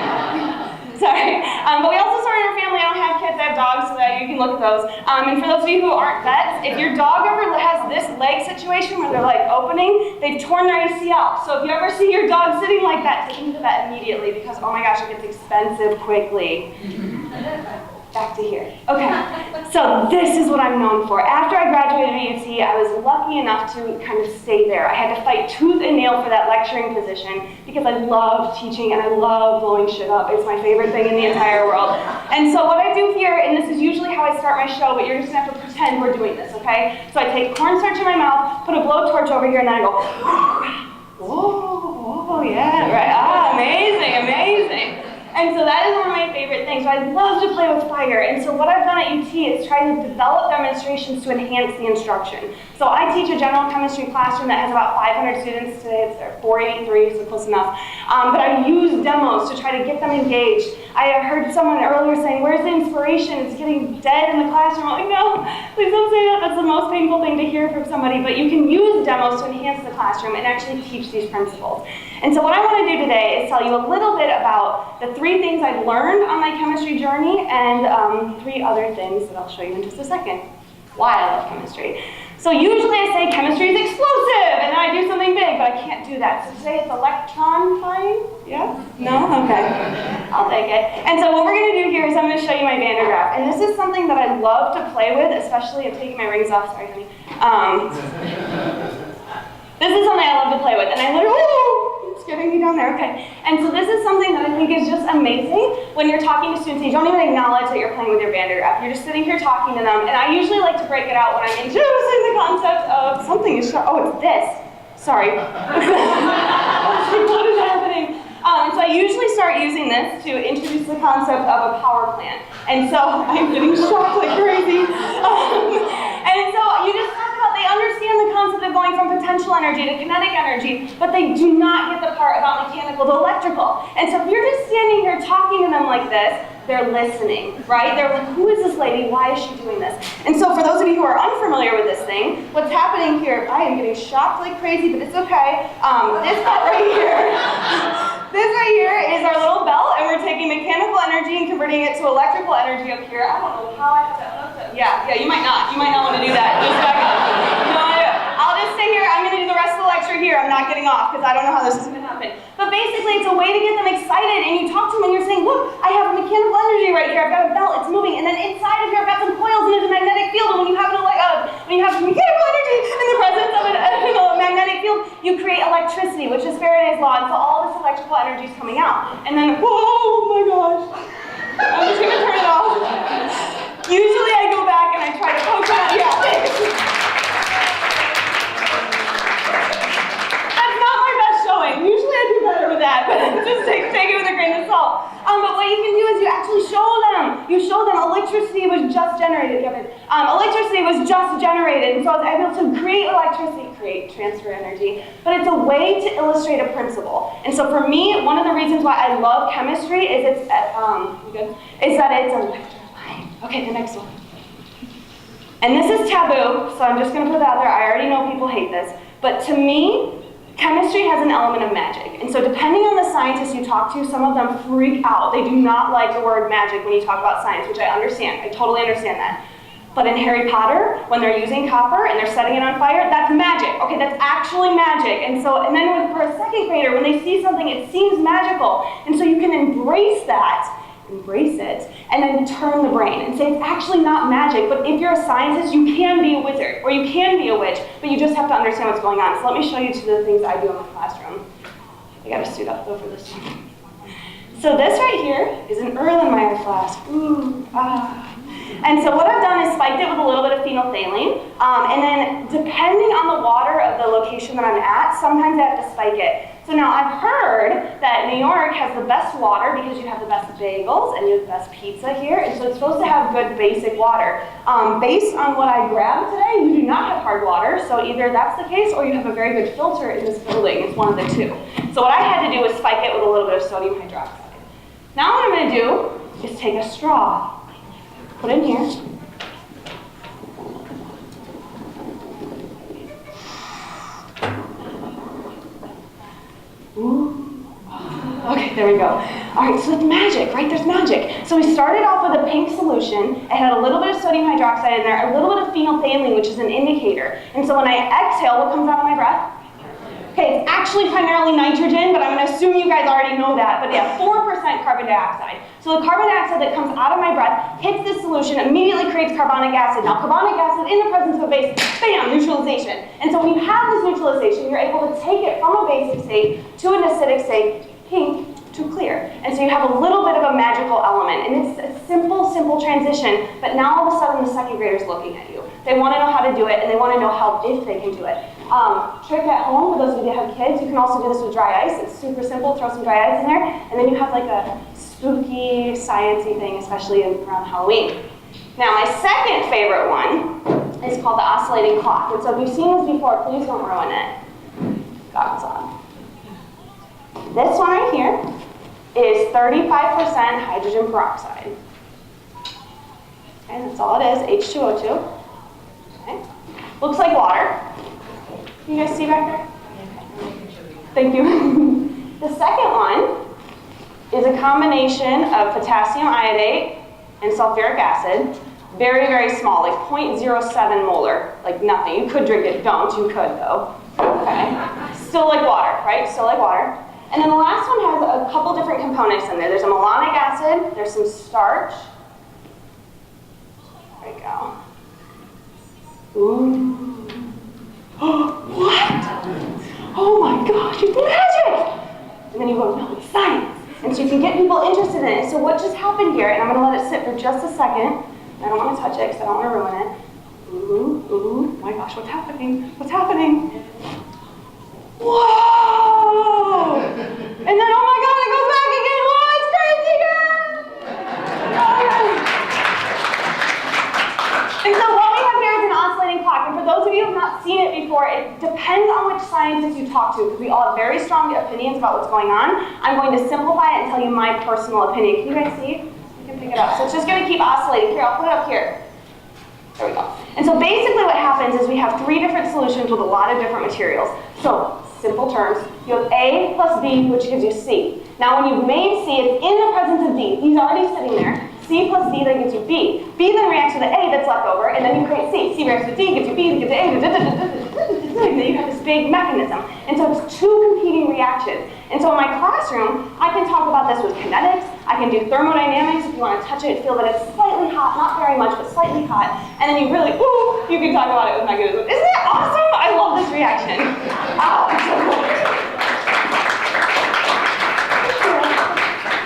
Sorry. But we also started our family. I don't have kids, I have dogs, so that you can look at those. And for those of you who aren't vets, if your dog ever has this leg situation where they're like opening, they've torn their ACL. So if you ever see your dog sitting like that, take him to the vet immediately, because oh my gosh, it gets expensive quickly. Back to here. Okay, so this is what I'm known for. After I graduated at UT, I was lucky enough to kind of stay there. I had to fight tooth and nail for that lecturing position because I love teaching and I love blowing shit up. It's my favorite thing in the entire world. And so what I do here, and this is usually how I start my show, but you're just gonna have to pretend we're doing this, okay? So I take cornstarch in my mouth, put a blowtorch over here, and then I go, whoa, yeah, right, amazing, amazing. And so that is one of my favorite things. So I love to play with fire. And so what I've done at UT is try to develop demonstrations to enhance the instruction. So I teach a general chemistry classroom that has about 500 students. Today it's 483, so close enough. But I use demos to try to get them engaged. I heard someone earlier saying, where's the inspiration? It's getting dead in the classroom. I'm like, no, please don't say that. That's the most painful thing to hear from somebody. But you can use demos to enhance the classroom and actually teach these principles. And so what I want to do today is tell you a little bit about the 3 things I've learned on my chemistry journey and 3 other things that I'll show you in just a second. Why I love chemistry. So usually I say chemistry is explosive, and then I do something big, but I can't do that. So today it's electronifying? Yeah? No? Okay. I'll take it. And so what we're going to do here is I'm going to show you my Van der Graaf. And this is something that I love to play with, especially I'm taking my rings off. Sorry, honey. This is something I love to play with. And I literally, it's getting me down there. Okay. And so this is something that I think is just amazing when you're talking to students and you don't even acknowledge that you're playing with your Van der Graaf. You're just sitting here talking to them. And I usually like to break it out when I'm introducing the concept of something is, oh, it's this. Sorry. What is happening? So I usually start using this to introduce the concept of a power plant. And so I'm getting shocked like crazy. And so you just talk about, they understand the concept of going from potential energy to kinetic energy, but they do not get the part about mechanical to electrical. And so if you're just standing here talking to them like this, they're listening, right? They're like, who is this lady? Why is she doing this? And so for those of you who are unfamiliar with this thing, what's happening here, I am getting shocked like crazy, but it's okay. This part right here, this right here is our little belt, and we're taking mechanical energy and converting it to electrical energy up here. I don't know how I have that hooked up. Yeah, you might not. You might not want to do that. Just back up. No, I'll just stay here. I'm going to do the rest of the lecture here. I'm not getting off because I don't know how this is going to happen. But basically, it's a way to get them excited, and you talk to them and you're saying, look, I have mechanical energy right here. I've got a belt. It's moving. And then inside of here, I've got some coils and there's a magnetic field. And when you have mechanical energy in the presence of a magnetic field, you create electricity, which is Faraday's law. And so all this electrical energy is coming out. And then, oh my gosh. I'm just going to turn it off. Usually I go back and I try to poke it out. Yeah, thanks. That's not my best showing. Usually I do better with that, but just take it with a grain of salt. But what you can do is you actually show them. You show them electricity was just generated. Electricity was just generated, and so I was able to create electricity, transfer energy. But it's a way to illustrate a principle. And so for me, one of the reasons why I love chemistry is that it's electrifying. Okay, the next one. And this is taboo, so I'm just going to put it out there. I already know people hate this, but to me, chemistry has an element of magic. And so depending on the scientists you talk to, some of them freak out. They do not like the word magic when you talk about science, which I understand. I totally understand that. But in Harry Potter, when they're using copper and they're setting it on fire, that's magic. Okay, that's actually magic. And then for a second grader, when they see something, it seems magical. And so you can embrace it, and then turn the brain and say it's actually not magic, but if you're a scientist, you can be a wizard, or you can be a witch, but you just have to understand what's going on. So let me show you two of the things I do in my classroom. I gotta suit up though for this one. So this right here is an Erlenmeyer flask. Ooh, ah. And so what I've done is spiked it with a little bit of phenolphthalein, and then depending on the water of the location that I'm at, sometimes I have to spike it. So now I've heard that New York has the best water because you have the best bagels and you have the best pizza here, and so it's supposed to have good basic water. Based on what I grabbed today, you do not have hard water, so either that's the case or you have a very good filter in this building. It's one of the two. So what I had to do was spike it with a little bit of sodium hydroxide. Now what I'm going to do is take a straw, put it in here, ooh. Okay, there we go. All right, so it's magic, right? There's magic. So we started off with a pink solution. It had a little bit of sodium hydroxide in there, a little bit of phenolphthalein, which is an indicator. And so when I exhale, what comes out of my breath? Okay, it's actually primarily nitrogen, but I'm going to assume you guys already know that. But yeah, 4% carbon dioxide. So the carbon dioxide that comes out of my breath hits this solution, immediately creates carbonic acid. Now, carbonic acid in the presence of a base, bam, neutralization. And so when you have this neutralization, you're able to take it from a basic state to an acidic state, pink to clear. And so you have a little bit of a magical element. And it's a simple transition, but now all of a sudden the second grader's looking at you. They want to know how to do it, and they want to know if they can do it. Trick at home, for those of you that have kids, you can also do this with dry ice. It's super simple, throw some dry ice in there, and then you have like a spooky, sciencey thing, especially around Halloween. Now my second favorite one is called the oscillating clock. And so if you've seen this before, please don't ruin it. Goggles on. This one right here is 35% hydrogen peroxide. Okay, that's all it is, H2O2. Okay. Looks like water. You guys see back there? Thank you. The second one is a combination of potassium iodate and sulfuric acid. Very, very small, like 0.07 molar, like nothing. You could drink it, don't, you could though. Okay. Still like water, right? Still like water. And then the last one has a couple different components in there. There's a malonic acid, there's some starch. There we go. Ooh. What? Oh my gosh, it's magic! And then you go, no, it's science. And so you can get people interested in it. So what just happened here, and I'm gonna let it sit for just a second. I don't want to touch it because I don't want to ruin it. Ooh, ooh, my gosh, what's happening? What's happening? Whoa! And then, oh my God, it goes back again. Whoa, it's crazy again! And so what we have here is an oscillating clock. And for those of you who have not seen it before, it depends on which scientist you talk to, because we all have very strong opinions about what's going on. I'm going to simplify it and tell you my personal opinion. Can you guys see? Pick it up. So it's just going to keep oscillating. Here, I'll put it up here. There we go. And so basically what happens is we have 3 different solutions with a lot of different materials. So, simple terms, you have A plus B, which gives you C. Now when you've made C, it's in the presence of D. D's already sitting there. C plus D then gives you B. B then reacts with the A that's left over, and then you create C. C reacts with D, gives you B, gives you A, and then you have this big mechanism. And so it's 2 competing reactions. And so in my classroom, I can talk about this with kinetics, I can do thermodynamics if you want to touch it, feel that it's slightly hot, not very much, but slightly hot. And then you really, ooh, you can talk about it with mechanism. Isn't that awesome? I love this reaction. Oh, it's so cool.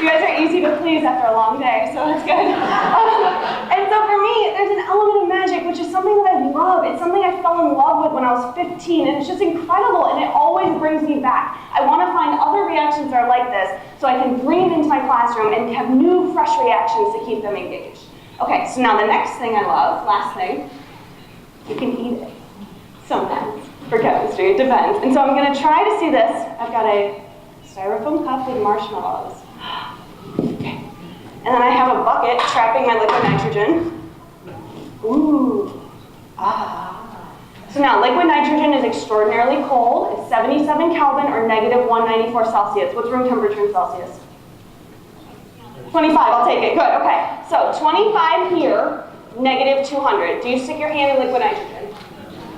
You guys are easy to please after a long day, so that's good. And so for me, there's an element of magic, which is something that I love. It's something I fell in love with when I was 15, and it's just incredible, and it always brings me back. I want to find other reactions that are like this, so I can bring it into my classroom and have new, fresh reactions to keep them engaged. Okay, so now the next thing I love, last thing, you can eat it. Sometimes. For chemistry, it depends. And so I'm going to try to see this. I've got a styrofoam cup with marshmallows. Okay. And then I have a bucket trapping my liquid nitrogen. Ooh. Ah. So now liquid nitrogen is extraordinarily cold. It's 77 Kelvin or negative 194 Celsius. What's room temperature in Celsius? 25, I'll take it. Good, okay. So 25 here, negative 200. Do you stick your hand in liquid nitrogen?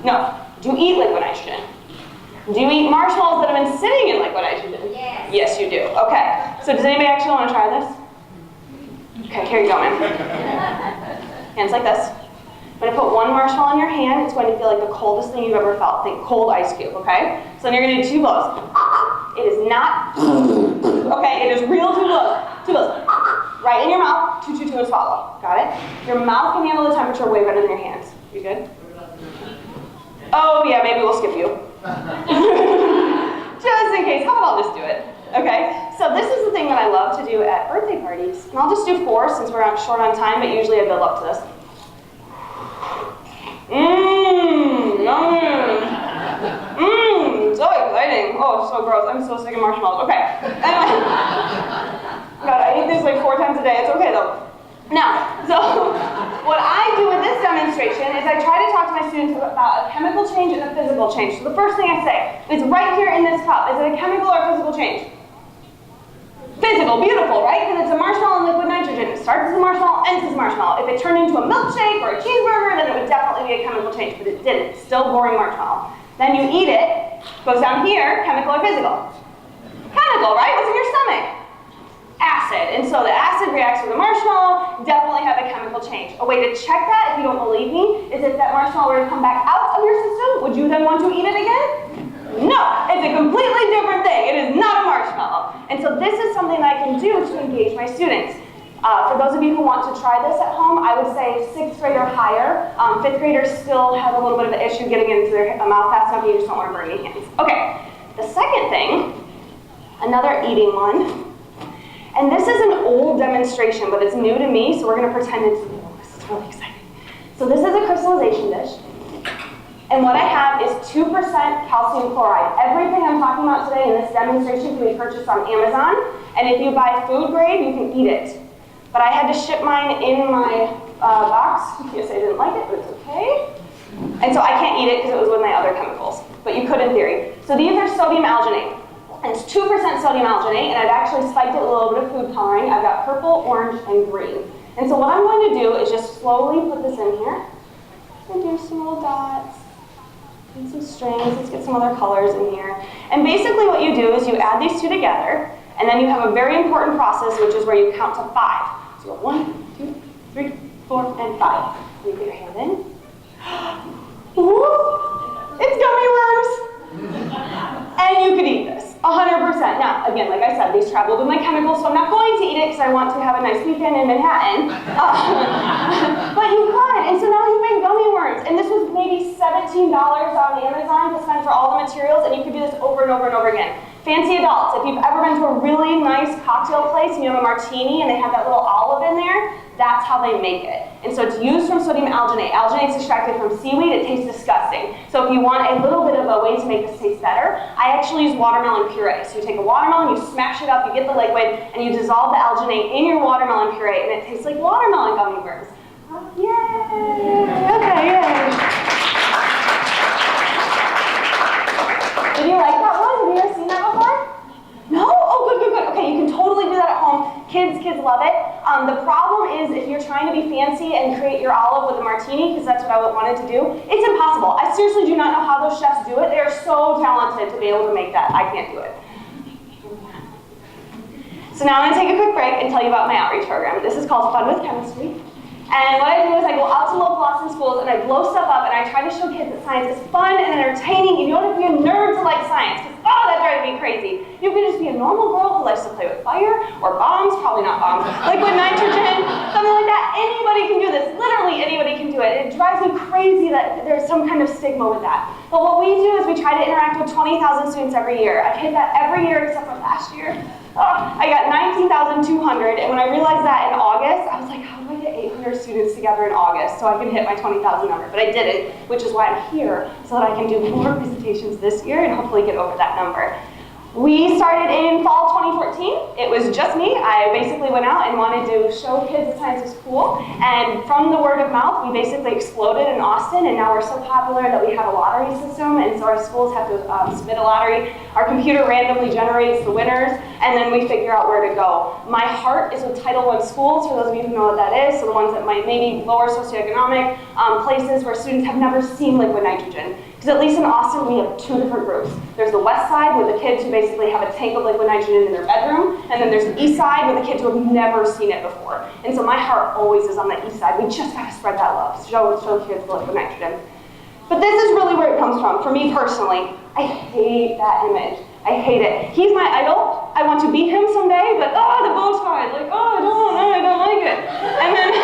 No. Do you eat liquid nitrogen? Do you eat marshmallows that have been sitting in liquid nitrogen? Yes. Yes, you do. Okay. So does anybody actually want to try this? Okay, here you go, man. Hands like this. I'm going to put one marshmallow in your hand. It's going to feel like the coldest thing you've ever felt. Think cold ice cube, okay? So then you're going to do 2 blows. It is not, okay, it is real 2 blows. 2 blows. Right in your mouth, 2, 2, 2, and swallow. Got it? Your mouth can handle the temperature way better than your hands. You good? Oh yeah, maybe we'll skip you. Just in case, how about I'll just do it? Okay, so this is the thing that I love to do at birthday parties. And I'll just do 4 since we're short on time, but usually I build up to this. Yummy. So exciting. Oh, so gross. I'm so sick of marshmallows. Okay. Anyway. God, I eat this like 4 times a day. It's okay though. Now, so what I do with this demonstration is I try to talk to my students about a chemical change and a physical change. So the first thing I say is right here in this cup, is it a chemical or physical change? Physical, beautiful, right? Because it's a marshmallow and liquid nitrogen. It starts as a marshmallow, ends as a marshmallow. If it turned into a milkshake or a cheeseburger, then it would definitely be a chemical change, but it didn't. It's still boring marshmallow. Then you eat it, goes down here, chemical or physical? Chemical, right? What's in your stomach? Acid. And so the acid reacts with the marshmallow, definitely have a chemical change. A way to check that, if you don't believe me, is if that marshmallow were to come back out of your system, would you then want to eat it again? No, it's a completely different thing. It is not a marshmallow. And so this is something that I can do to engage my students. For those of you who want to try this at home, I would say 6th grade or higher. 5th graders still have a little bit of an issue getting into their mouth fast enough, you just don't want to burn your hands. Okay, the second thing, another eating one. And this is an old demonstration, but it's new to me, so we're going to pretend it's new. This is really exciting. So this is a crystallization dish. And what I have is 2% calcium chloride. Everything I'm talking about today in this demonstration can be purchased on Amazon. And if you buy food grade, you can eat it. But I had to ship mine in my box. Yes, I didn't like it, but it's okay. And so I can't eat it because it was with my other chemicals. But you could in theory. So these are sodium alginate. And it's 2% sodium alginate, and I've actually spiked it with a little bit of food coloring. I've got purple, orange, and green. And so what I'm going to do is just slowly put this in here. And do some little dots. And some strings. Let's get some other colors in here. And basically what you do is you add these two together, and then you have a very important process, which is where you count to 5. So you go 1, 2, 3, 4, and 5. You put your hand in. Ooh, it's gummy worms! And you could eat this, 100%. Now, again, like I said, these traveled with my chemicals, so I'm not going to eat it because I want to have a nice weekend in Manhattan. But you could, and so now you make gummy worms. And this was maybe $17 on Amazon to spend for all the materials, and you could do this over and over and over again. Fancy adults, if you've ever been to a really nice cocktail place and you have a martini and they have that little olive in there, that's how they make it. And so it's used from sodium alginate. Alginate's extracted from seaweed. It tastes disgusting. So if you want a little bit of a way to make this taste better, I actually use watermelon puree. So you take a watermelon, you smash it up, you get the liquid, and you dissolve the alginate in your watermelon puree, and it tastes like watermelon gummy worms. Yay! Okay, yay. Did you like that one? Have you ever seen that before? No? Oh, good, good, good. Okay, you can totally do that at home. Kids love it. The problem is if you're trying to be fancy and create your olive with a martini, because that's what I wanted to do, it's impossible. I seriously do not know how those chefs do it. They are so talented to be able to make that. I can't do it. So now I'm going to take a quick break and tell you about my outreach program. This is called Fun with Chemistry. And what I do is I go out to local Boston schools and I blow stuff up and I try to show kids that science is fun and entertaining. You don't have to be a nerd to like science, because that drives me crazy. You can just be a normal girl who likes to play with fire or bombs, probably not bombs, like with nitrogen, something like that. Anybody can do this. Literally anybody can do it. It drives me crazy that there's some kind of stigma with that. But what we do is we try to interact with 20,000 students every year. I've hit that every year except for last year. I got 19,200, and when I realized that in August, I was like, how do I get 800 students together in August so I can hit my 20,000 number? But I didn't, which is why I'm here, so that I can do more presentations this year and hopefully get over that number. We started in fall 2014. It was just me. I basically went out and wanted to show kids that science is cool. And from the word of mouth, we basically exploded in Austin. And now we're so popular that we have a lottery system. And so our schools have to submit a lottery. Our computer randomly generates the winners. And then we figure out where to go. My heart is with Title I schools, for those of you who know what that is. So the ones that might maybe lower socioeconomic places where students have never seen liquid nitrogen. Because at least in Austin, we have 2 different groups. There's the west side with the kids who basically have a tank of liquid nitrogen in their bedroom, and then there's the east side with the kids who have never seen it before. And so my heart always is on the east side. We just gotta spread that love, show kids the liquid nitrogen. But this is really where it comes from, for me personally. I hate that image. I hate it. He's my idol. I want to be him someday, but the bow tie, like, I don't like it. And then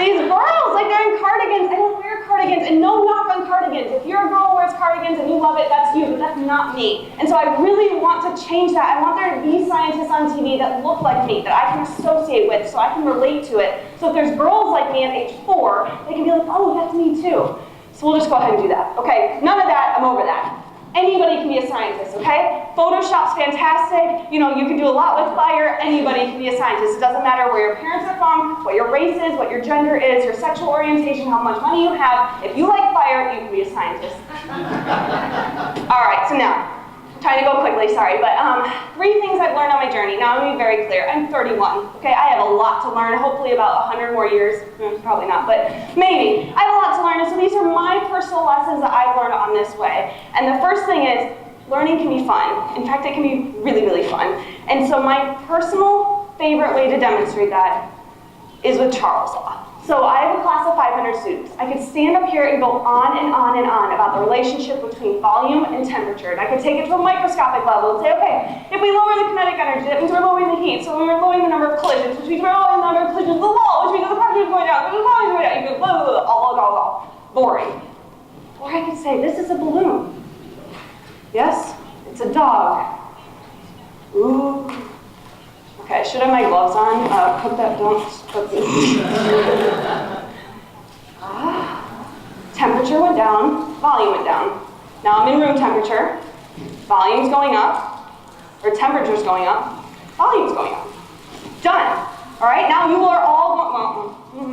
these girls, like they're in cardigans. I don't wear cardigans, and no knock on cardigans. If you're a girl who wears cardigans and you love it, that's you, but that's not me. And so I really want to change that. I want there to be scientists on TV that look like me, that I can associate with, so I can relate to it. So if there's girls like me at age 4, they can be like, oh, that's me too. So we'll just go ahead and do that, okay? None of that, I'm over that. Anybody can be a scientist, okay? Photoshop's fantastic. You know, you can do a lot with fire. Anybody can be a scientist. It doesn't matter where your parents are from, what your race is, what your gender is, your sexual orientation, how much money you have. If you like fire, you can be a scientist. All right, so now, I'm trying to go quickly, sorry, but 3 things I've learned on my journey. Now, I'm going to be very clear. I'm 31, okay? I have a lot to learn, hopefully about 100 more years. Probably not, but maybe. I have a lot to learn, and so these are my personal lessons that I've learned on this way. And the first thing is, learning can be fun. In fact, it can be really, really fun. And so my personal favorite way to demonstrate that is with Charles' law. So I have a class of 500 students. I could stand up here and go on and on and on about the relationship between volume and temperature. And I could take it to a microscopic level and say, okay, if we lower the kinetic energy, that means we're lowering the heat. So we're lowering the number of collisions, which means we're lowering the number of collisions of the wall, which means the pressure is going down, which means the volume is going down. You go, blah, blah, blah, all. Boring. Or I could say, this is a balloon. Yes, it's a dog. Ooh. Okay, I should have my gloves on. Put that down. Temperature went down, volume went down. Now I'm in room temperature. Volume's going up, or temperature's going up, volume's going up. Done. All right, now you are all, there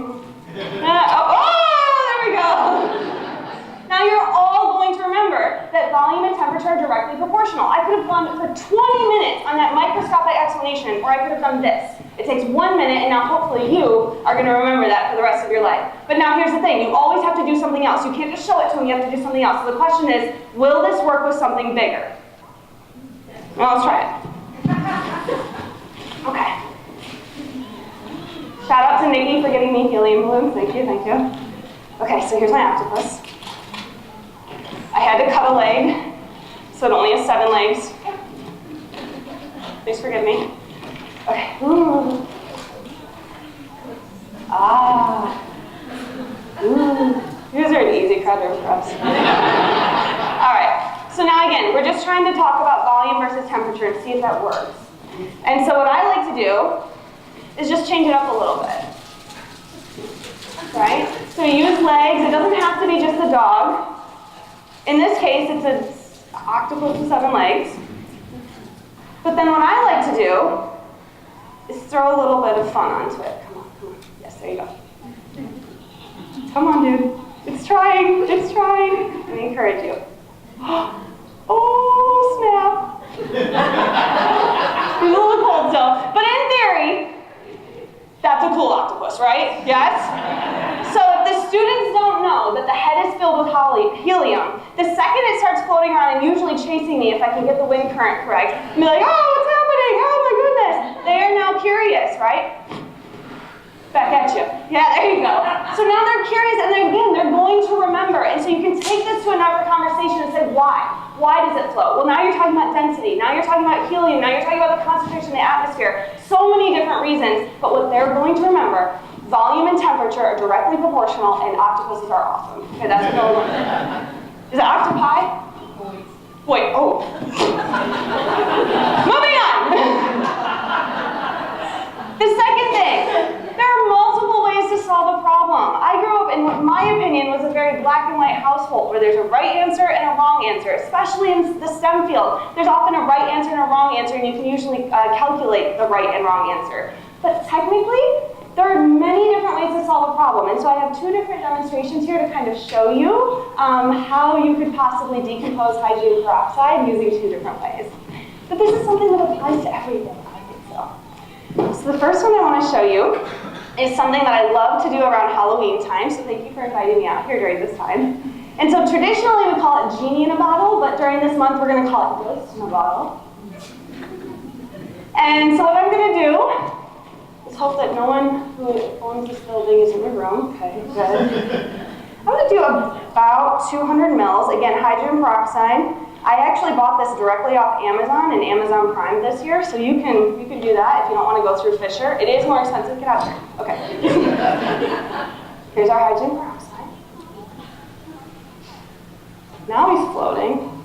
we go. Now you're all going to remember that volume and temperature are directly proportional. I could have gone for 20 minutes on that microscopic explanation, or I could have done this. It takes 1 minute, and now hopefully you are going to remember that for the rest of your life. But now here's the thing, you always have to do something else. You can't just show it to them, you have to do something else. So the question is, will this work with something bigger? Well, let's try it. Okay. Shout out to Nikki for getting me helium balloons. Thank you, thank you. Okay, so here's my octopus. I had to cut a leg, so it only has 7 legs. Please forgive me. Okay. Ooh. Ah. Ooh. These are an easy quadrant for us. All right. So now again, we're just trying to talk about volume versus temperature and see if that works. And so what I like to do is just change it up a little bit. Right? So we use legs. It doesn't have to be just a dog. In this case, it's an octopus with 7 legs. But then what I like to do is throw a little bit of fun onto it. Come on, come on. Yes, there you go. Come on, dude. It's trying. It's trying. Let me encourage you. Oh, snap. It's a little cold still. But in theory, that's a cool octopus, right? Yes? So if the students don't know that the head is filled with helium, the second it starts floating around and usually chasing me if I can get the wind current correct, and be like, oh, what's happening? Oh my goodness. They are now curious, right? Back at you. Yeah, there you go. So now they're curious, and they're going to remember. And so you can take this to another conversation and say, why? Why does it float? Well, now you're talking about density. Now you're talking about helium. Now you're talking about the concentration in the atmosphere. So many different reasons, but what they're going to remember, volume and temperature are directly proportional, and octopuses are awesome. Okay, that's what they'll remember. Is it octopi? Wait, oh. Moving on. The second thing, there are multiple ways to solve a problem. I grew up in what, in my opinion, was a very black and white household where there's a right answer and a wrong answer, especially in the STEM field. There's often a right answer and a wrong answer, and you can usually calculate the right and wrong answer. But technically, there are many different ways to solve a problem. And so I have 2 different demonstrations here to kind of show you how you could possibly decompose hydrogen peroxide using 2 different ways. But this is something that applies to everything, I think so. So the first one I want to show you is something that I love to do around Halloween time, so thank you for inviting me out here during this time. And so traditionally we call it genie in a bottle, but during this month we're going to call it ghost in a bottle. And so what I'm going to do is hope that no one who owns this building is in the room. Okay, good. I'm going to do about 200 mils, again, hydrogen peroxide. I actually bought this directly off Amazon and Amazon Prime this year, so you can do that if you don't want to go through Fisher. It is more expensive. Get out here. Okay. Here's our hydrogen peroxide. Now he's floating.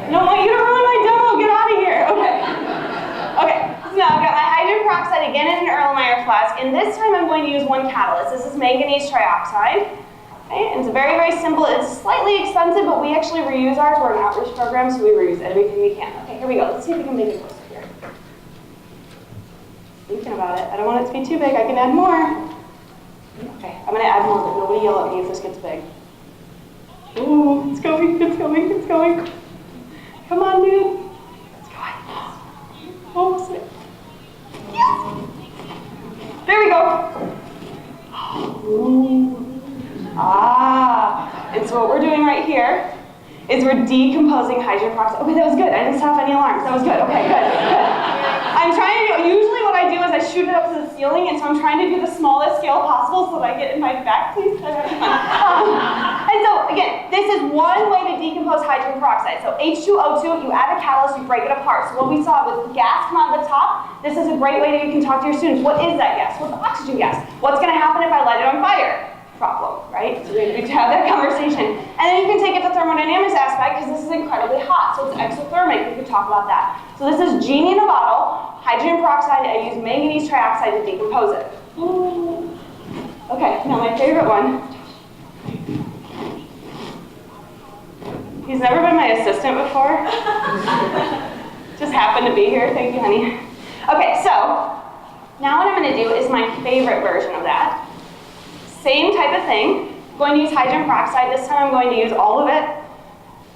I don't want you to ruin my demo. Get out of here. Okay. Okay. So now I've got my hydrogen peroxide again in an Erlenmeyer flask, and this time I'm going to use 1 catalyst. This is manganese trioxide. Okay, and it's very, very simple. It's slightly expensive, but we actually reuse ours. We're an outreach program, so we reuse everything we can. Okay, here we go. Let's see if we can make it closer here. Thinking about it. I don't want it to be too big. I can add more. Okay, I'm going to add more, but nobody yell at me if this gets big. Ooh, it's going, it's going, it's going. Come on, dude. It's going. Almost there. Yes! There we go. Ooh. Ah, and so what we're doing right here is we're decomposing hydrogen peroxide. Okay, that was good. I didn't set off any alarms. That was good. Okay, good, good. I'm trying to do, usually what I do is I shoot it up to the ceiling, and so I'm trying to do the smallest scale possible so that I get invited back, please. And so, again, this is one way to decompose hydrogen peroxide. So H2O2, you add a catalyst, you break it apart. So what we saw was gas come out of the top. This is a great way that you can talk to your students. What is that gas? Well, it's oxygen gas. What's going to happen if I light it on fire? Problem, right? So we have that conversation. And then you can take it to thermodynamics aspect because this is incredibly hot, so it's exothermic. We could talk about that. So this is genie in a bottle, hydrogen peroxide. I use manganese trioxide to decompose it. Ooh. Okay, now my favorite one. He's never been my assistant before. Just happened to be here. Thank you, honey. Okay, so now what I'm going to do is my favorite version of that. Same type of thing. I'm going to use hydrogen peroxide. This time I'm going to use all of it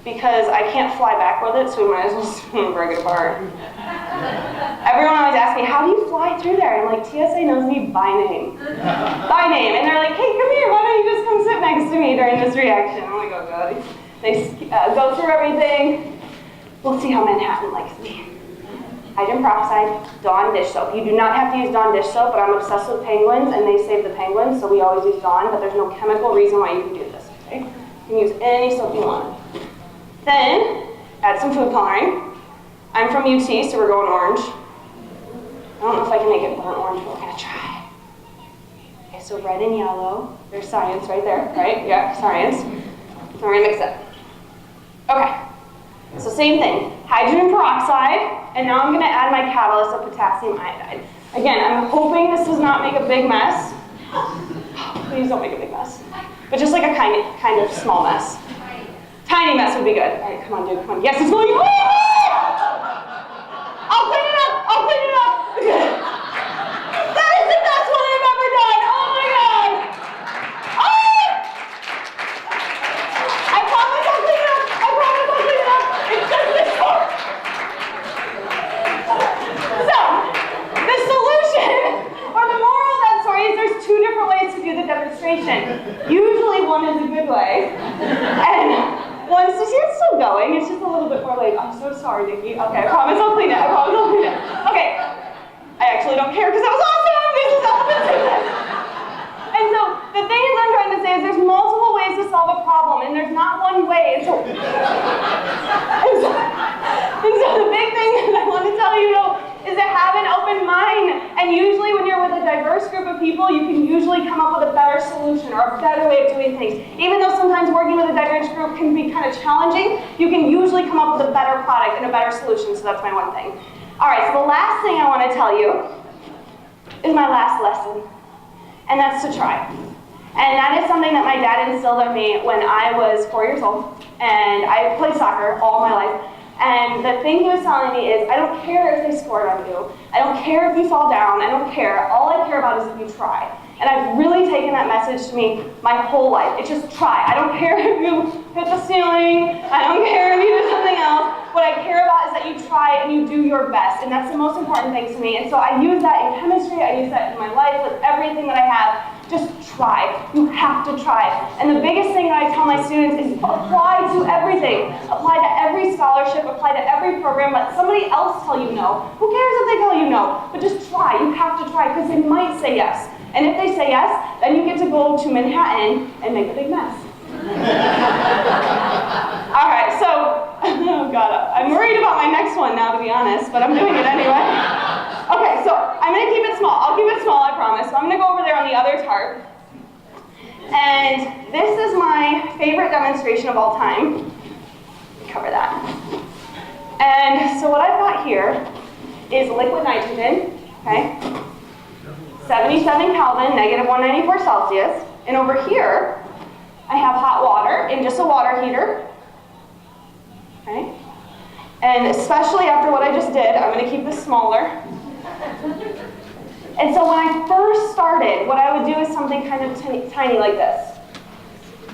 because I can't fly back with it, so we might as well just break it apart. Everyone always asks me, how do you fly through there? And I'm like, TSA knows me by name. By name. And they're like, hey, come here. Why don't you just come sit next to me during this reaction? I'm like, oh, God. They go through everything. We'll see how Manhattan likes me. Hydrogen peroxide, Dawn dish soap. You do not have to use Dawn dish soap, but I'm obsessed with penguins, and they save the penguins, so we always use Dawn, but there's no chemical reason why you can do this, okay? You can use any soap you want. Then, add some food coloring. I'm from UT, so we're going orange. I don't know if I can make it burnt orange, but we're gonna try. Okay, so red and yellow. There's science right there, right? Yeah, science. So we're gonna mix it. Okay, so same thing. Hydrogen peroxide. And now I'm going to add my catalyst of potassium iodide. Again, I'm hoping this does not make a big mess. Please don't make a big mess. But just like a kind of small mess. Tiny mess would be good. All right, come on, dude, come on. Yes, it's going. I'll clean it up. I'll clean it up. That is the best one I've ever done. Oh my God. Oh! I promise I'll clean it up. I promise I'll clean it up. It's just this part. So, the solution, or the moral of that story is there's two different ways to do the demonstration. Usually one is a good way, and one's just, it's still going, it's just a little bit more late. I'm so sorry, Nikki. Okay, I promise I'll clean it. I promise I'll clean it. Okay, I actually don't care because that was awesome. This is awesome. And so, the thing is I'm trying to say is there's multiple ways to solve a problem, and there's not one way. And so the big thing that I want to tell you though is to have an open mind. And usually when you're with a diverse group of people, you can usually come up with a better solution or a better way of doing things. Even though sometimes working with a diverse group can be kind of challenging, you can usually come up with a better product and a better solution. So that's my one thing. All right, so the last thing I want to tell you is my last lesson. And that's to try. And that is something that my dad instilled in me when I was 4 years old. And I played soccer all my life. And the thing he was telling me is, I don't care if they scored on you. I don't care if you fall down. I don't care. All I care about is if you try. And I've really taken that message to me my whole life. It's just try. I don't care if you hit the ceiling. I don't care if you do something else. What I care about is that you try and you do your best. And that's the most important thing to me. And so I use that in chemistry. I use that in my life with everything that I have. Just try. You have to try. And the biggest thing that I tell my students is apply to everything. Apply to every scholarship. Apply to every program. Let somebody else tell you no. Who cares if they tell you no? But just try. You have to try because they might say yes. And if they say yes, then you get to go to Manhattan and make a big mess. All right, so, oh God, I'm worried about my next one now, to be honest, but I'm doing it anyway. Okay, so I'm gonna keep it small. I'll keep it small, I promise. So I'm gonna go over there on the other tarp. And this is my favorite demonstration of all time. Cover that. And so what I've got here is liquid nitrogen, okay? 77 Kelvin, negative 194 Celsius. And over here, I have hot water in just a water heater, okay? And especially after what I just did, I'm gonna keep this smaller. And so when I first started, what I would do is something kind of tiny like this.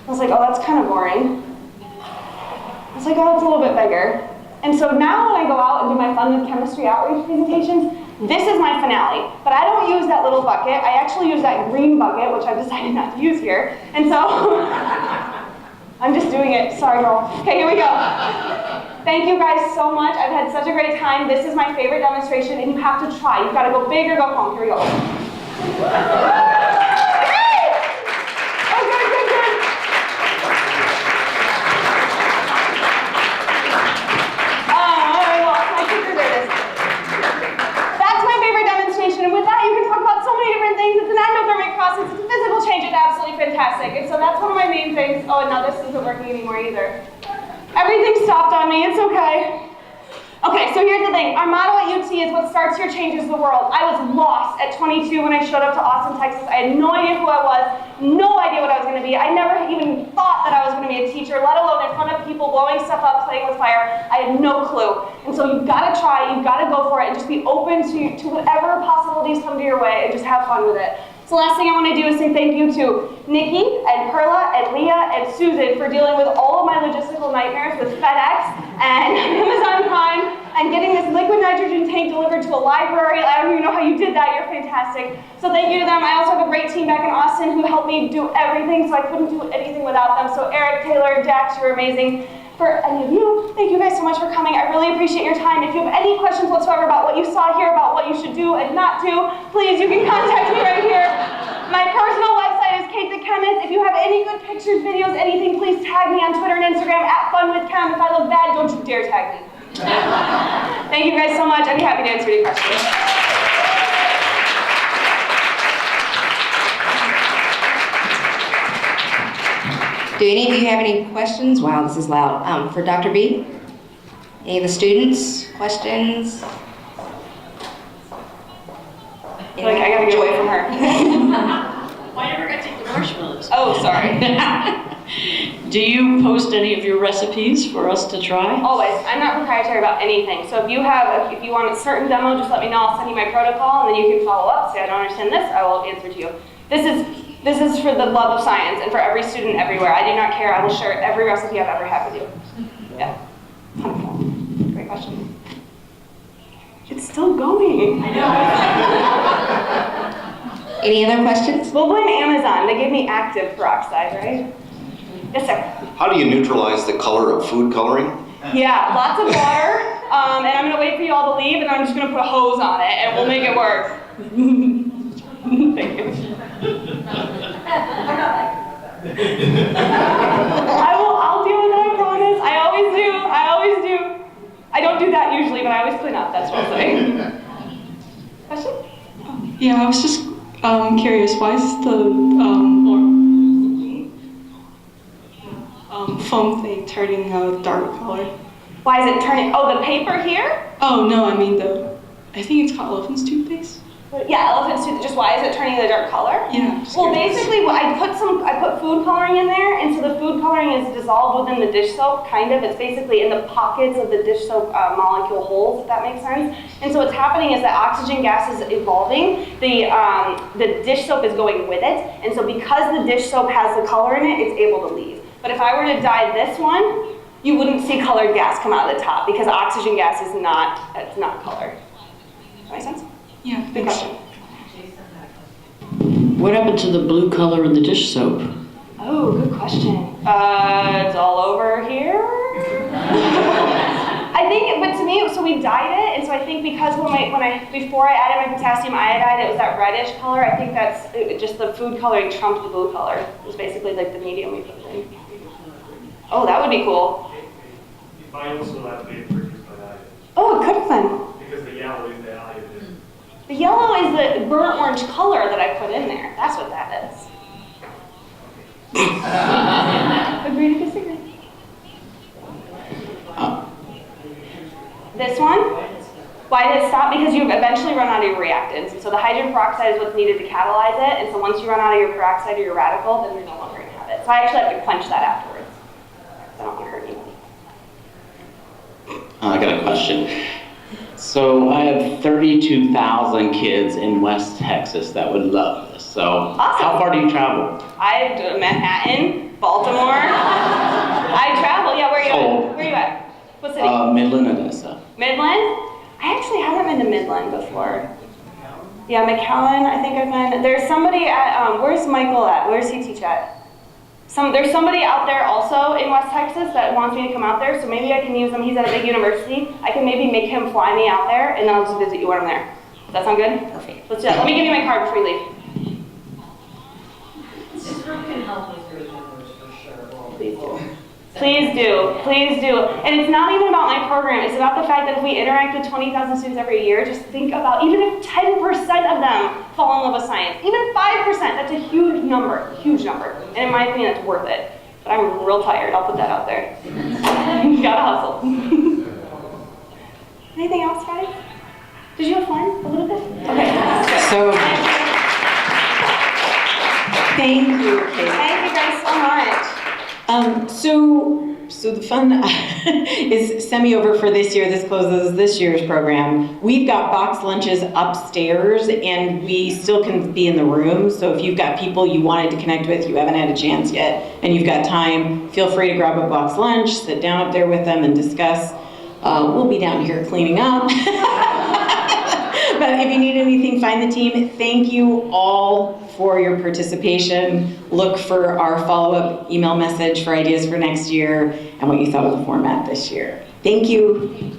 I was like, oh, that's kind of boring. I was like, oh, it's a little bit bigger. And so now when I go out and do my Fun with Chemistry outreach presentations, this is my finale. But I don't use that little bucket. I actually use that green bucket, which I've decided not to use here. And so I'm just doing it. Sorry, girl. Okay, here we go. Thank you guys so much. I've had such a great time. This is my favorite demonstration, and you have to try. You've got to go big or go home. Here we go. It's a physical change. It's absolutely fantastic. And so that's one of my main things. Oh, and now this isn't working anymore either. Everything stopped on me. It's okay. Okay, so here's the thing. Our motto at UT is what starts here changes the world. I was lost at 22 when I showed up to Austin, Texas. I had no idea who I was, no idea what I was going to be. I never even thought that I was going to be a teacher, let alone in front of people, blowing stuff up, playing with fire. I had no clue. And so you've got to try, you've got to go for it, and just be open to whatever possibilities come to your way, and just have fun with it. So last thing I want to do is say thank you to Nikki and Perla and Leah and Susan for dealing with all of my logistical nightmares with FedEx and Amazon Prime and getting this liquid nitrogen tank delivered to a library. I don't even know how you did that. You're fantastic. So thank you to them. I also have a great team back in Austin who helped me do everything, so I couldn't do anything without them. So Eric, Taylor, Dax, you're amazing. For any of you, thank you guys so much for coming. I really appreciate your time. If you have any questions whatsoever about what you saw here, about what you should do and not do, please, you can contact me right here. My personal website is Kate the Chemist. If you have any good pictures, videos, anything, please tag me on Twitter and Instagram at FunWithChem. If I look bad, don't you dare tag me. Thank you guys so much. I'd be happy to answer any questions. Do any of you have any questions? Wow, this is loud. For Dr. B? Any of the students? Questions? I gotta get away from her. Why never got to take the marshmallows? Oh, sorry. Do you post any of your recipes for us to try? Always. I'm not proprietary about anything. So if you want a certain demo, just let me know. I'll send you my protocol, and then you can follow up. Say I don't understand this, I will answer to you. This is for the love of science and for every student everywhere. I do not care. I will share every recipe I've ever had with you. Yeah. Wonderful. Great question. It's still going. I know. Any other questions? We'll blame Amazon. They gave me active peroxide, right? Yes, sir. How do you neutralize the color of food coloring? Yeah, lots of water. And I'm going to wait for you all to leave, and I'm just going to put a hose on it, and we'll make it work. Thank you. I'll deal with that, I promise. I always do. I don't do that usually, but I always clean up, that's what I'm saying. Question? Yeah, I was just curious, why is the foam thing turning a dark color? Why is it turning, the paper here? Oh, no, I mean I think it's called elephant's toothpaste. Yeah, elephant's tooth. Just why is it turning the dark color? Yeah. Well, basically, I put food coloring in there, and so the food coloring is dissolved within the dish soap, kind of. It's basically in the pockets of the dish soap molecule holes, if that makes sense. And so what's happening is that oxygen gas is evolving. The dish soap is going with it, and so because the dish soap has the color in it, it's able to leave. But if I were to dye this one, you wouldn't see colored gas come out of the top because oxygen gas is not colored. Does that make sense? Yeah, good question. What happened to the blue color in the dish soap? Oh, good question. It's all over here. I think, but to me, so we dyed it, and so I think because before I added my potassium iodide, it was that reddish color. I think that's just the food coloring trumped the blue color. It was basically like the medium we put it in. Oh, that would be cool. You might also have been produced by that. Oh, it could have been. Because the yellow is the iodine. The yellow is the burnt orange color that I put in there. That's what that is. Agree to disagree. This one? Why did it stop? Because you eventually run out of your reactants. And so the hydrogen peroxide is what's needed to catalyze it. And so once you run out of your peroxide or your radical, then you're no longer going to have it. So I actually have to quench that afterwards. I don't want to hurt anybody. I got a question. So I have 32,000 kids in West Texas that would love this. So awesome. How far do you travel? I do Manhattan, Baltimore. I travel. Yeah, where are you at? Where are you at? What city? Midland, Odessa. Midland? I actually haven't been to Midland before. Yeah, McAllen, I think I've been. There's somebody at, where's Michael at? Where does he teach at? There's somebody out there also in West Texas that wants me to come out there, so maybe I can use him. He's at a big university. I can maybe make him fly me out there, and then I'll just visit you when I'm there. Does that sound good? Perfect. Let's do that. Let me give you my card before you leave. This group can help with your numbers for sure. Please do. Please do. Please do. And it's not even about my program. It's about the fact that if we interact with 20,000 students every year, just think about even if 10% of them fall in love with science, even 5%, that's a huge number. Huge number. And in my opinion, that's worth it. But I'm real tired. I'll put that out there. Gotta hustle. Anything else, guys? Did you have fun a little bit? Okay. So, thank you, Kate. Thank you guys so much. So the fun is semi-over for this year. This closes this year's program. We've got box lunches upstairs, and we still can be in the room. So if you've got people you wanted to connect with, you haven't had a chance yet, and you've got time, feel free to grab a box lunch, sit down up there with them and discuss. We'll be down here cleaning up. But if you need anything, find the team. Thank you all for your participation. Look for our follow-up email message for ideas for next year and what you thought of the format this year. Thank you.